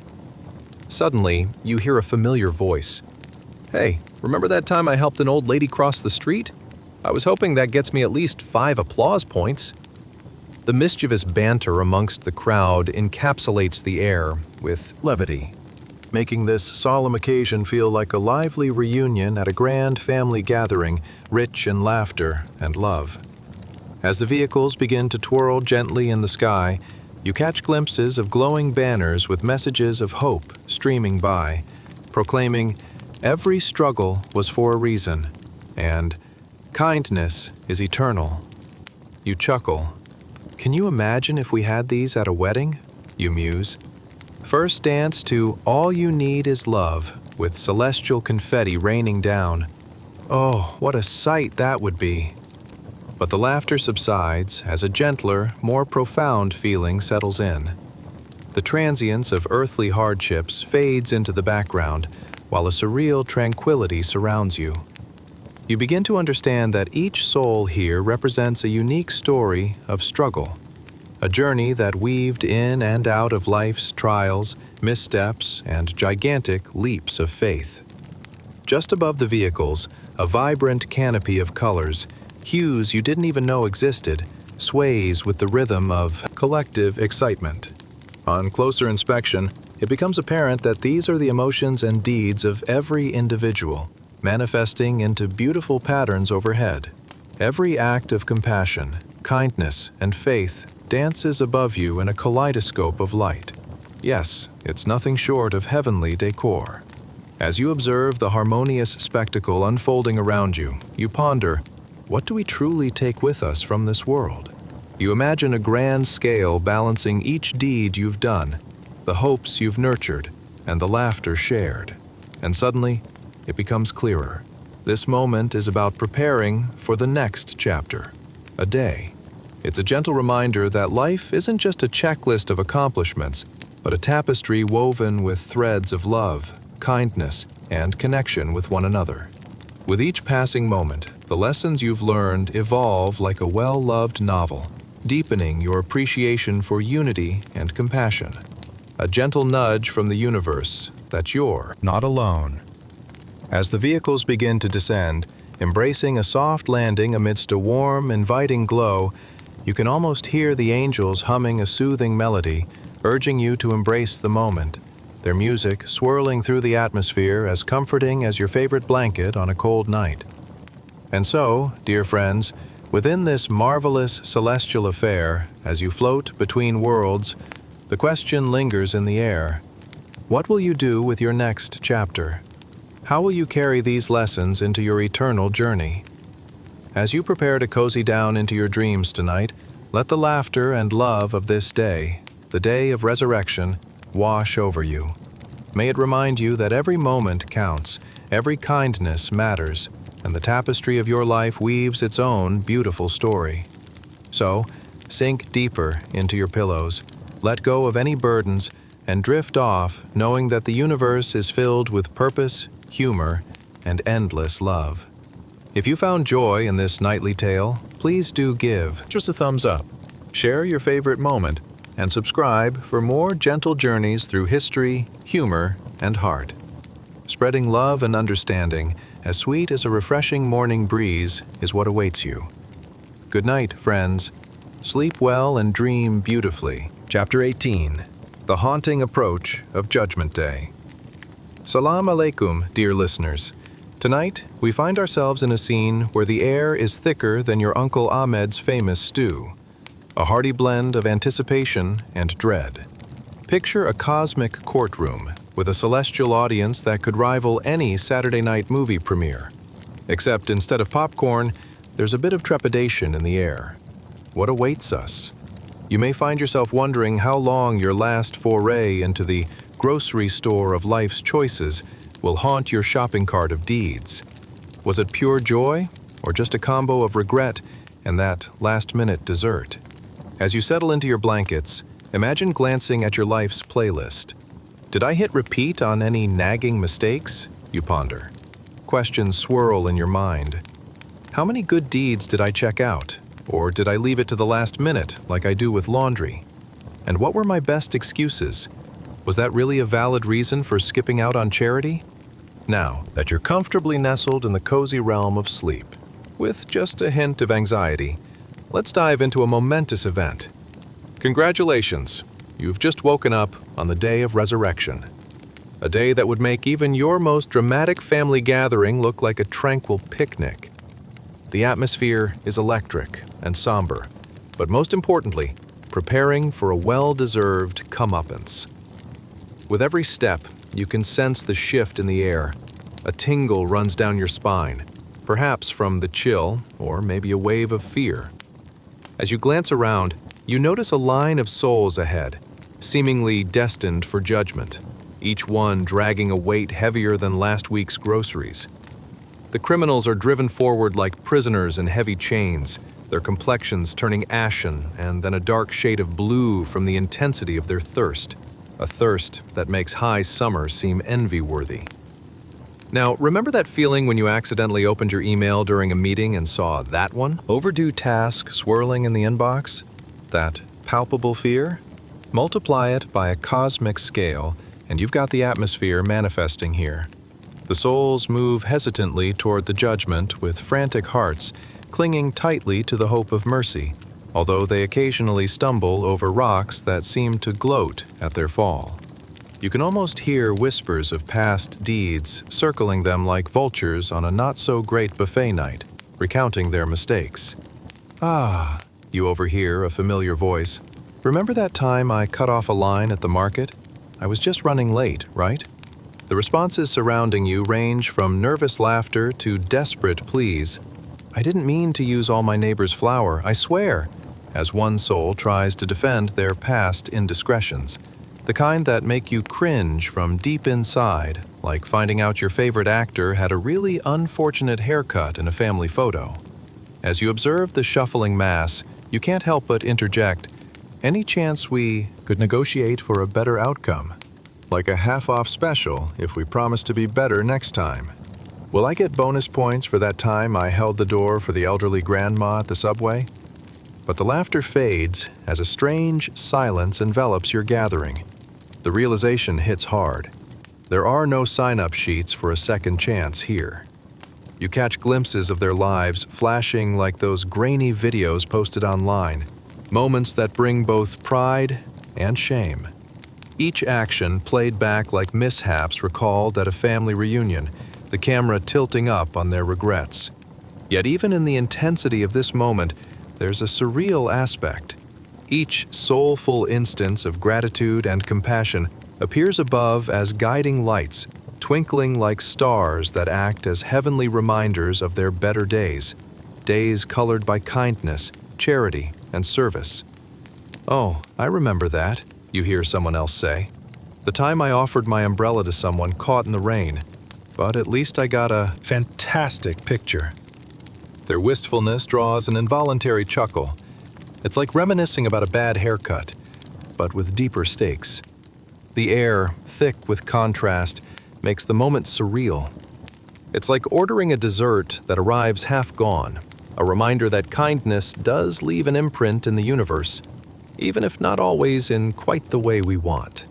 Suddenly, you hear a familiar voice. "Hey, remember that time I helped an old lady cross the street? I was hoping that gets me at least 5 applause points." The mischievous banter amongst the crowd encapsulates the air with levity, making this solemn occasion feel like a lively reunion at a grand family gathering, rich in laughter and love. As the vehicles begin to twirl gently in the sky, you catch glimpses of glowing banners with messages of hope streaming by, proclaiming, "Every struggle was for a reason," and "Kindness is eternal." You chuckle. Can you imagine if we had these at a wedding? You muse. First dance to "All You Need Is Love" with celestial confetti raining down. Oh, what a sight that would be. But the laughter subsides as a gentler, more profound feeling settles in. The transience of earthly hardships fades into the background, while a surreal tranquility surrounds you. You begin to understand that each soul here represents a unique story of struggle, a journey that weaved in and out of life's trials, missteps, and gigantic leaps of faith. Just above the vehicles, a vibrant canopy of colors, hues you didn't even know existed, sways with the rhythm of collective excitement. On closer inspection, it becomes apparent that these are the emotions and deeds of every individual, manifesting into beautiful patterns overhead. Every act of compassion, kindness, and faith dances above you in a kaleidoscope of light. Yes, it's nothing short of heavenly decor. As you observe the harmonious spectacle unfolding around you, you ponder, what do we truly take with us from this world? You imagine a grand scale balancing each deed you've done, the hopes you've nurtured, and the laughter shared. And suddenly, it becomes clearer. This moment is about preparing for the next chapter, a day. It's a gentle reminder that life isn't just a checklist of accomplishments, but a tapestry woven with threads of love, kindness, and connection with one another. With each passing moment, the lessons you've learned evolve like a well-loved novel, deepening your appreciation for unity and compassion. A gentle nudge from the universe that you're not alone. As the vehicles begin to descend, embracing a soft landing amidst a warm, inviting glow, you can almost hear the angels humming a soothing melody, urging you to embrace the moment, their music swirling through the atmosphere as comforting as your favorite blanket on a cold night. And so, dear friends, within this marvelous celestial affair, as you float between worlds, the question lingers in the air. What will you do with your next chapter? How will you carry these lessons into your eternal journey? As you prepare to cozy down into your dreams tonight, let the laughter and love of this day, the day of resurrection, wash over you. May it remind you that every moment counts, every kindness matters, and the tapestry of your life weaves its own beautiful story. So, sink deeper into your pillows, let go of any burdens, and drift off knowing that the universe is filled with purpose, humor, and endless love. If you found joy in this nightly tale, please do give just a thumbs up, share your favorite moment, and subscribe for more gentle journeys through history, humor, and heart. Spreading love and understanding, as sweet as a refreshing morning breeze, is what awaits you. Good night, friends. Sleep well and dream beautifully. Chapter 18. The Haunting Approach of Judgment Day. Salam alaikum, dear listeners. Tonight, we find ourselves in a scene where the air is thicker than your Uncle Ahmed's famous stew. A hearty blend of anticipation and dread. Picture a cosmic courtroom with a celestial audience that could rival any Saturday night movie premiere. Except instead of popcorn, there's a bit of trepidation in the air. What awaits us? You may find yourself wondering how long your last foray into the grocery store of life's choices will haunt your shopping cart of deeds. Was it pure joy, or just a combo of regret and that last-minute dessert? As you settle into your blankets, imagine glancing at your life's playlist. Did I hit repeat on any nagging mistakes? You ponder. Questions swirl in your mind. How many good deeds did I check out? Or did I leave it to the last minute, like I do with laundry? And what were my best excuses? Was that really a valid reason for skipping out on charity? Now that you're comfortably nestled in the cozy realm of sleep, with just a hint of anxiety, let's dive into a momentous event. Congratulations, you've just woken up on the day of resurrection. A day that would make even your most dramatic family gathering look like a tranquil picnic. The atmosphere is electric and somber, but most importantly, preparing for a well-deserved comeuppance. With every step, you can sense the shift in the air. A tingle runs down your spine, perhaps from the chill or maybe a wave of fear. As you glance around, you notice a line of souls ahead, seemingly destined for judgment, each one dragging a weight heavier than last week's groceries. The criminals are driven forward like prisoners in heavy chains, their complexions turning ashen and then a dark shade of blue from the intensity of their thirst. A thirst that makes high summer seem envy-worthy. Now, remember that feeling when you accidentally opened your email during a meeting and saw that one? Overdue task swirling in the inbox? That palpable fear? Multiply it by a cosmic scale, and you've got the atmosphere manifesting here. The souls move hesitantly toward the judgment with frantic hearts, clinging tightly to the hope of mercy, although they occasionally stumble over rocks that seem to gloat at their fall. You can almost hear whispers of past deeds circling them like vultures on a not-so-great buffet night, recounting their mistakes. "Ah," you overhear a familiar voice. "Remember that time I cut off a line at the market? I was just running late, right?" The responses surrounding you range from nervous laughter to desperate pleas. "I didn't mean to use all my neighbor's flour, I swear," as one soul tries to defend their past indiscretions, the kind that make you cringe from deep inside, like finding out your favorite actor had a really unfortunate haircut in a family photo. As you observe the shuffling mass, you can't help but interject, "Any chance we could negotiate for a better outcome? Like a half-off special if we promise to be better next time. Will I get bonus points for that time I held the door for the elderly grandma at the subway?" But the laughter fades as a strange silence envelops your gathering. The realization hits hard. There are no sign-up sheets for a second chance here. You catch glimpses of their lives flashing like those grainy videos posted online, moments that bring both pride and shame. Each action played back like mishaps recalled at a family reunion, the camera tilting up on their regrets. Yet even in the intensity of this moment, there's a surreal aspect. Each soulful instance of gratitude and compassion appears above as guiding lights, twinkling like stars that act as heavenly reminders of their better days, days colored by kindness, charity, and service. "Oh, I remember that," you hear someone else say. "The time I offered my umbrella to someone caught in the rain, but at least I got a fantastic picture." Their wistfulness draws an involuntary chuckle. It's like reminiscing about a bad haircut, but with deeper stakes. The air, thick with contrast, makes the moment surreal. It's like ordering a dessert that arrives half gone, a reminder that kindness does leave an imprint in the universe, even if not always in quite the way we want.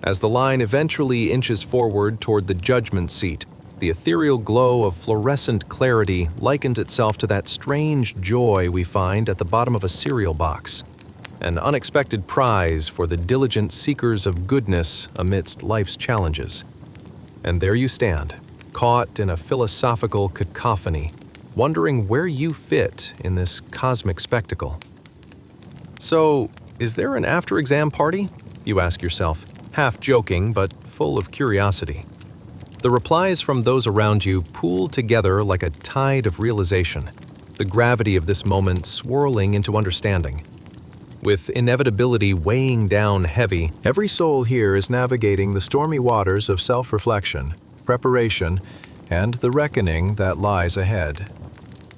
As the line eventually inches forward toward the judgment seat, the ethereal glow of fluorescent clarity likens itself to that strange joy we find at the bottom of a cereal box, an unexpected prize for the diligent seekers of goodness amidst life's challenges. And there you stand, caught in a philosophical cacophony, wondering where you fit in this cosmic spectacle. So, is there an after-exam party? You ask yourself, half joking but full of curiosity. The replies from those around you pool together like a tide of realization, the gravity of this moment swirling into understanding. With inevitability weighing down heavy, every soul here is navigating the stormy waters of self-reflection, preparation, and the reckoning that lies ahead.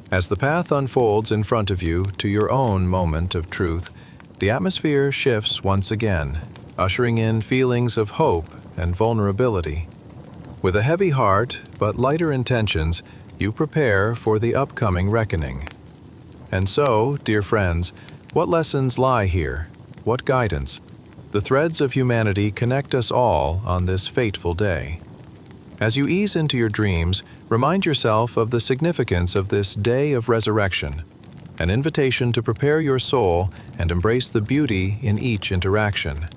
As the path unfolds in front of you to your own moment of truth, the atmosphere shifts once again, ushering in feelings of hope and vulnerability. With a heavy heart but lighter intentions, you prepare for the upcoming reckoning. And so, dear friends, what lessons lie here? What guidance? The threads of humanity connect us all on this fateful day. As you ease into your dreams, remind yourself of the significance of this day of resurrection, an invitation to prepare your soul and embrace the beauty in each interaction.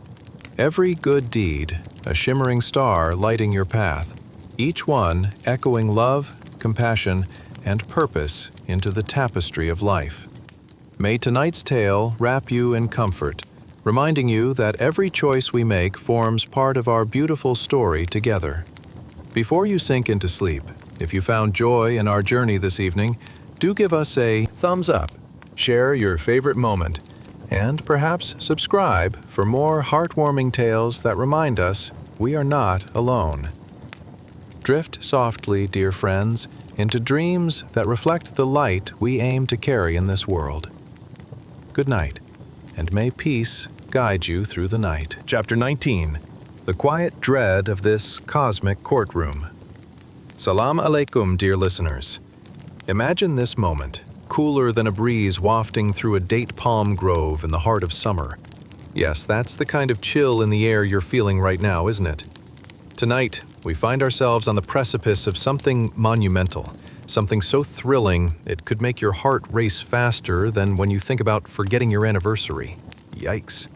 Every good deed, a shimmering star lighting your path, each one echoing love, compassion, and purpose into the tapestry of life. May tonight's tale wrap you in comfort, reminding you that every choice we make forms part of our beautiful story together. Before you sink into sleep, if you found joy in our journey this evening, do give us a thumbs up, share your favorite moment, and perhaps subscribe for more heartwarming tales that remind us we are not alone. Drift softly, dear friends, into dreams that reflect the light we aim to carry in this world. Good night, and may peace guide you through the night. Chapter 19. The quiet dread of this cosmic courtroom. Salam alaikum, dear listeners. Imagine this moment, cooler than a breeze wafting through a date palm grove in the heart of summer. Yes, that's the kind of chill in the air you're feeling right now, isn't it? Tonight, we find ourselves on the precipice of something monumental, something so thrilling it could make your heart race faster than when you think about forgetting your anniversary. Yikes.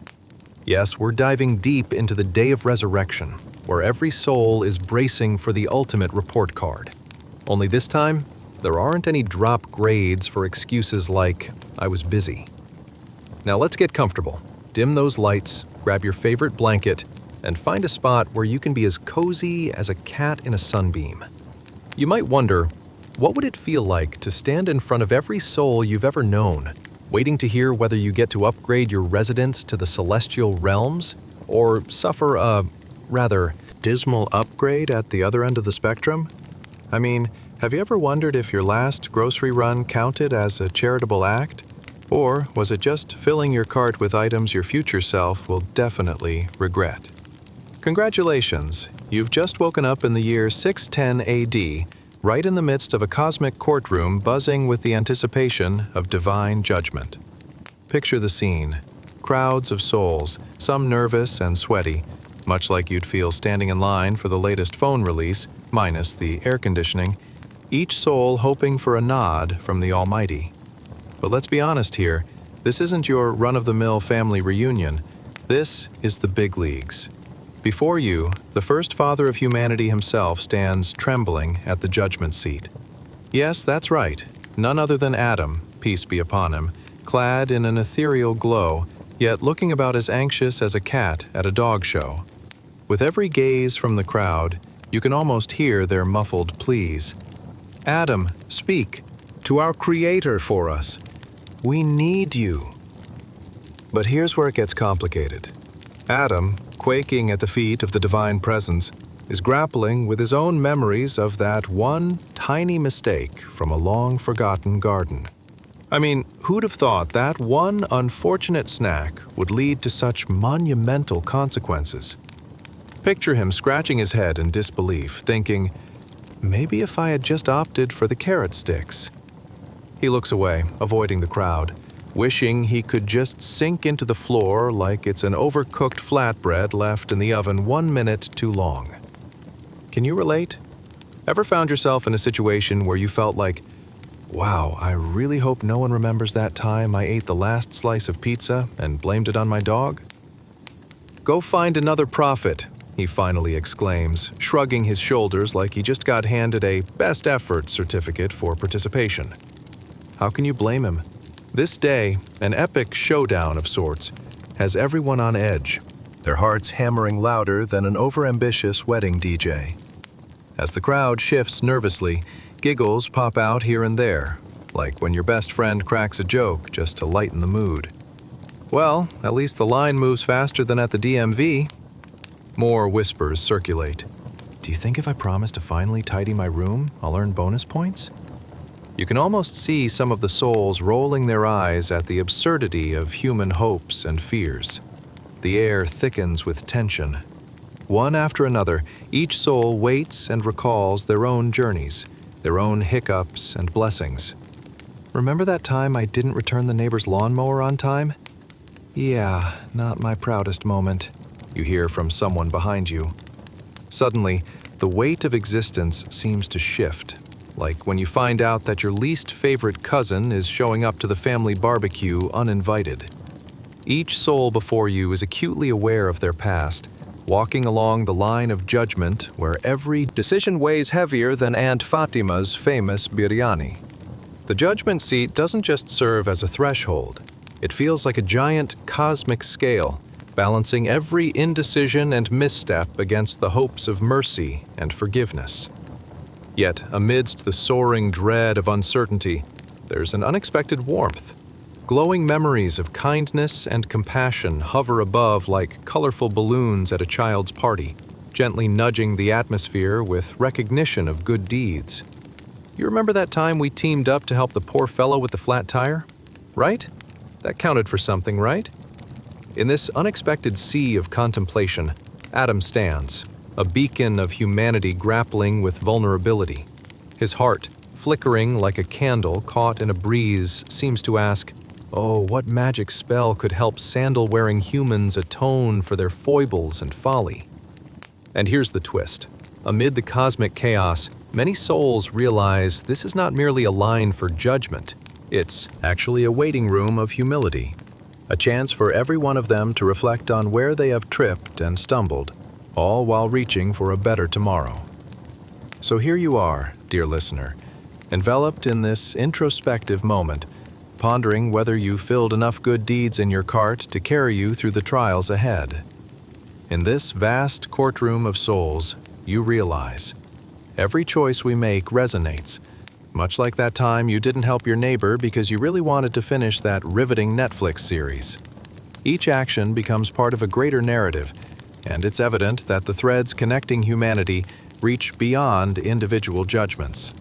Yes, we're diving deep into the day of resurrection, where every soul is bracing for the ultimate report card. Only this time, there aren't any drop grades for excuses like, "I was busy." Now let's get comfortable. Dim those lights, grab your favorite blanket, and find a spot where you can be as cozy as a cat in a sunbeam. You might wonder, what would it feel like to stand in front of every soul you've ever known, waiting to hear whether you get to upgrade your residence to the celestial realms, or suffer a, rather, dismal upgrade at the other end of the spectrum? I mean, have you ever wondered if your last grocery run counted as a charitable act? Or was it just filling your cart with items your future self will definitely regret? Congratulations, you've just woken up in the year 610 AD, right in the midst of a cosmic courtroom buzzing with the anticipation of divine judgment. Picture the scene. Crowds of souls, some nervous and sweaty, much like you'd feel standing in line for the latest phone release, minus the air conditioning, each soul hoping for a nod from the Almighty. But let's be honest here, this isn't your run-of-the-mill family reunion. This is the big leagues. Before you, the first father of humanity himself stands trembling at the judgment seat. Yes, that's right, none other than Adam, peace be upon him, clad in an ethereal glow, yet looking about as anxious as a cat at a dog show. With every gaze from the crowd, you can almost hear their muffled pleas. Adam, speak to our Creator for us. We need you. But here's where it gets complicated. Adam, quaking at the feet of the divine presence, is grappling with his own memories of that one tiny mistake from a long-forgotten garden. I mean, who'd have thought that one unfortunate snack would lead to such monumental consequences? Picture him scratching his head in disbelief, thinking, maybe if I had just opted for the carrot sticks. He looks away, avoiding the crowd, wishing he could just sink into the floor like it's an overcooked flatbread left in the oven 1 minute too long. Can you relate? Ever found yourself in a situation where you felt like, wow, I really hope no one remembers that time I ate the last slice of pizza and blamed it on my dog? Go find another prophet, he finally exclaims, shrugging his shoulders like he just got handed a best effort certificate for participation. How can you blame him? This day, an epic showdown of sorts, has everyone on edge, their hearts hammering louder than an overambitious wedding DJ. As the crowd shifts nervously, giggles pop out here and there, like when your best friend cracks a joke just to lighten the mood. Well, at least the line moves faster than at the DMV. More whispers circulate. Do you think if I promise to finally tidy my room, I'll earn bonus points? You can almost see some of the souls rolling their eyes at the absurdity of human hopes and fears. The air thickens with tension. One after another, each soul waits and recalls their own journeys, their own hiccups and blessings. Remember that time I didn't return the neighbor's lawnmower on time? Yeah, not my proudest moment, you hear from someone behind you. Suddenly, the weight of existence seems to shift, like when you find out that your least favorite cousin is showing up to the family barbecue uninvited. Each soul before you is acutely aware of their past, walking along the line of judgment where every decision weighs heavier than Aunt Fatima's famous biryani. The judgment seat doesn't just serve as a threshold. It feels like a giant cosmic scale, balancing every indecision and misstep against the hopes of mercy and forgiveness. Yet, amidst the soaring dread of uncertainty, there's an unexpected warmth. Glowing memories of kindness and compassion hover above like colorful balloons at a child's party, gently nudging the atmosphere with recognition of good deeds. You remember that time we teamed up to help the poor fellow with the flat tire? Right? That counted for something, right? In this unexpected sea of contemplation, Adam stands, a beacon of humanity grappling with vulnerability. His heart, flickering like a candle caught in a breeze, seems to ask, oh, what magic spell could help sandal-wearing humans atone for their foibles and folly? And here's the twist. Amid the cosmic chaos, many souls realize this is not merely a line for judgment. It's actually a waiting room of humility, a chance for every one of them to reflect on where they have tripped and stumbled, all while reaching for a better tomorrow. So here you are, dear listener, enveloped in this introspective moment, pondering whether you filled enough good deeds in your cart to carry you through the trials ahead. In this vast courtroom of souls, you realize every choice we make resonates, much like that time you didn't help your neighbor because you really wanted to finish that riveting Netflix series. Each action becomes part of a greater narrative, and it's evident that the threads connecting humanity reach beyond individual judgments.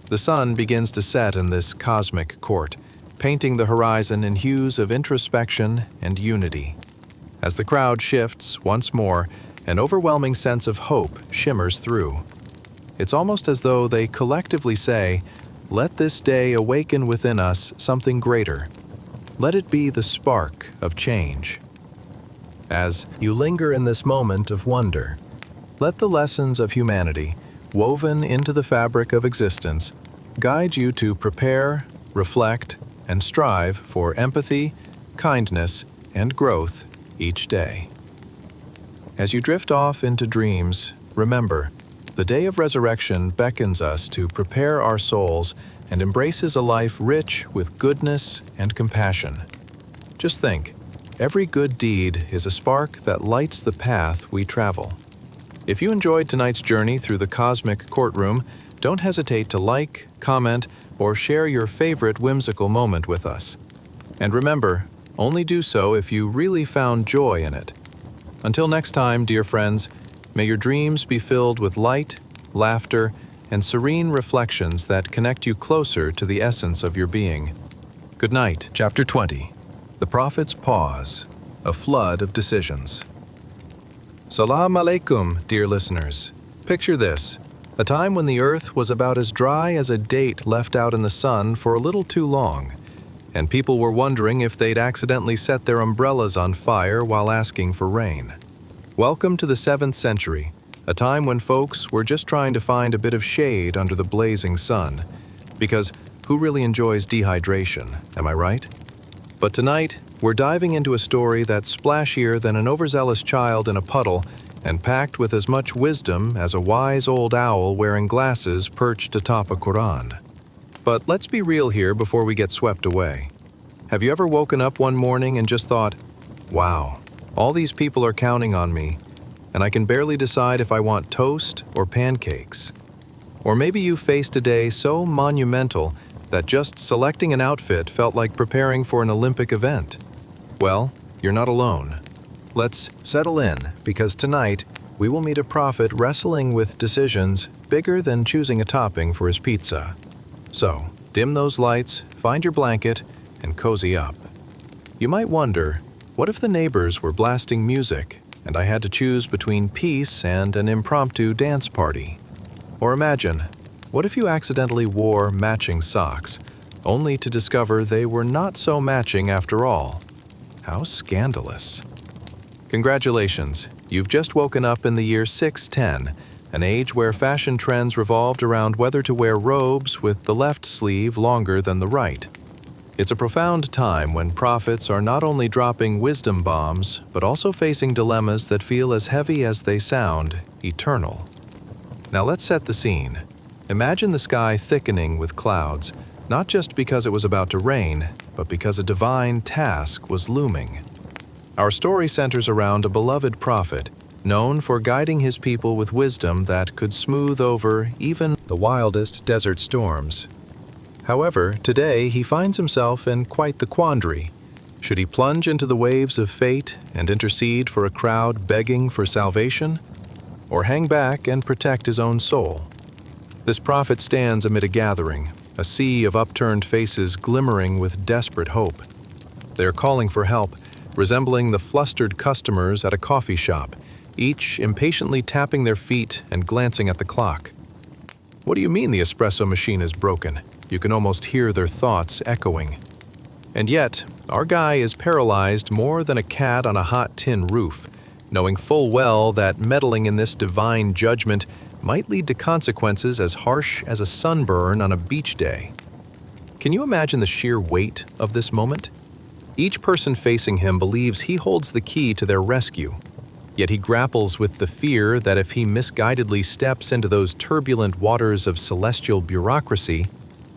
The sun begins to set in this cosmic court, painting the horizon in hues of introspection and unity. As the crowd shifts once more, an overwhelming sense of hope shimmers through. It's almost as though they collectively say, let this day awaken within us something greater. Let it be the spark of change. As you linger in this moment of wonder, let the lessons of humanity, woven into the fabric of existence, guide you to prepare, reflect, and strive for empathy, kindness, and growth each day. As you drift off into dreams, remember, the day of resurrection beckons us to prepare our souls and embraces a life rich with goodness and compassion. Just think, every good deed is a spark that lights the path we travel. If you enjoyed tonight's journey through the cosmic courtroom, don't hesitate to like, comment, or share your favorite whimsical moment with us. And remember, only do so if you really found joy in it. Until next time, dear friends, may your dreams be filled with light, laughter, and serene reflections that connect you closer to the essence of your being. Good night. Chapter 20. The Prophet's Pause, a Flood of Decisions. Salam alaikum, dear listeners. Picture this. A time when the earth was about as dry as a date left out in the sun for a little too long, and people were wondering if they'd accidentally set their umbrellas on fire while asking for rain. Welcome to the 7th century, a time when folks were just trying to find a bit of shade under the blazing sun. Because who really enjoys dehydration, am I right? But tonight, we're diving into a story that's splashier than an overzealous child in a puddle and packed with as much wisdom as a wise old owl wearing glasses perched atop a Qur'an. But let's be real here before we get swept away. Have you ever woken up one morning and just thought, wow, all these people are counting on me, and I can barely decide if I want toast or pancakes? Or maybe you faced a day so monumental that just selecting an outfit felt like preparing for an Olympic event. Well, you're not alone. Let's settle in, because tonight we will meet a prophet wrestling with decisions bigger than choosing a topping for his pizza. So, dim those lights, find your blanket, and cozy up. You might wonder, what if the neighbors were blasting music and I had to choose between peace and an impromptu dance party? Or imagine, what if you accidentally wore matching socks, only to discover they were not so matching after all? How scandalous. Congratulations, you've just woken up in the year 610, an age where fashion trends revolved around whether to wear robes with the left sleeve longer than the right. It's a profound time when prophets are not only dropping wisdom bombs, but also facing dilemmas that feel as heavy as they sound eternal. Now let's set the scene. Imagine the sky thickening with clouds, not just because it was about to rain, but because a divine task was looming. Our story centers around a beloved prophet, known for guiding his people with wisdom that could smooth over even the wildest desert storms. However, today he finds himself in quite the quandary. Should he plunge into the waves of fate and intercede for a crowd begging for salvation? Or hang back and protect his own soul? This prophet stands amid a gathering, a sea of upturned faces glimmering with desperate hope. They are calling for help, resembling the flustered customers at a coffee shop, each impatiently tapping their feet and glancing at the clock. What do you mean the espresso machine is broken? You can almost hear their thoughts echoing. And yet, our guy is paralyzed more than a cat on a hot tin roof, knowing full well that meddling in this divine judgment might lead to consequences as harsh as a sunburn on a beach day. Can you imagine the sheer weight of this moment? Each person facing him believes he holds the key to their rescue, yet he grapples with the fear that if he misguidedly steps into those turbulent waters of celestial bureaucracy,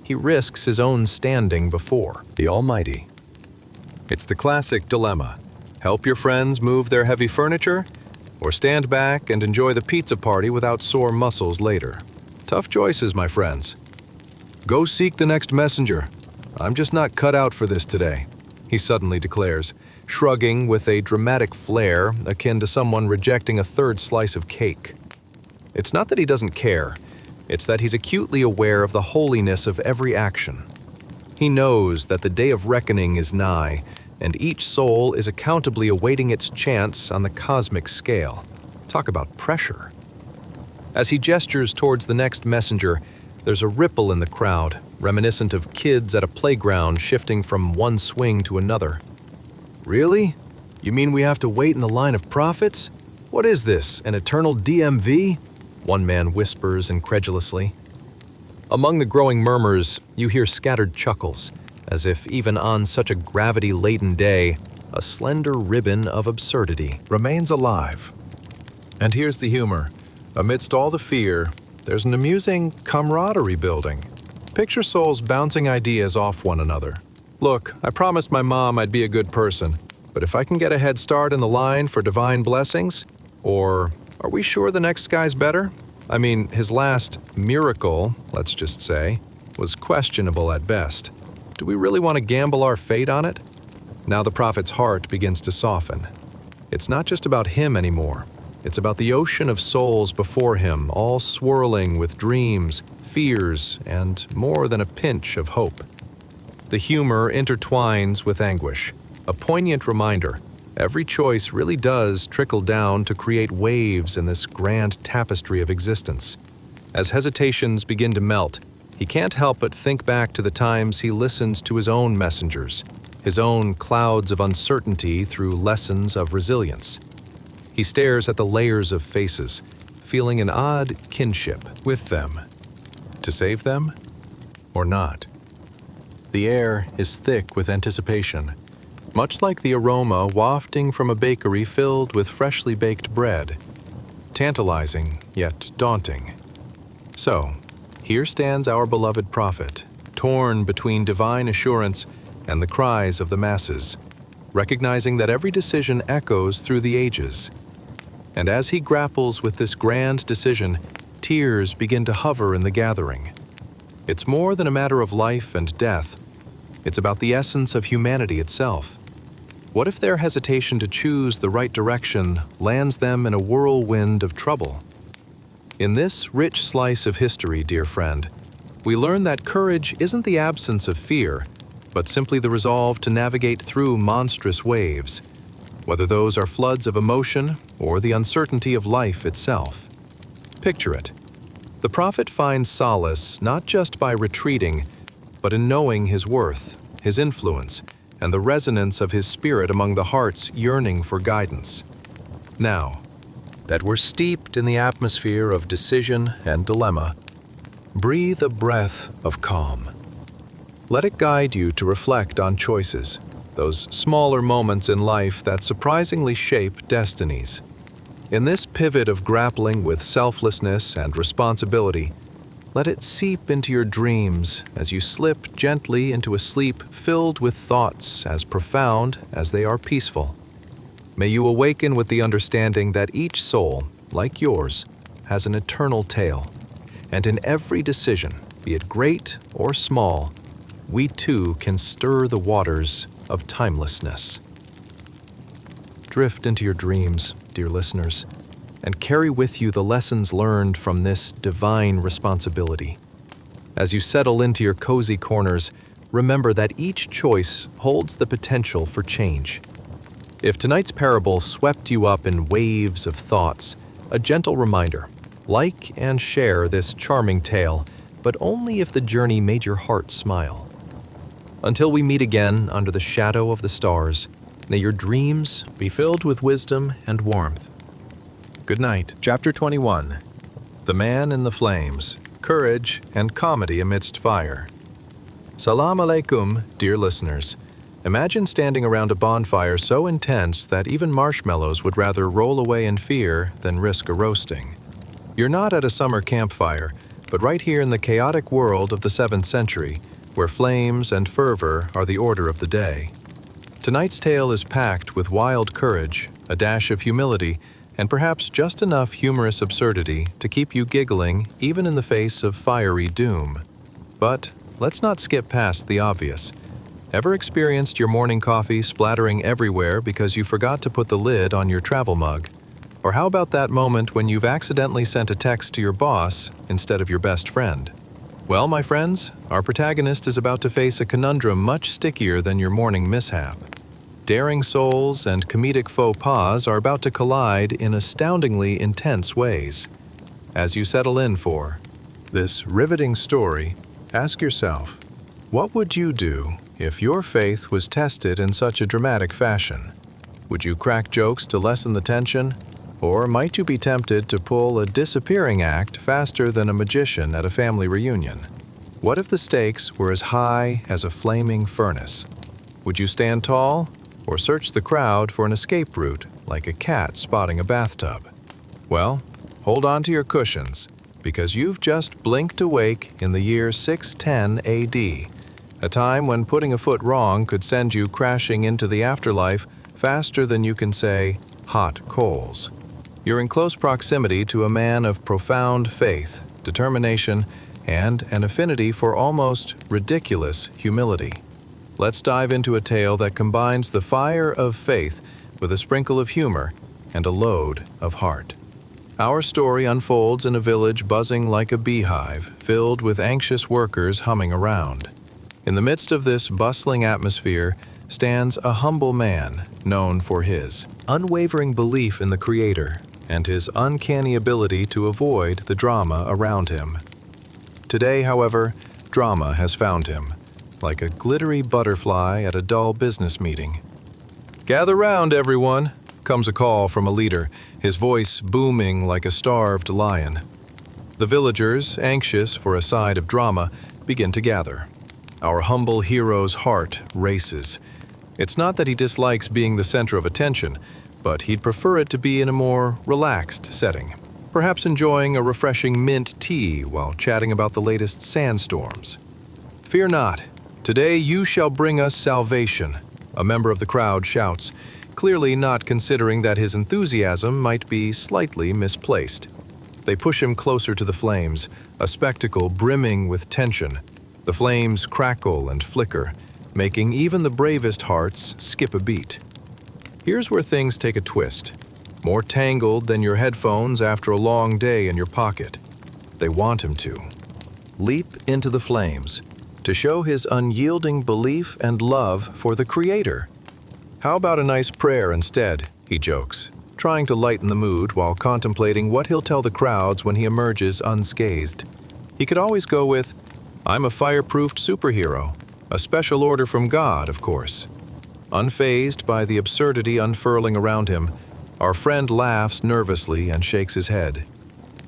he risks his own standing before the Almighty. It's the classic dilemma. Help your friends move their heavy furniture, or stand back and enjoy the pizza party without sore muscles later. Tough choices, my friends. Go seek the next messenger. I'm just not cut out for this today, he suddenly declares, shrugging with a dramatic flair akin to someone rejecting a third slice of cake. It's not that he doesn't care, it's that he's acutely aware of the holiness of every action. He knows that the day of reckoning is nigh, and each soul is accountably awaiting its chance on the cosmic scale. Talk about pressure. As he gestures towards the next messenger, there's a ripple in the crowd, reminiscent of kids at a playground shifting from one swing to another. Really? You mean we have to wait in the line of prophets? What is this, an eternal DMV? One man whispers incredulously. Among the growing murmurs, you hear scattered chuckles, as if even on such a gravity-laden day, a slender ribbon of absurdity remains alive. And here's the humor. Amidst all the fear, there's an amusing camaraderie building. Picture souls bouncing ideas off one another. Look, I promised my mom I'd be a good person, but if I can get a head start in the line for divine blessings, or are we sure the next guy's better? I mean, his last miracle, let's just say, was questionable at best. Do we really want to gamble our fate on it? Now the prophet's heart begins to soften. It's not just about him anymore. It's about the ocean of souls before him, all swirling with dreams, fears, and more than a pinch of hope. The humor intertwines with anguish, a poignant reminder. Every choice really does trickle down to create waves in this grand tapestry of existence. As hesitations begin to melt, he can't help but think back to the times he listened to his own messengers, his own clouds of uncertainty through lessons of resilience. He stares at the layers of faces, feeling an odd kinship with them. To save them? Or not? The air is thick with anticipation, much like the aroma wafting from a bakery filled with freshly baked bread. Tantalizing, yet daunting. So, here stands our beloved prophet, torn between divine assurance and the cries of the masses, recognizing that every decision echoes through the ages. And as he grapples with this grand decision, tears begin to hover in the gathering. It's more than a matter of life and death. It's about the essence of humanity itself. What if their hesitation to choose the right direction lands them in a whirlwind of trouble? In this rich slice of history, dear friend, we learn that courage isn't the absence of fear, but simply the resolve to navigate through monstrous waves, whether those are floods of emotion or the uncertainty of life itself. Picture it. The prophet finds solace not just by retreating, but in knowing his worth, his influence, and the resonance of his spirit among the hearts yearning for guidance. Now, that we're steeped in the atmosphere of decision and dilemma, breathe a breath of calm. Let it guide you to reflect on choices, those smaller moments in life that surprisingly shape destinies. In this pivot of grappling with selflessness and responsibility, let it seep into your dreams as you slip gently into a sleep filled with thoughts as profound as they are peaceful. May you awaken with the understanding that each soul, like yours, has an eternal tale, and in every decision, be it great or small, we too can stir the waters of timelessness. Drift into your dreams, dear listeners, and carry with you the lessons learned from this divine responsibility. As you settle into your cozy corners, remember that each choice holds the potential for change. If tonight's parable swept you up in waves of thoughts, a gentle reminder, like and share this charming tale, but only if the journey made your heart smile. Until we meet again under the shadow of the stars, may your dreams be filled with wisdom and warmth. Good night. Chapter 21. The Man in the Flames, Courage and Comedy Amidst Fire. Salam alaikum, dear listeners. Imagine standing around a bonfire so intense that even marshmallows would rather roll away in fear than risk a roasting. You're not at a summer campfire, but right here in the chaotic world of the 7th century, where flames and fervor are the order of the day. Tonight's tale is packed with wild courage, a dash of humility, and perhaps just enough humorous absurdity to keep you giggling even in the face of fiery doom. But let's not skip past the obvious. Ever experienced your morning coffee splattering everywhere because you forgot to put the lid on your travel mug? Or how about that moment when you've accidentally sent a text to your boss instead of your best friend? Well, my friends, our protagonist is about to face a conundrum much stickier than your morning mishap. Daring souls and comedic faux pas are about to collide in astoundingly intense ways. As you settle in for this riveting story, ask yourself, what would you do if your faith was tested in such a dramatic fashion? Would you crack jokes to lessen the tension? Or might you be tempted to pull a disappearing act faster than a magician at a family reunion? What if the stakes were as high as a flaming furnace? Would you stand tall or search the crowd for an escape route like a cat spotting a bathtub? Well, hold on to your cushions, because you've just blinked awake in the year 610 AD, a time when putting a foot wrong could send you crashing into the afterlife faster than you can say, hot coals. You're in close proximity to a man of profound faith, determination, and an affinity for almost ridiculous humility. Let's dive into a tale that combines the fire of faith with a sprinkle of humor and a load of heart. Our story unfolds in a village buzzing like a beehive, filled with anxious workers humming around. In the midst of this bustling atmosphere stands a humble man known for his unwavering belief in the Creator and his uncanny ability to avoid the drama around him. Today, however, drama has found him, like a glittery butterfly at a dull business meeting. "Gather round, everyone," comes a call from a leader, his voice booming like a starved lion. The villagers, anxious for a side of drama, begin to gather. Our humble hero's heart races. It's not that he dislikes being the center of attention, but he'd prefer it to be in a more relaxed setting, perhaps enjoying a refreshing mint tea while chatting about the latest sandstorms. "Fear not. Today you shall bring us salvation," a member of the crowd shouts, clearly not considering that his enthusiasm might be slightly misplaced. They push him closer to the flames, a spectacle brimming with tension. The flames crackle and flicker, making even the bravest hearts skip a beat. Here's where things take a twist, more tangled than your headphones after a long day in your pocket. They want him to leap into the flames, to show his unyielding belief and love for the Creator. "How about a nice prayer instead?" he jokes, trying to lighten the mood while contemplating what he'll tell the crowds when he emerges unscathed. He could always go with, "I'm a fireproofed superhero, a special order from God, of course." Unfazed by the absurdity unfurling around him, our friend laughs nervously and shakes his head.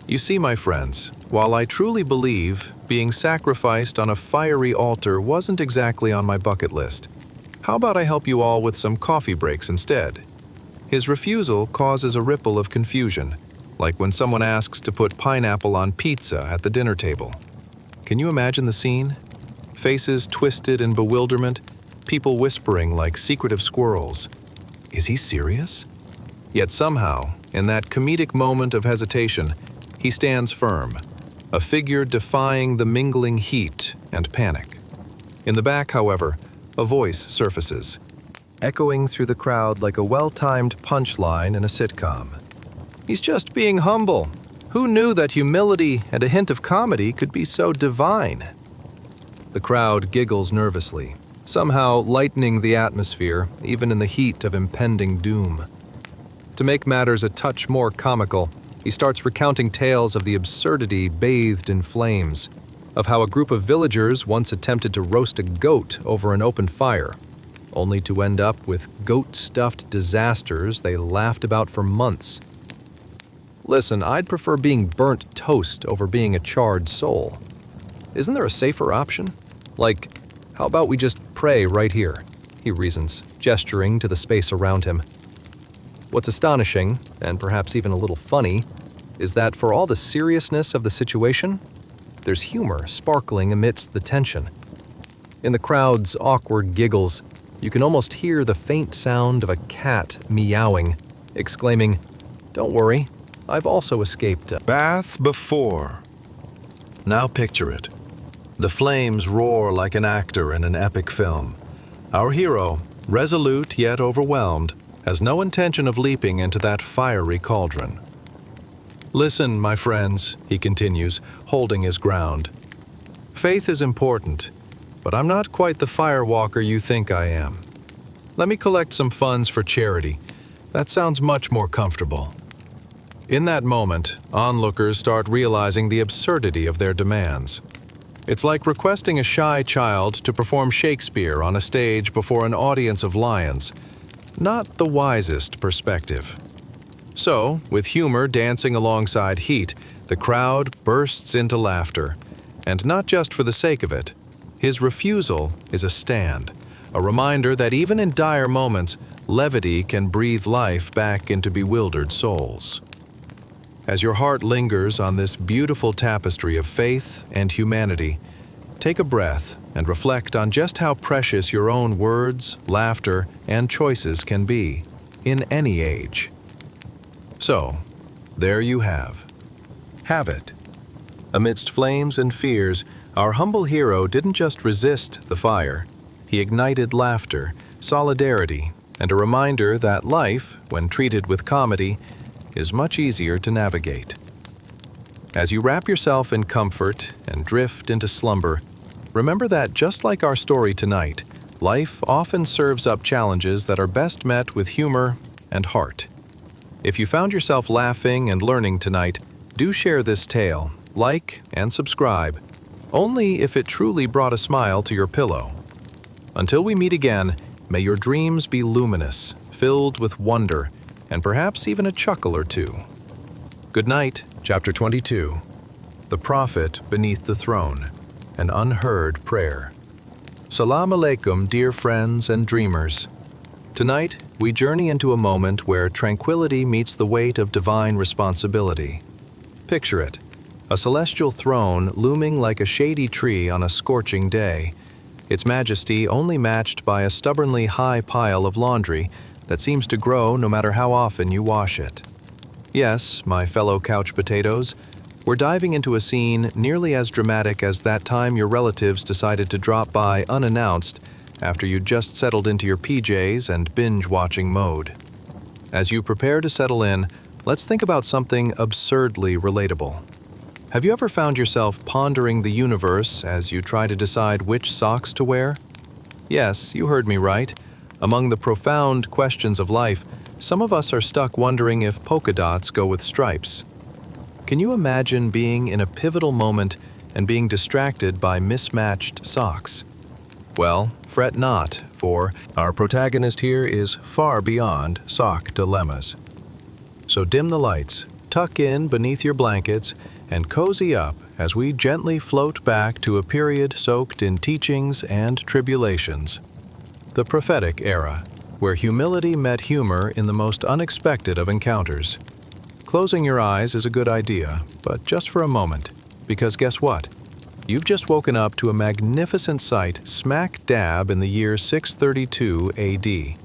"You see, my friends, while I truly believe being sacrificed on a fiery altar wasn't exactly on my bucket list, how about I help you all with some coffee breaks instead?" His refusal causes a ripple of confusion, like when someone asks to put pineapple on pizza at the dinner table. Can you imagine the scene? Faces twisted in bewilderment, people whispering like secretive squirrels. Is he serious? Yet somehow, in that comedic moment of hesitation, he stands firm, a figure defying the mingling heat and panic. In the back, however, a voice surfaces, echoing through the crowd like a well-timed punchline in a sitcom. "He's just being humble. Who knew that humility and a hint of comedy could be so divine?" The crowd giggles nervously, somehow lightening the atmosphere even in the heat of impending doom. To make matters a touch more comical, he starts recounting tales of the absurdity bathed in flames, of how a group of villagers once attempted to roast a goat over an open fire, only to end up with goat-stuffed disasters they laughed about for months. "Listen, I'd prefer being burnt toast over being a charred soul. Isn't there a safer option? Like, how about we just pray right here?" he reasons, gesturing to the space around him. What's astonishing, and perhaps even a little funny, is that for all the seriousness of the situation, there's humor sparkling amidst the tension. In the crowd's awkward giggles, you can almost hear the faint sound of a cat meowing, exclaiming, "Don't worry, I've also escaped a Bath before. Now picture it. The flames roar like an actor in an epic film. Our hero, resolute yet overwhelmed, has no intention of leaping into that fiery cauldron. "Listen, my friends," he continues, holding his ground. "Faith is important, but I'm not quite the firewalker you think I am. Let me collect some funds for charity. That sounds much more comfortable." In that moment, onlookers start realizing the absurdity of their demands. It's like requesting a shy child to perform Shakespeare on a stage before an audience of lions. Not the wisest perspective. So, with humor dancing alongside heat, the crowd bursts into laughter. And not just for the sake of it. His refusal is a stand, a reminder that even in dire moments, levity can breathe life back into bewildered souls. As your heart lingers on this beautiful tapestry of faith and humanity, take a breath and reflect on just how precious your own words, laughter, and choices can be, in any age. So, there you have. Have it. Amidst flames and fears, our humble hero didn't just resist the fire. He ignited laughter, solidarity, and a reminder that life, when treated with comedy, is much easier to navigate. As you wrap yourself in comfort and drift into slumber, remember that just like our story tonight, life often serves up challenges that are best met with humor and heart. If you found yourself laughing and learning tonight, do share this tale, like and subscribe, only if it truly brought a smile to your pillow. Until we meet again, may your dreams be luminous, filled with wonder, and perhaps even a chuckle or two. Good night. Chapter 22. The Prophet Beneath the Throne, an Unheard Prayer. Salam alaikum, dear friends and dreamers. Tonight, we journey into a moment where tranquility meets the weight of divine responsibility. Picture it, a celestial throne looming like a shady tree on a scorching day, its majesty only matched by a stubbornly high pile of laundry that seems to grow no matter how often you wash it. Yes, my fellow couch potatoes, we're diving into a scene nearly as dramatic as that time your relatives decided to drop by unannounced after you just settled into your PJs and binge-watching mode. As you prepare to settle in, let's think about something absurdly relatable. Have you ever found yourself pondering the universe as you try to decide which socks to wear? Yes, you heard me right. Among the profound questions of life, some of us are stuck wondering if polka dots go with stripes. Can you imagine being in a pivotal moment and being distracted by mismatched socks? Well, fret not, for our protagonist here is far beyond sock dilemmas. So dim the lights, tuck in beneath your blankets, and cozy up as we gently float back to a period soaked in teachings and tribulations. The prophetic era, where humility met humor in the most unexpected of encounters. Closing your eyes is a good idea, but just for a moment, because guess what? You've just woken up to a magnificent sight smack dab in the year 632 AD.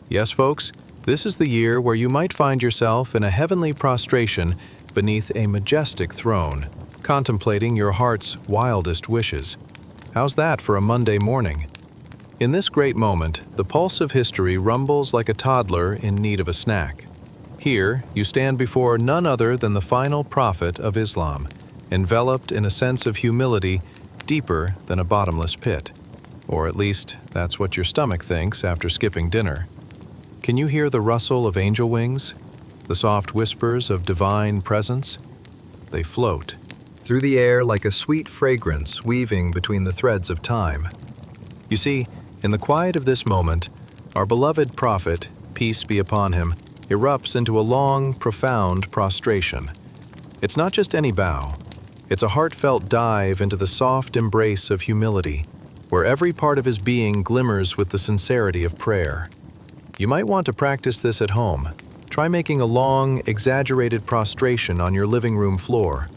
Yes, folks, this is the year where you might find yourself in a heavenly prostration beneath a majestic throne, contemplating your heart's wildest wishes. How's that for a Monday morning? In this great moment, the pulse of history rumbles like a toddler in need of a snack. Here, you stand before none other than the final prophet of Islam, enveloped in a sense of humility deeper than a bottomless pit. Or at least, that's what your stomach thinks after skipping dinner. Can you hear the rustle of angel wings? The soft whispers of divine presence? They float through the air like a sweet fragrance weaving between the threads of time. You see, in the quiet of this moment, our beloved prophet, peace be upon him, erupts into a long, profound prostration. It's not just any bow. It's a heartfelt dive into the soft embrace of humility, where every part of his being glimmers with the sincerity of prayer. You might want to practice this at home. Try making a long, exaggerated prostration on your living room floor.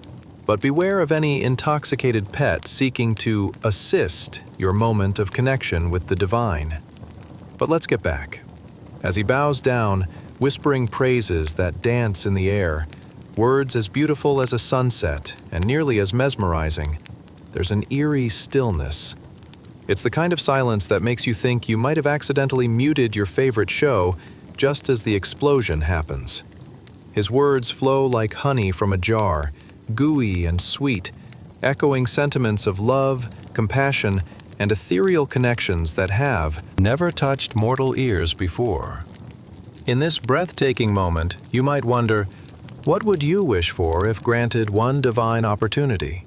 But beware of any intoxicated pet seeking to assist your moment of connection with the divine. But let's get back. As he bows down, whispering praises that dance in the air, words as beautiful as a sunset and nearly as mesmerizing, there's an eerie stillness. It's the kind of silence that makes you think you might have accidentally muted your favorite show just as the explosion happens. His words flow like honey from a jar, gooey and sweet, echoing sentiments of love, compassion, and ethereal connections that have never touched mortal ears before. In this breathtaking moment, you might wonder, what would you wish for if granted one divine opportunity?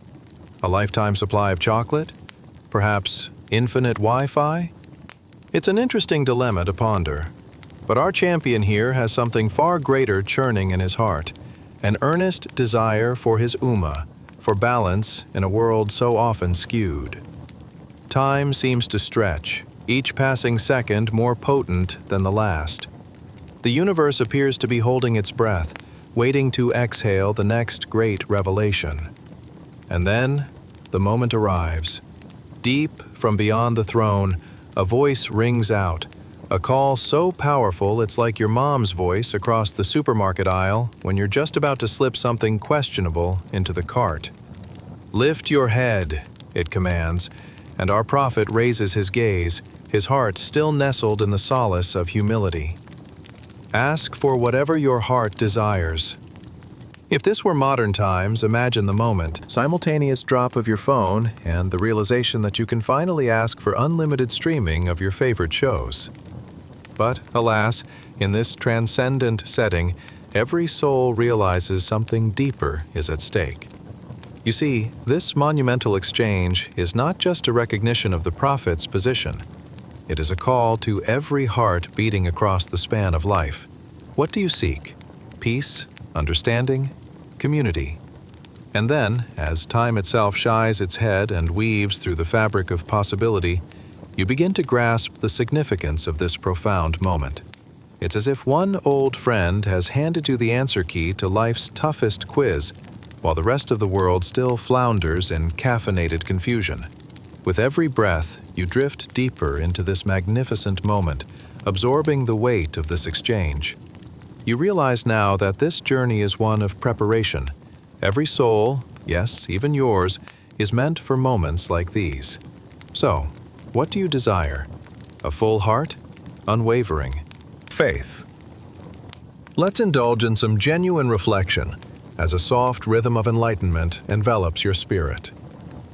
A lifetime supply of chocolate? Perhaps infinite Wi-Fi? It's an interesting dilemma to ponder. But our champion here has something far greater churning in his heart, an earnest desire for his ummah, for balance in a world so often skewed. Time seems to stretch, each passing second more potent than the last. The universe appears to be holding its breath, waiting to exhale the next great revelation. And then, the moment arrives. Deep from beyond the throne, a voice rings out, a call so powerful it's like your mom's voice across the supermarket aisle when you're just about to slip something questionable into the cart. Lift your head, it commands, and our prophet raises his gaze, his heart still nestled in the solace of humility. Ask for whatever your heart desires. If this were modern times, imagine the moment, simultaneous drop of your phone and the realization that you can finally ask for unlimited streaming of your favorite shows. But, alas, in this transcendent setting, every soul realizes something deeper is at stake. You see, this monumental exchange is not just a recognition of the prophet's position. It is a call to every heart beating across the span of life. What do you seek? Peace, understanding, community. And then, as time itself shies its head and weaves through the fabric of possibility, you begin to grasp the significance of this profound moment. It's as if one old friend has handed you the answer key to life's toughest quiz, while the rest of the world still flounders in caffeinated confusion. With every breath, you drift deeper into this magnificent moment, absorbing the weight of this exchange. You realize now that this journey is one of preparation. Every soul, yes, even yours, is meant for moments like these. So, what do you desire? A full heart? Unwavering? Faith. Let's indulge in some genuine reflection as a soft rhythm of enlightenment envelops your spirit.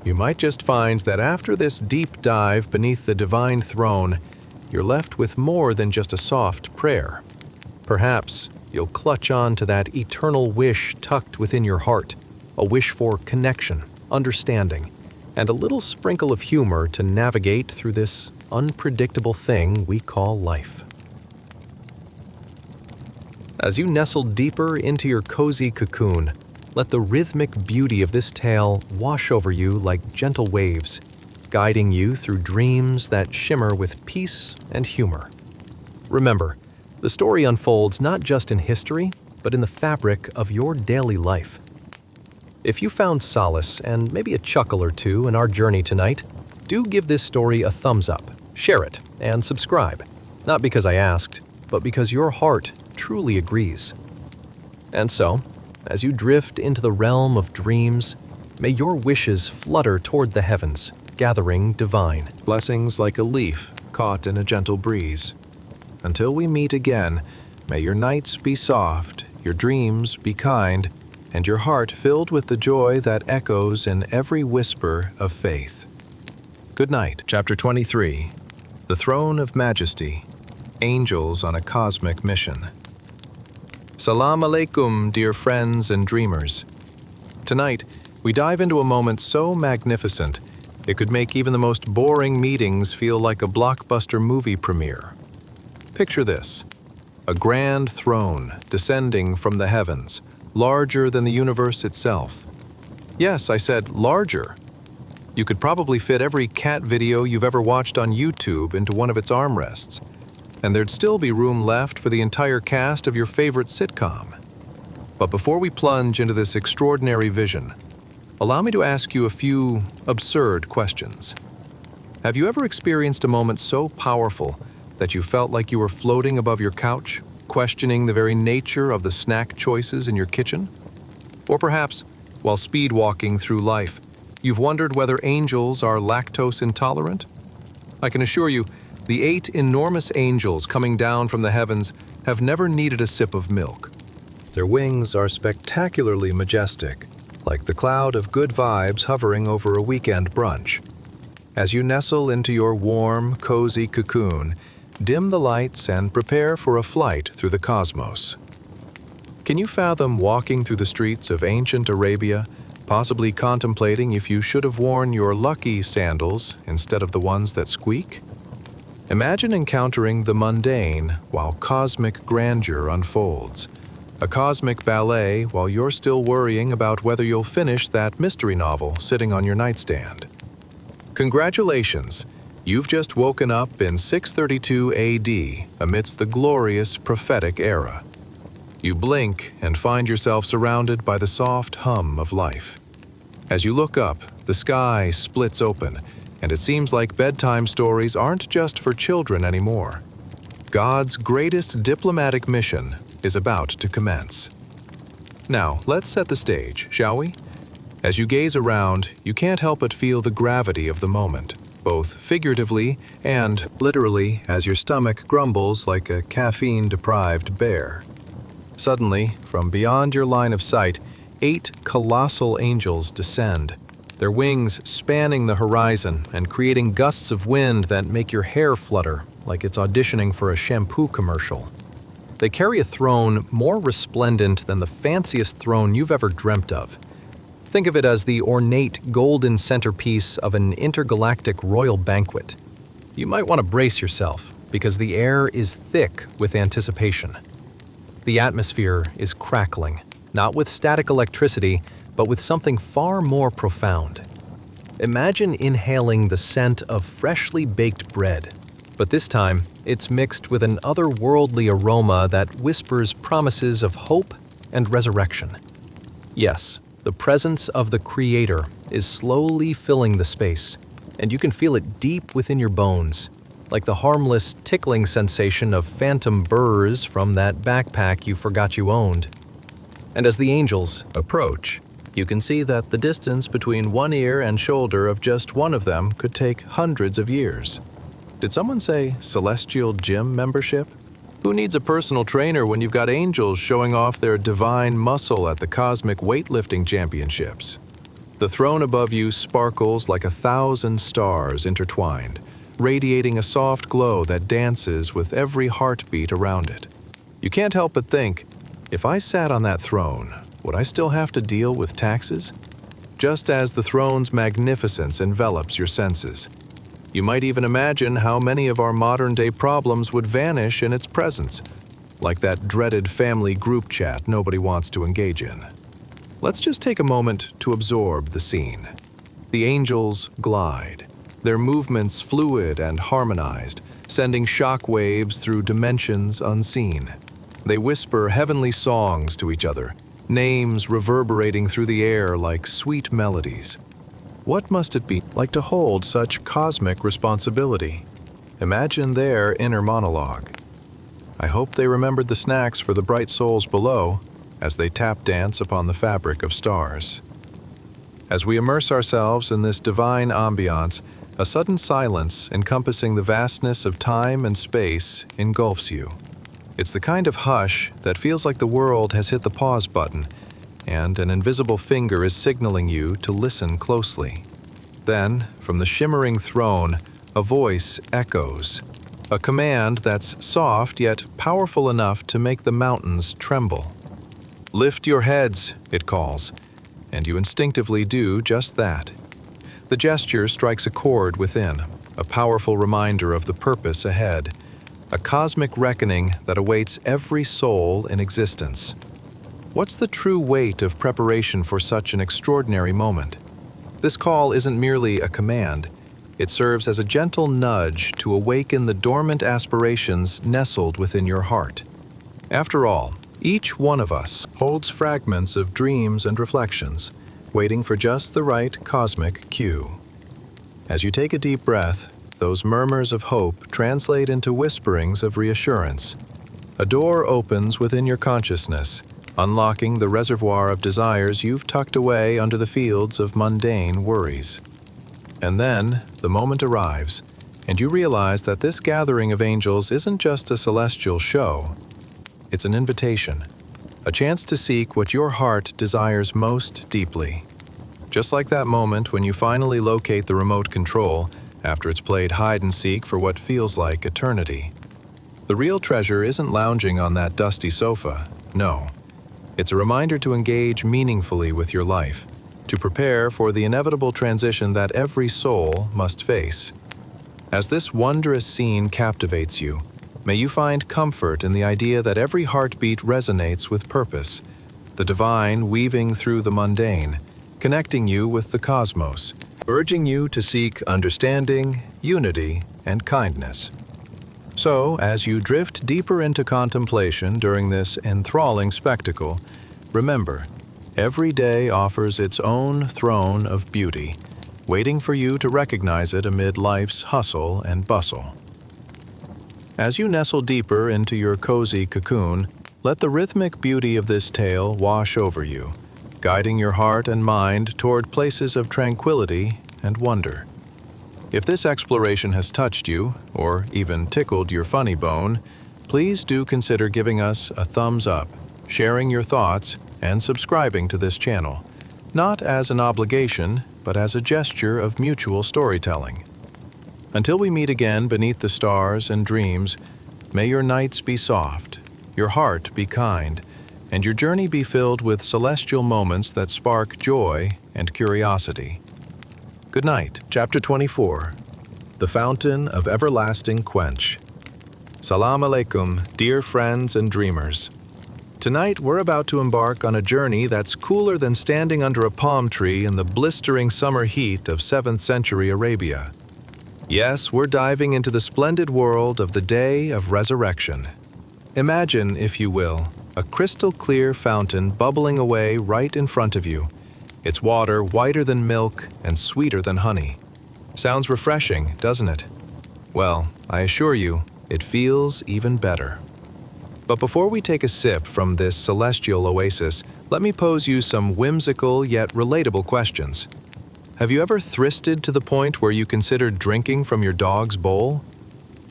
You might just find that after this deep dive beneath the divine throne, you're left with more than just a soft prayer. Perhaps you'll clutch on to that eternal wish tucked within your heart, a wish for connection, understanding, and a little sprinkle of humor to navigate through this unpredictable thing we call life. As you nestle deeper into your cozy cocoon, let the rhythmic beauty of this tale wash over you like gentle waves, guiding you through dreams that shimmer with peace and humor. Remember, the story unfolds not just in history, but in the fabric of your daily life. If you found solace and maybe a chuckle or two in our journey tonight, do give this story a thumbs up, share it, and subscribe. Not because I asked, but because your heart truly agrees. And so, as you drift into the realm of dreams, may your wishes flutter toward the heavens, gathering divine blessings like a leaf caught in a gentle breeze. Until we meet again, may your nights be soft, your dreams be kind, and your heart filled with the joy that echoes in every whisper of faith. Good night. Chapter 23. The Throne of Majesty. Angels on a Cosmic Mission. Salam alaikum, dear friends and dreamers. Tonight, we dive into a moment so magnificent, it could make even the most boring meetings feel like a blockbuster movie premiere. Picture this: a grand throne descending from the heavens, larger than the universe itself. Yes, I said larger. You could probably fit every cat video you've ever watched on YouTube into one of its armrests, and there'd still be room left for the entire cast of your favorite sitcom. But before we plunge into this extraordinary vision, allow me to ask you a few absurd questions. Have you ever experienced a moment so powerful that you felt like you were floating above your couch, questioning the very nature of the snack choices in your kitchen? Or perhaps, while speed walking through life, you've wondered whether angels are lactose intolerant? I can assure you, the 8 enormous angels coming down from the heavens have never needed a sip of milk. Their wings are spectacularly majestic, like the cloud of good vibes hovering over a weekend brunch. As you nestle into your warm, cozy cocoon, dim the lights and prepare for a flight through the cosmos. Can you fathom walking through the streets of ancient Arabia, possibly contemplating if you should have worn your lucky sandals instead of the ones that squeak? Imagine encountering the mundane while cosmic grandeur unfolds. A cosmic ballet while you're still worrying about whether you'll finish that mystery novel sitting on your nightstand. Congratulations! You've just woken up in 632 AD amidst the glorious prophetic era. You blink and find yourself surrounded by the soft hum of life. As you look up, the sky splits open, and it seems like bedtime stories aren't just for children anymore. God's greatest diplomatic mission is about to commence. Now, let's set the stage, shall we? As you gaze around, you can't help but feel the gravity of the moment, both figuratively and literally as your stomach grumbles like a caffeine-deprived bear. Suddenly, from beyond your line of sight, 8 colossal angels descend, their wings spanning the horizon and creating gusts of wind that make your hair flutter like it's auditioning for a shampoo commercial. They carry a throne more resplendent than the fanciest throne you've ever dreamt of. Think of it as the ornate golden centerpiece of an intergalactic royal banquet. You might want to brace yourself, because the air is thick with anticipation. The atmosphere is crackling, not with static electricity, but with something far more profound. Imagine inhaling the scent of freshly baked bread, but this time it's mixed with an otherworldly aroma that whispers promises of hope and resurrection. Yes, the presence of the Creator is slowly filling the space, and you can feel it deep within your bones, like the harmless tickling sensation of phantom burrs from that backpack you forgot you owned. And as the angels approach, you can see that the distance between one ear and shoulder of just one of them could take hundreds of years. Did someone say celestial gym membership? Who needs a personal trainer when you've got angels showing off their divine muscle at the cosmic weightlifting championships? The throne above you sparkles like 1,000 stars intertwined, radiating a soft glow that dances with every heartbeat around it. You can't help but think, if I sat on that throne, would I still have to deal with taxes? Just as the throne's magnificence envelops your senses. You might even imagine how many of our modern-day problems would vanish in its presence, like that dreaded family group chat nobody wants to engage in. Let's just take a moment to absorb the scene. The angels glide, their movements fluid and harmonized, sending shock waves through dimensions unseen. They whisper heavenly songs to each other, names reverberating through the air like sweet melodies. What must it be like to hold such cosmic responsibility? Imagine their inner monologue. I hope they remembered the snacks for the bright souls below as they tap dance upon the fabric of stars. As we immerse ourselves in this divine ambience, a sudden silence encompassing the vastness of time and space engulfs you. It's the kind of hush that feels like the world has hit the pause button, and an invisible finger is signaling you to listen closely. Then, from the shimmering throne, a voice echoes, a command that's soft yet powerful enough to make the mountains tremble. Lift your heads, it calls, and you instinctively do just that. The gesture strikes a chord within, a powerful reminder of the purpose ahead, a cosmic reckoning that awaits every soul in existence. What's the true weight of preparation for such an extraordinary moment? This call isn't merely a command. It serves as a gentle nudge to awaken the dormant aspirations nestled within your heart. After all, each one of us holds fragments of dreams and reflections, waiting for just the right cosmic cue. As you take a deep breath, those murmurs of hope translate into whisperings of reassurance. A door opens within your consciousness, unlocking the reservoir of desires you've tucked away under the fields of mundane worries. And then, the moment arrives, and you realize that this gathering of angels isn't just a celestial show. It's an invitation, a chance to seek what your heart desires most deeply. Just like that moment when you finally locate the remote control after it's played hide-and-seek for what feels like eternity. The real treasure isn't lounging on that dusty sofa, no. It's a reminder to engage meaningfully with your life, to prepare for the inevitable transition that every soul must face. As this wondrous scene captivates you, may you find comfort in the idea that every heartbeat resonates with purpose, the divine weaving through the mundane, connecting you with the cosmos, urging you to seek understanding, unity, and kindness. So, as you drift deeper into contemplation during this enthralling spectacle, remember, every day offers its own throne of beauty, waiting for you to recognize it amid life's hustle and bustle. As you nestle deeper into your cozy cocoon, let the rhythmic beauty of this tale wash over you, guiding your heart and mind toward places of tranquility and wonder. If this exploration has touched you, or even tickled your funny bone, please do consider giving us a thumbs up, sharing your thoughts, and subscribing to this channel, not as an obligation, but as a gesture of mutual storytelling. Until we meet again beneath the stars and dreams, may your nights be soft, your heart be kind, and your journey be filled with celestial moments that spark joy and curiosity. Good night. Chapter 24. The Fountain of Everlasting Quench. Salam alaikum, dear friends and dreamers. Tonight we're about to embark on a journey that's cooler than standing under a palm tree in the blistering summer heat of 7th century Arabia. Yes, we're diving into the splendid world of the Day of Resurrection. Imagine, if you will, a crystal-clear fountain bubbling away right in front of you. Its water whiter than milk and sweeter than honey. Sounds refreshing, doesn't it? Well, I assure you, it feels even better. But before we take a sip from this celestial oasis, let me pose you some whimsical yet relatable questions. Have you ever thirsted to the point where you considered drinking from your dog's bowl?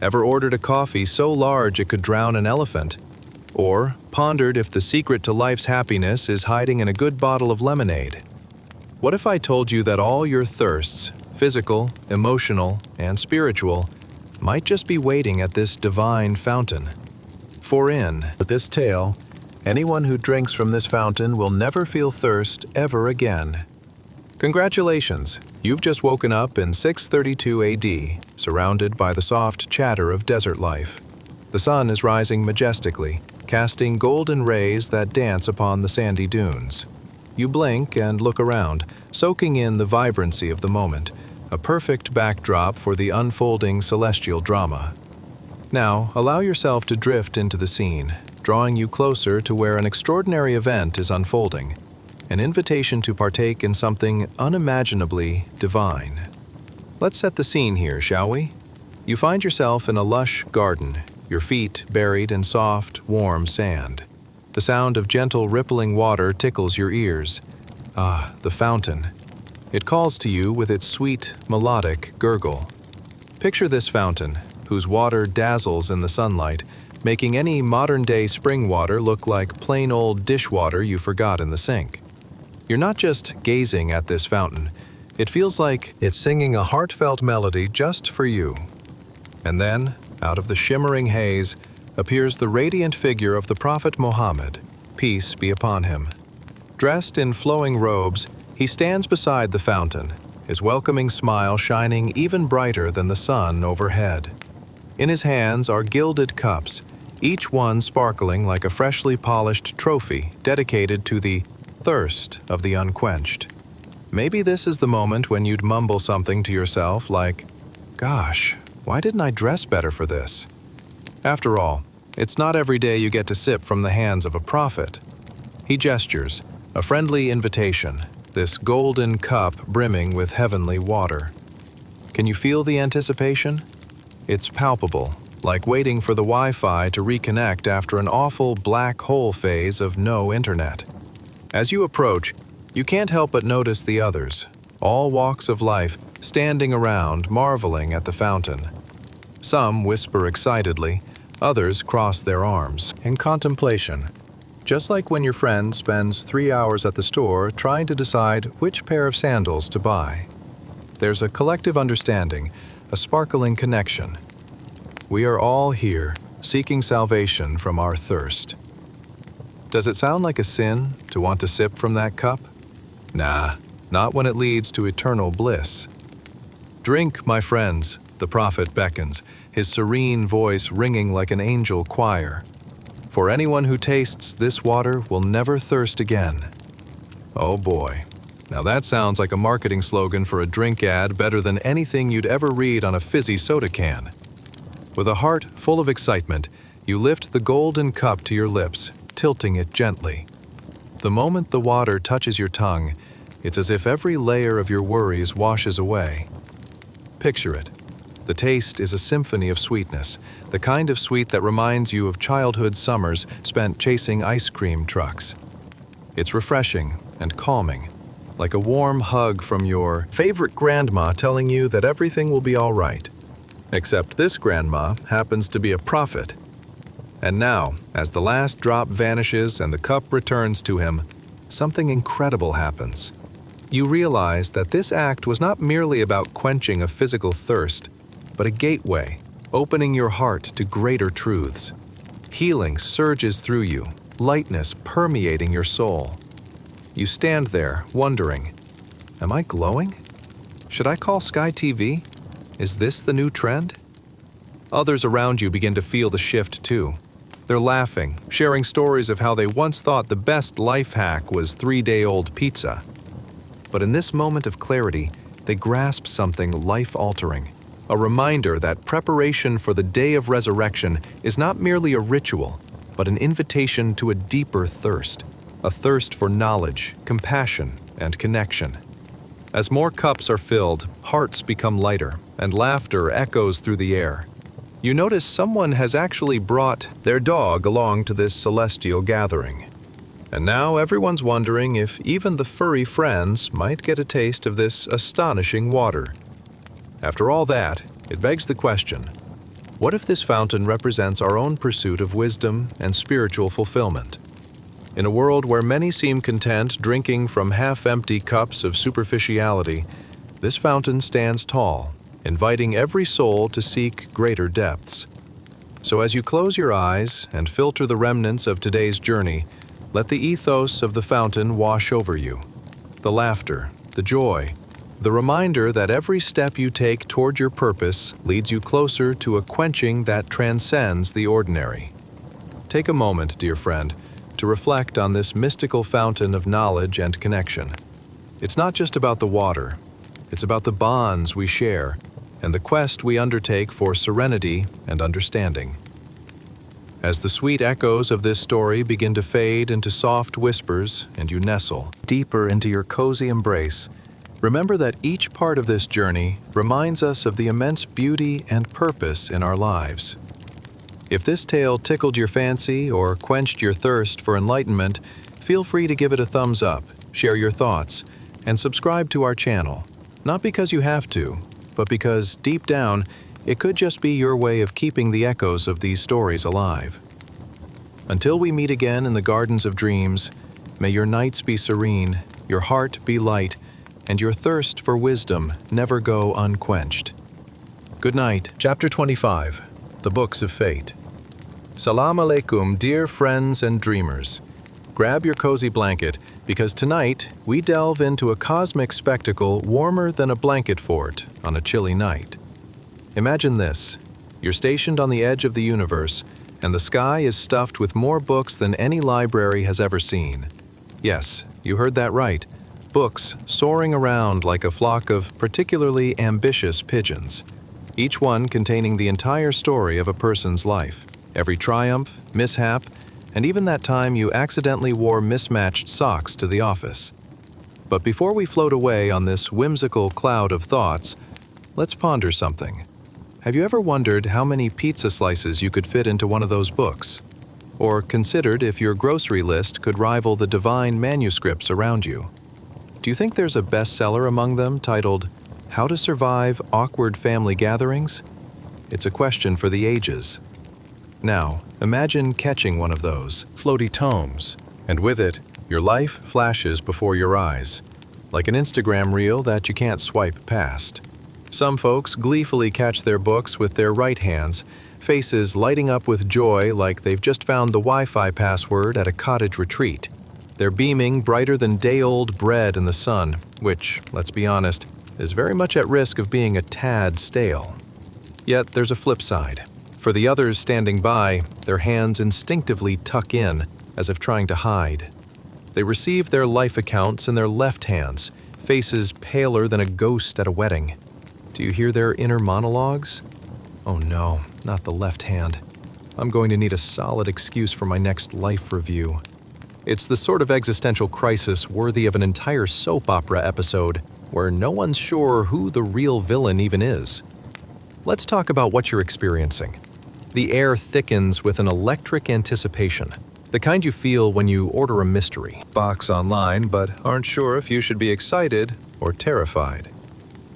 Ever ordered a coffee so large it could drown an elephant? Or pondered if the secret to life's happiness is hiding in a good bottle of lemonade? What if I told you that all your thirsts, physical, emotional, and spiritual, might just be waiting at this divine fountain? For in this tale, anyone who drinks from this fountain will never feel thirst ever again. Congratulations, you've just woken up in 632 AD, surrounded by the soft chatter of desert life. The sun is rising majestically, casting golden rays that dance upon the sandy dunes. You blink and look around, soaking in the vibrancy of the moment, a perfect backdrop for the unfolding celestial drama. Now, allow yourself to drift into the scene, drawing you closer to where an extraordinary event is unfolding. An invitation to partake in something unimaginably divine. Let's set the scene here, shall we? You find yourself in a lush garden, your feet buried in soft, warm sand. The sound of gentle rippling water tickles your ears. Ah, the fountain. It calls to you with its sweet, melodic gurgle. Picture this fountain, whose water dazzles in the sunlight, making any modern-day spring water look like plain old dishwater you forgot in the sink. You're not just gazing at this fountain. It feels like it's singing a heartfelt melody just for you. And then, out of the shimmering haze, appears the radiant figure of the Prophet Muhammad, peace be upon him. Dressed in flowing robes, he stands beside the fountain, his welcoming smile shining even brighter than the sun overhead. In his hands are gilded cups, each one sparkling like a freshly polished trophy dedicated to the thirst of the unquenched. Maybe this is the moment when you'd mumble something to yourself like, "Gosh, why didn't I dress better for this?" After all, it's not every day you get to sip from the hands of a prophet. He gestures, a friendly invitation, this golden cup brimming with heavenly water. Can you feel the anticipation? It's palpable, like waiting for the Wi-Fi to reconnect after an awful black hole phase of no internet. As you approach, you can't help but notice the others, all walks of life, standing around, marveling at the fountain. Some whisper excitedly, others cross their arms in contemplation, just like when your friend spends 3 hours at the store trying to decide which pair of sandals to buy. There's a collective understanding, a sparkling connection. We are all here, seeking salvation from our thirst. Does it sound like a sin to want to sip from that cup? Nah, not when it leads to eternal bliss. Drink, my friends, the prophet beckons, his serene voice ringing like an angel choir. For anyone who tastes this water will never thirst again. Oh boy, now that sounds like a marketing slogan for a drink ad better than anything you'd ever read on a fizzy soda can. With a heart full of excitement, you lift the golden cup to your lips, tilting it gently. The moment the water touches your tongue, it's as if every layer of your worries washes away. Picture it. The taste is a symphony of sweetness, the kind of sweet that reminds you of childhood summers spent chasing ice cream trucks. It's refreshing and calming, like a warm hug from your favorite grandma telling you that everything will be all right. Except this grandma happens to be a prophet. And now, as the last drop vanishes and the cup returns to him, something incredible happens. You realize that this act was not merely about quenching a physical thirst, but a gateway, opening your heart to greater truths. Healing surges through you, lightness permeating your soul. You stand there, wondering, am I glowing? Should I call Sky TV? Is this the new trend? Others around you begin to feel the shift too. They're laughing, sharing stories of how they once thought the best life hack was 3-day-old pizza. But in this moment of clarity, they grasp something life-altering, a reminder that preparation for the day of resurrection is not merely a ritual, but an invitation to a deeper thirst, a thirst for knowledge, compassion, and connection. As more cups are filled, hearts become lighter, and laughter echoes through the air. You notice someone has actually brought their dog along to this celestial gathering. And now everyone's wondering if even the furry friends might get a taste of this astonishing water. After all that, it begs the question, what if this fountain represents our own pursuit of wisdom and spiritual fulfillment? In a world where many seem content drinking from half-empty cups of superficiality, this fountain stands tall, inviting every soul to seek greater depths. So as you close your eyes and filter the remnants of today's journey, let the ethos of the fountain wash over you. The laughter, the joy, the reminder that every step you take toward your purpose leads you closer to a quenching that transcends the ordinary. Take a moment, dear friend, to reflect on this mystical fountain of knowledge and connection. It's not just about the water, it's about the bonds we share and the quest we undertake for serenity and understanding. As the sweet echoes of this story begin to fade into soft whispers and you nestle deeper into your cozy embrace, remember that each part of this journey reminds us of the immense beauty and purpose in our lives. If this tale tickled your fancy or quenched your thirst for enlightenment, feel free to give it a thumbs up, share your thoughts, and subscribe to our channel. Not because you have to, but because, deep down, it could just be your way of keeping the echoes of these stories alive. Until we meet again in the gardens of dreams, may your nights be serene, your heart be light, and your thirst for wisdom never go unquenched. Good night. Chapter 25, The Books of Fate. Salam alaikum, dear friends and dreamers. Grab your cozy blanket, because tonight we delve into a cosmic spectacle warmer than a blanket fort on a chilly night. Imagine this. You're stationed on the edge of the universe, and the sky is stuffed with more books than any library has ever seen. Yes, you heard that right. Books soaring around like a flock of particularly ambitious pigeons, each one containing the entire story of a person's life, every triumph, mishap, and even that time you accidentally wore mismatched socks to the office. But before we float away on this whimsical cloud of thoughts, let's ponder something. Have you ever wondered how many pizza slices you could fit into one of those books? Or considered if your grocery list could rival the divine manuscripts around you? Do you think there's a bestseller among them titled, How to Survive Awkward Family Gatherings? It's a question for the ages. Now, imagine catching one of those floaty tomes, and with it, your life flashes before your eyes, like an Instagram reel that you can't swipe past. Some folks gleefully catch their books with their right hands, faces lighting up with joy like they've just found the Wi-Fi password at a cottage retreat. They're beaming brighter than day-old bread in the sun, which, let's be honest, is very much at risk of being a tad stale. Yet there's a flip side. For the others standing by, their hands instinctively tuck in, as if trying to hide. They receive their life accounts in their left hands, faces paler than a ghost at a wedding. Do you hear their inner monologues? Oh no, not the left hand. I'm going to need a solid excuse for my next life review. It's the sort of existential crisis worthy of an entire soap opera episode, where no one's sure who the real villain even is. Let's talk about what you're experiencing. The air thickens with an electric anticipation, the kind you feel when you order a mystery box online but aren't sure if you should be excited or terrified.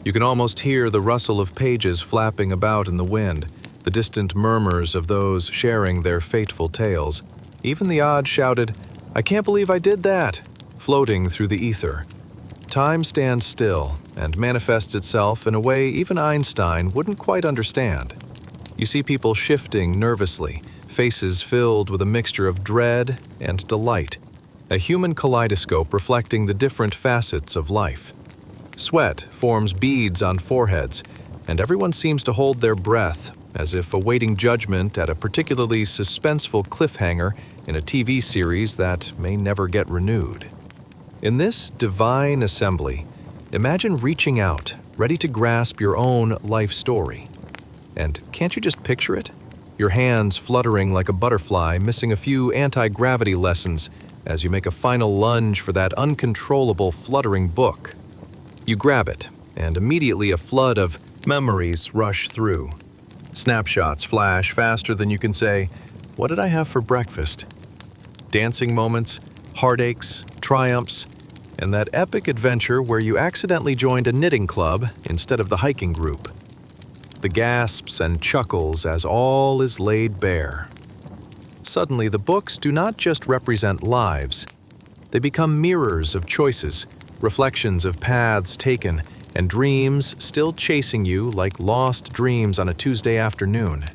You can almost hear the rustle of pages flapping about in the wind, the distant murmurs of those sharing their fateful tales, even the odd shouted, "I can't believe I did that," floating through the ether. Time stands still and manifests itself in a way even Einstein wouldn't quite understand. You see people shifting nervously, faces filled with a mixture of dread and delight, a human kaleidoscope reflecting the different facets of life. Sweat forms beads on foreheads, and everyone seems to hold their breath as if awaiting judgment at a particularly suspenseful cliffhanger in a TV series that may never get renewed. In this divine assembly, imagine reaching out, ready to grasp your own life story. And can't you just picture it? Your hands fluttering like a butterfly, missing a few anti-gravity lessons as you make a final lunge for that uncontrollable fluttering book. You grab it, and immediately a flood of memories rush through. Snapshots flash faster than you can say, "What did I have for breakfast?" Dancing moments, heartaches, triumphs, and that epic adventure where you accidentally joined a knitting club instead of the hiking group. The gasps and chuckles as all is laid bare. Suddenly, the books do not just represent lives. They become mirrors of choices, reflections of paths taken, and dreams still chasing you like lost dreams on a Tuesday afternoon.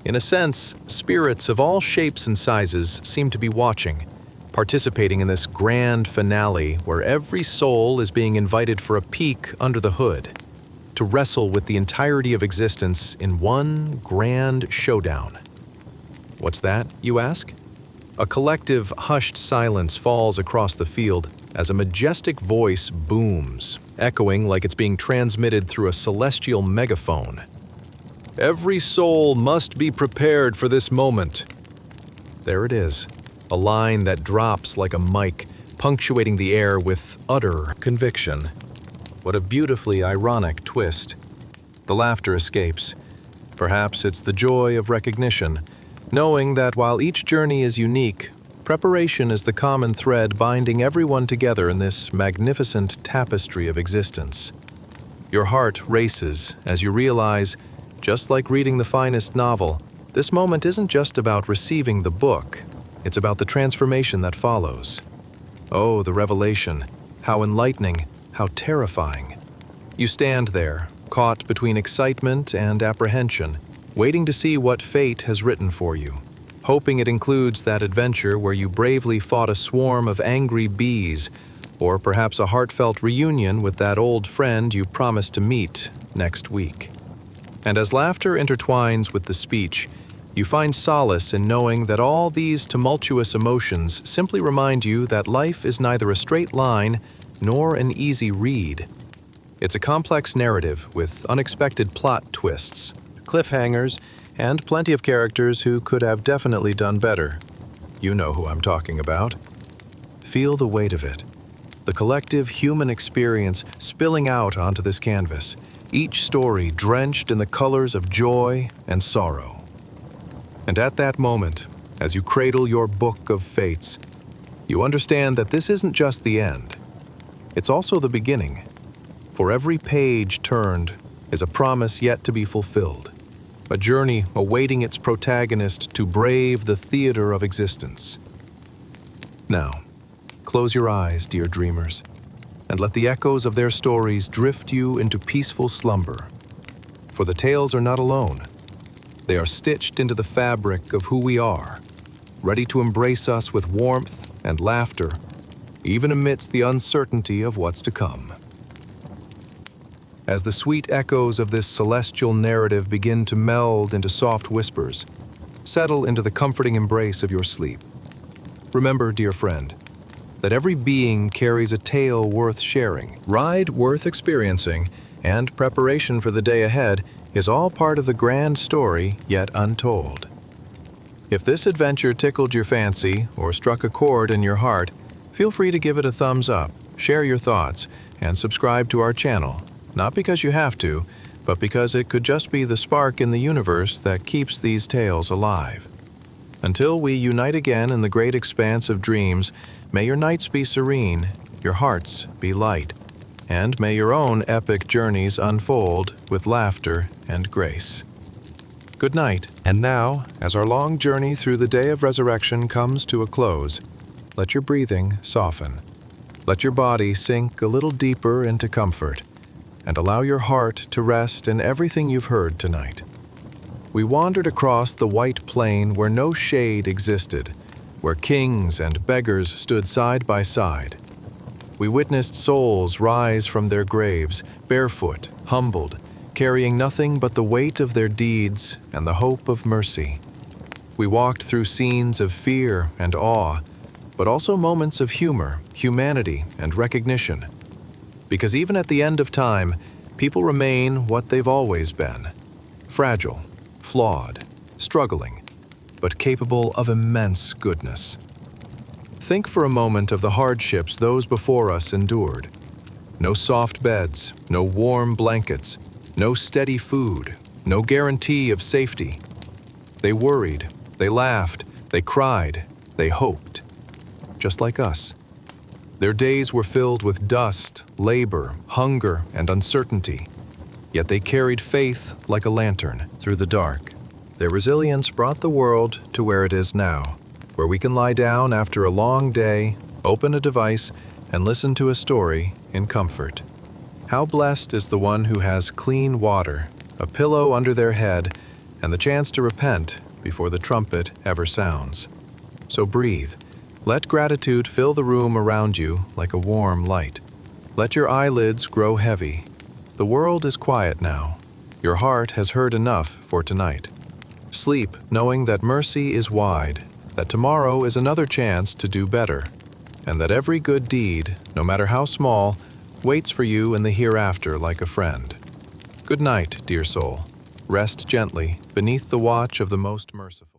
In a sense, spirits of all shapes and sizes seem to be watching, participating in this grand finale where every soul is being invited for a peek under the hood, to wrestle with the entirety of existence in one grand showdown. What's that, you ask? A collective, hushed silence falls across the field as a majestic voice booms, echoing like it's being transmitted through a celestial megaphone. Every soul must be prepared for this moment. There it is, a line that drops like a mic, punctuating the air with utter conviction. What a beautifully ironic twist. The laughter escapes. Perhaps it's the joy of recognition, knowing that while each journey is unique, preparation is the common thread binding everyone together in this magnificent tapestry of existence. Your heart races as you realize, just like reading the finest novel, this moment isn't just about receiving the book, it's about the transformation that follows. Oh, the revelation, how enlightening, how terrifying. You stand there, caught between excitement and apprehension, waiting to see what fate has written for you, hoping it includes that adventure where you bravely fought a swarm of angry bees, or perhaps a heartfelt reunion with that old friend you promised to meet next week. And as laughter intertwines with the speech, you find solace in knowing that all these tumultuous emotions simply remind you that life is neither a straight line nor an easy read. It's a complex narrative with unexpected plot twists, cliffhangers, and plenty of characters who could have definitely done better. You know who I'm talking about. Feel the weight of it, the collective human experience spilling out onto this canvas, each story drenched in the colors of joy and sorrow. And at that moment, as you cradle your book of fates, you understand that this isn't just the end. It's also the beginning. For every page turned is a promise yet to be fulfilled, a journey awaiting its protagonist to brave the theater of existence. Now, close your eyes, dear dreamers, and let the echoes of their stories drift you into peaceful slumber. For the tales are not alone. They are stitched into the fabric of who we are, ready to embrace us with warmth and laughter, even amidst the uncertainty of what's to come. As the sweet echoes of this celestial narrative begin to meld into soft whispers, settle into the comforting embrace of your sleep. Remember, dear friend, that every being carries a tale worth sharing, ride worth experiencing, and preparation for the day ahead is all part of the grand story yet untold. If this adventure tickled your fancy or struck a chord in your heart, feel free to give it a thumbs up, share your thoughts, and subscribe to our channel, not because you have to, but because it could just be the spark in the universe that keeps these tales alive. Until we unite again in the great expanse of dreams, may your nights be serene, your hearts be light, and may your own epic journeys unfold with laughter and grace. Good night. And now, as our long journey through the day of resurrection comes to a close, let your breathing soften. Let your body sink a little deeper into comfort, and allow your heart to rest in everything you've heard tonight. We wandered across the white plain where no shade existed, where kings and beggars stood side by side. We witnessed souls rise from their graves, barefoot, humbled, carrying nothing but the weight of their deeds and the hope of mercy. We walked through scenes of fear and awe, but also moments of humor, humanity, and recognition. Because even at the end of time, people remain what they've always been: fragile, flawed, struggling, but capable of immense goodness. Think for a moment of the hardships those before us endured. No soft beds, no warm blankets, no steady food, no guarantee of safety. They worried, they laughed, they cried, they hoped. Just like us. Their days were filled with dust, labor, hunger, and uncertainty. Yet they carried faith like a lantern through the dark. Their resilience brought the world to where it is now, where we can lie down after a long day, open a device, and listen to a story in comfort. How blessed is the one who has clean water, a pillow under their head, and the chance to repent before the trumpet ever sounds. So breathe. Let gratitude fill the room around you like a warm light. Let your eyelids grow heavy. The world is quiet now. Your heart has heard enough for tonight. Sleep knowing that mercy is wide, that tomorrow is another chance to do better, and that every good deed, no matter how small, waits for you in the hereafter like a friend. Good night, dear soul. Rest gently beneath the watch of the most merciful.